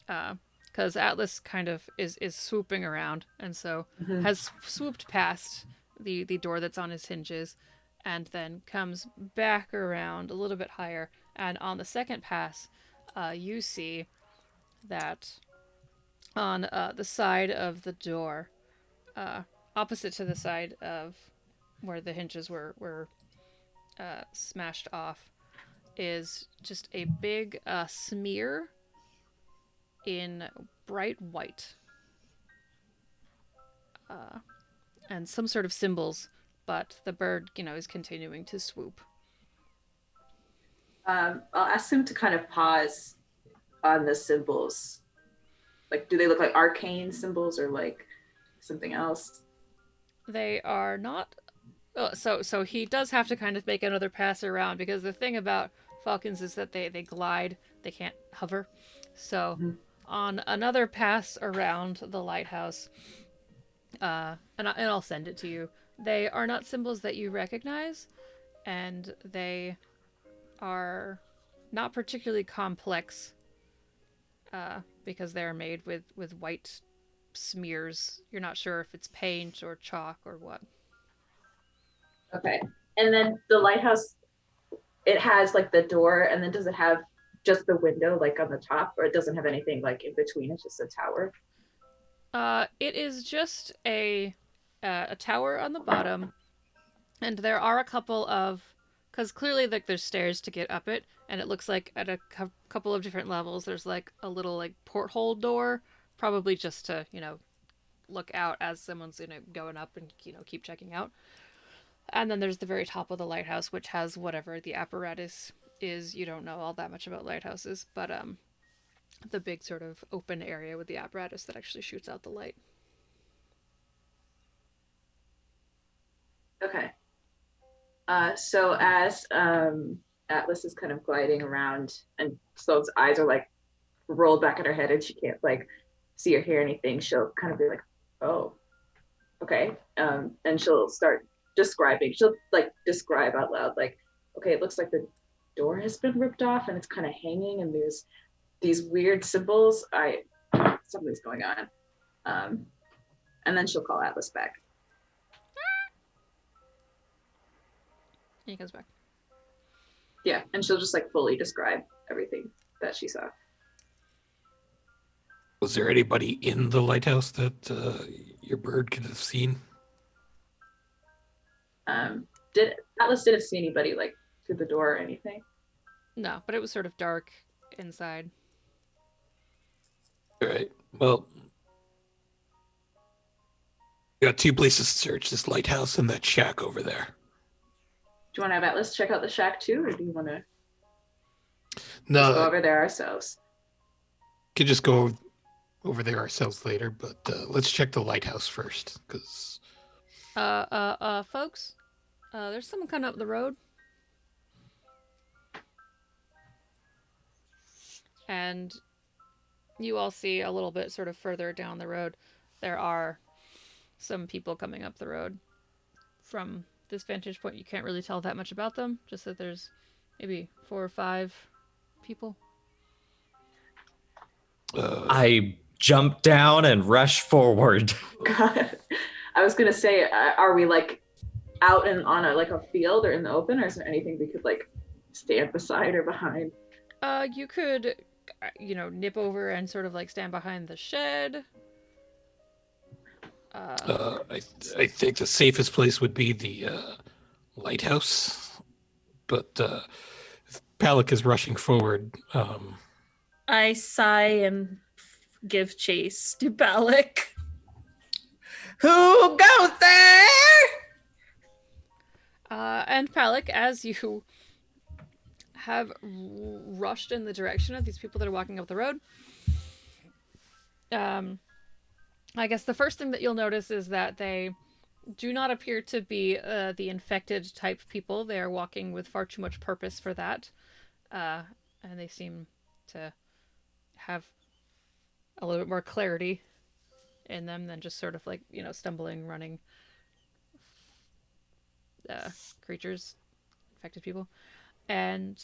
because Atlas kind of is swooping around, and so has swooped past the door that's on his hinges, and then comes back around a little bit higher. And on the second pass, you see that on the side of the door, opposite to the side of where the hinges were smashed off, is just a big smear in bright white. And some sort of symbols, but the bird, is continuing to swoop. I'll ask him to kind of pause on the symbols. Like, do they look like arcane symbols or like something else? They are not. So he does have to kind of make another pass around, because the thing about falcons is that they glide, they can't hover. So on another pass around the lighthouse, and I'll send it to you. They are not symbols that you recognize, and they are not particularly complex, because they're made with white smears. You're not sure if it's paint or chalk or what. Okay. And then the lighthouse, it has like the door, and then does it have just the window like on the top, or it doesn't have anything like in between? It's just a tower. It is just a tower on the bottom, and there are a couple of, because clearly like there's stairs to get up it, and it looks like at a couple of different levels there's like a little like porthole door, probably just to look out as someone's going up and keep checking out. And then there's the very top of the lighthouse, which has whatever the apparatus is. You don't know all that much about lighthouses, but the big sort of open area with the apparatus that actually shoots out the light. Okay. So as Atlas is kind of gliding around, and Sloane's eyes are like rolled back in her head, and she can't like see or hear anything, she'll kind of be like, "Oh, okay," and she'll start describing. She'll like describe out loud, like, "Okay, it looks like the door has been ripped off, and it's kind of hanging, and there's these weird symbols. Something's going on." And then she'll call Atlas back. And he comes back. Yeah, and she'll just like fully describe everything that she saw. Was there anybody in the lighthouse that your bird could have seen? Atlas didn't see anybody like through the door or anything? No, but it was sort of dark inside. All right. Well, got two places to search: this lighthouse and that shack over there. Do you want to have Atlas check out the shack too, or do you want to No, just go over there ourselves? could just go over there ourselves later, but let's check the lighthouse first, because Folks, there's someone coming up the road. And you all see a little bit sort of further down the road, there are some people coming up the road. From this vantage point, you can't really tell that much about them, just that there's maybe 4 or 5 people. I jump down and rush forward. God. I was gonna say, are we like out and on a field or in the open, or is there anything we could like stand beside or behind? You could, nip over and sort of like stand behind the shed. I think the safest place would be the lighthouse, but if Palik is rushing forward. I sigh and give chase to Balak. Who goes there? And Palik, as you have rushed in the direction of these people that are walking up the road, I guess the first thing that you'll notice is that they do not appear to be the infected type people. They are walking with far too much purpose for that. And they seem to have a little bit more clarity in them than just sort of like, stumbling, running creatures, infected people. And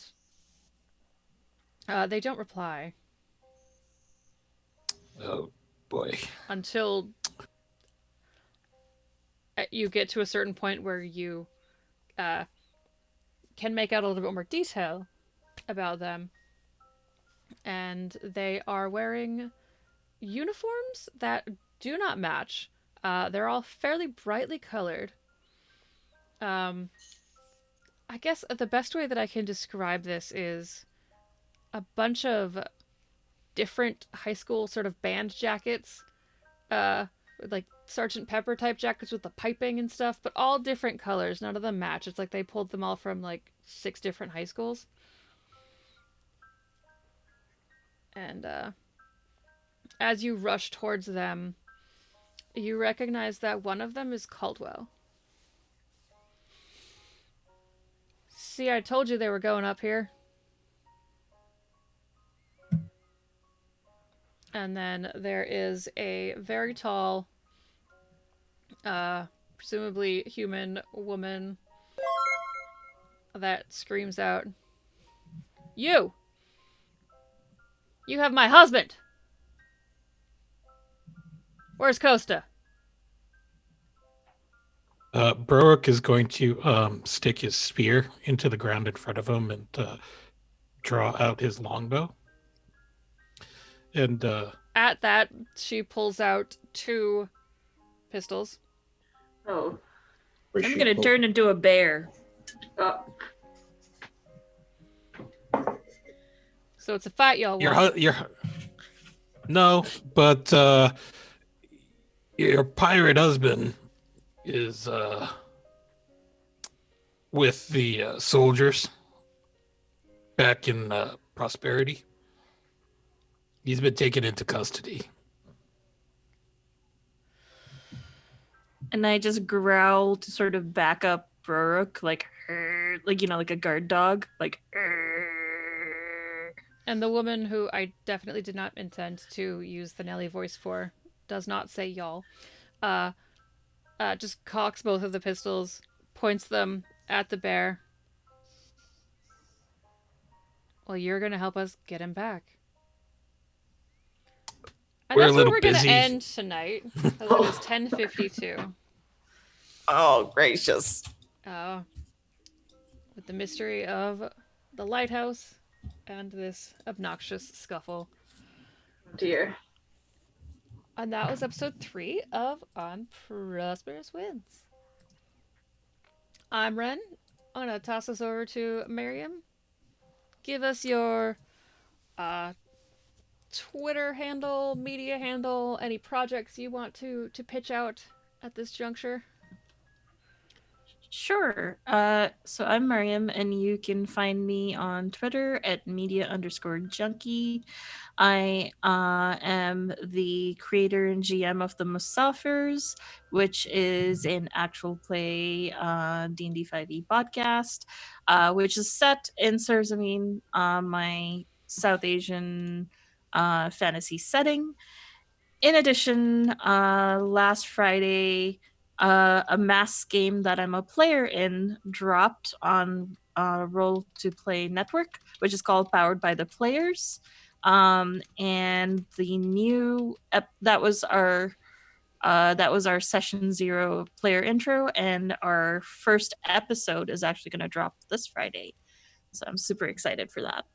they don't reply. Oh boy. Until you get to a certain point where you can make out a little bit more detail about them. And they are wearing uniforms that do not match. They're all fairly brightly colored. I guess the best way that I can describe this is a bunch of different high school sort of band jackets, like Sergeant Pepper type jackets with the piping and stuff, but all different colors. None of them match. It's like they pulled them all from like 6 different high schools. And as you rush towards them, you recognize that one of them is Caldwell. See, I told you they were going up here. And then there is a very tall, presumably human woman that screams out, "You! You have my husband! Where's Costa?" Broek is going to stick his spear into the ground in front of him and draw out his longbow. And at that, she pulls out 2 pistols. Oh. I'm gonna turn into a bear. Oh. So it's a fight, y'all want. No, but your pirate husband is with the soldiers back in Prosperity. He's been taken into custody. And I just growl to sort of back up Brooke, like a guard dog, like. And the woman, who I definitely did not intend to use the Nelly voice for, does not say y'all. Just cocks both of the pistols, points them at the bear. Well, you're gonna help us get him back. And We're that's a where little we're gonna busy. end tonight. It was 10:52. Oh, gracious. With the mystery of the lighthouse and this obnoxious scuffle. Dear. And that was episode 3 of On Prosperous Winds. I'm Ren. I'm gonna toss us over to Miriam. Give us your Twitter handle, media handle, any projects you want to pitch out at this juncture? Sure. So I'm Mariam, and you can find me on Twitter at media_junkie. I am the creator and GM of the Musafirs, which is an actual play D&D 5e podcast, which is set in Surzamine, my South Asian fantasy setting. In addition, last Friday, a mass game that I'm a player in dropped on Roll to Play Network, which is called Powered by the Players. And the new that was our session 0 player intro, and our first episode is actually going to drop this Friday. So I'm super excited for that.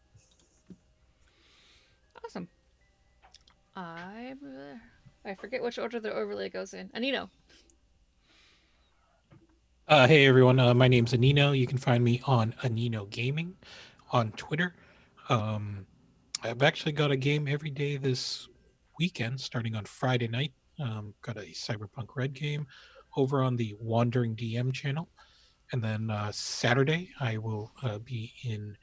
Awesome. I forget which order the overlay goes in. Anino. Hey everyone, my name's Anino. You can find me on Anino Gaming on Twitter. I've actually got a game every day this weekend, starting on Friday night. Got a Cyberpunk Red game over on the Wandering DM channel. And then Saturday, I will be in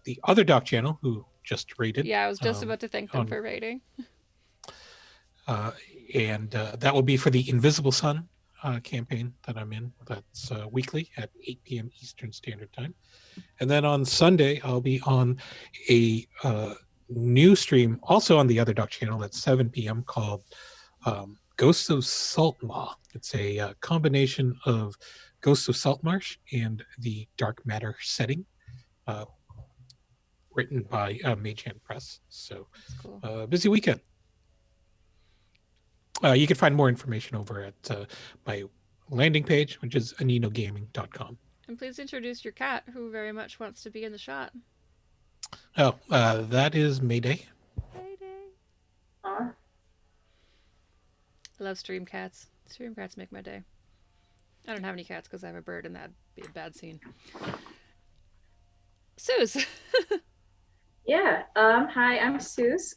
the other doc channel, who just rated. Yeah, I was just about to thank them on- for rating. and that will be for the Invisible Sun campaign that I'm in. That's weekly at 8 p.m. Eastern Standard Time. And then on Sunday, I'll be on a new stream, also on the Other Doc channel at 7 p.m. called Ghosts of Saltmaw. It's a combination of Ghosts of Saltmarsh and the Dark Matter setting, written by Mage Hand Press. So That's cool. busy weekend. You can find more information over at my landing page, which is aninogaming.com. And please introduce your cat, who very much wants to be in the shot. Oh, that is Mayday. Mayday. Aw. I love stream cats. Stream cats make my day. I don't have any cats because I have a bird, and that'd be a bad scene. Suze. Yeah. Hi, I'm Suze.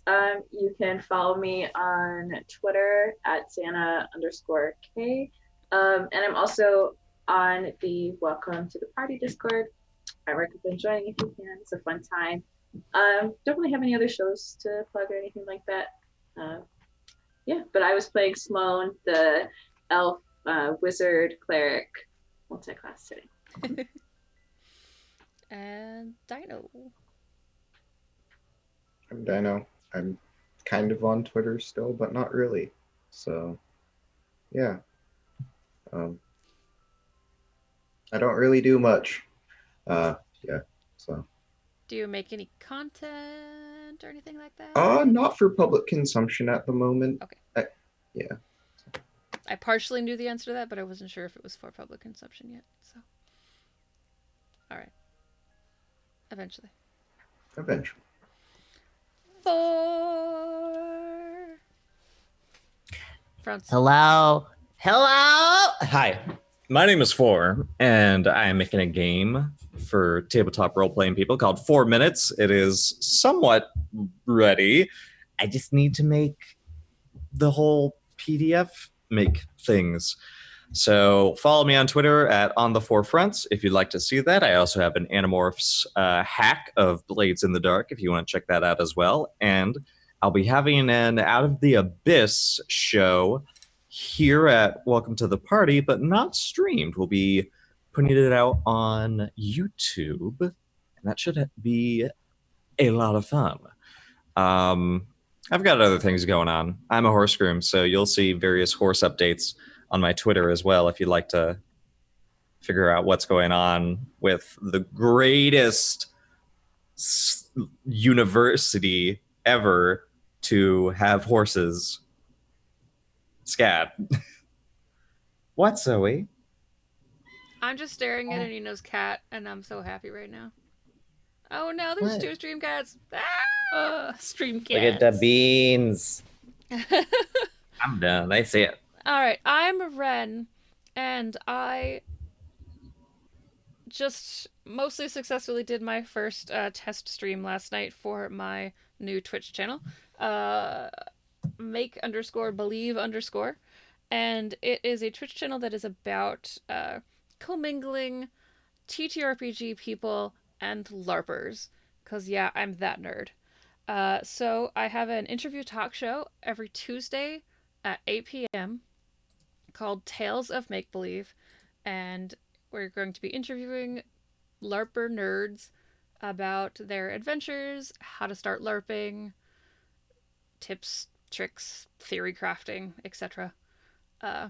You can follow me on Twitter at Santa_K. And I'm also on the Welcome to the Party Discord. I recommend joining if you can. It's a fun time. Don't really have any other shows to plug or anything like that. Yeah, but I was playing Simone, the elf, wizard, cleric, multi-class setting. And Dino. I'm Dino. I'm kind of on Twitter still, but not really. So, yeah. I don't really do much. Yeah. So. Do you make any content or anything like that? Not for public consumption at the moment. Okay. Yeah. I partially knew the answer to that, but I wasn't sure if it was for public consumption yet. So, all right. Eventually. Eventually. 4. France. Hello. Hi. My name is Four, and I am making a game for tabletop role-playing people called 4 Minutes. It is somewhat ready. I just need to make the whole PDF make things. So follow me on Twitter at On the Forefronts if you'd like to see that. I also have an Animorphs hack of Blades in the Dark if you want to check that out as well. And I'll be having an Out of the Abyss show here at Welcome to the Party, but not streamed. We'll be putting it out on YouTube, and that should be a lot of fun. I've got other things going on. I'm a horse groom, so you'll see various horse updates on my Twitter as well if you'd like to figure out what's going on with the greatest university ever to have horses. Scat. What, Zoe? I'm just staring at Anino's cat, and I'm so happy right now. Oh no, there's What? 2 stream cats. Stream cats. Look at the beans. I'm done. I see it. All right, I'm Ren, and I just mostly successfully did my first test stream last night for my new Twitch channel, make_believe_, And it is a Twitch channel that is about commingling TTRPG people and LARPers. Because, yeah, I'm that nerd. So I have an interview talk show every Tuesday at 8 p.m. called Tales of Make Believe. And we're going to be interviewing LARPer nerds about their adventures, how to start LARPing, tips, tricks, theory crafting, etc. Uh,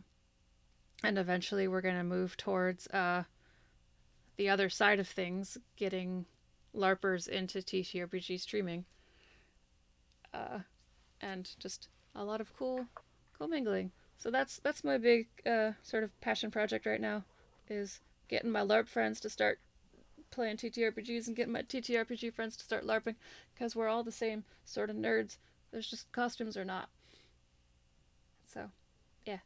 and eventually we're going to move towards the other side of things, getting LARPers into TTRPG streaming. And just a lot of cool mingling. So that's my big sort of passion project right now, is getting my LARP friends to start playing TTRPGs and getting my TTRPG friends to start LARPing, because we're all the same sort of nerds. There's just costumes or not. So, yeah.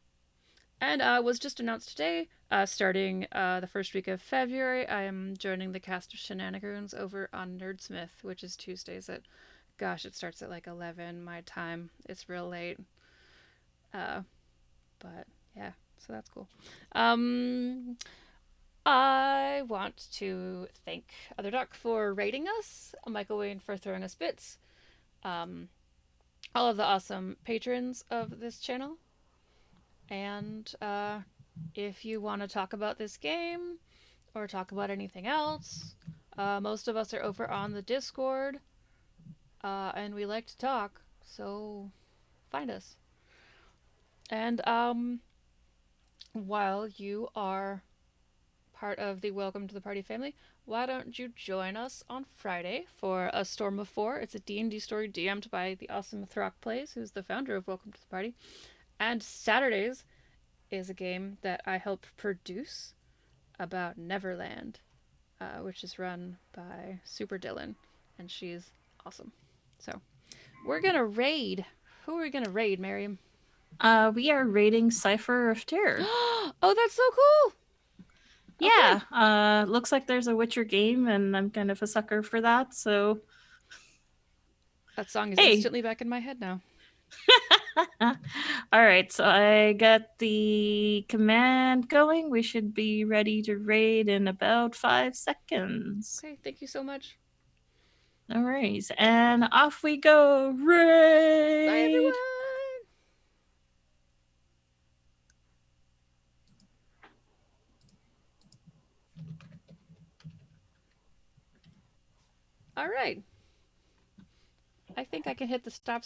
And was just announced today, starting the first week of February, I am joining the cast of Shenanigans over on Nerdsmith, which is Tuesdays at, gosh, it starts at like 11 my time. It's real late. But yeah, so that's cool. I want to thank Other Duck for rating us, Michael Wayne for throwing us bits, all of the awesome patrons of this channel. And if you want to talk about this game or talk about anything else, most of us are over on the Discord, and we like to talk, so find us. And while you are part of the Welcome to the Party family, why don't you join us on Friday for A Storm of Four? It's a D&D story DM'd by the awesome Throck Plays, who's the founder of Welcome to the Party. And Saturdays is a game that I help produce about Neverland, which is run by Super Dylan, and she's awesome. So, we're gonna raid. Who are we gonna raid, Miriam? We are raiding Cipher of Terror. Oh, that's so cool! Yeah, looks like there's a Witcher game, and I'm kind of a sucker for that, so... That song is Hey. instantly back in my head now. Alright, so I got the command going. We should be ready to raid in about 5 seconds. Okay, thank you so much. No worries. And off we go. Raid! Bye, everyone! All right. I think I can hit the stop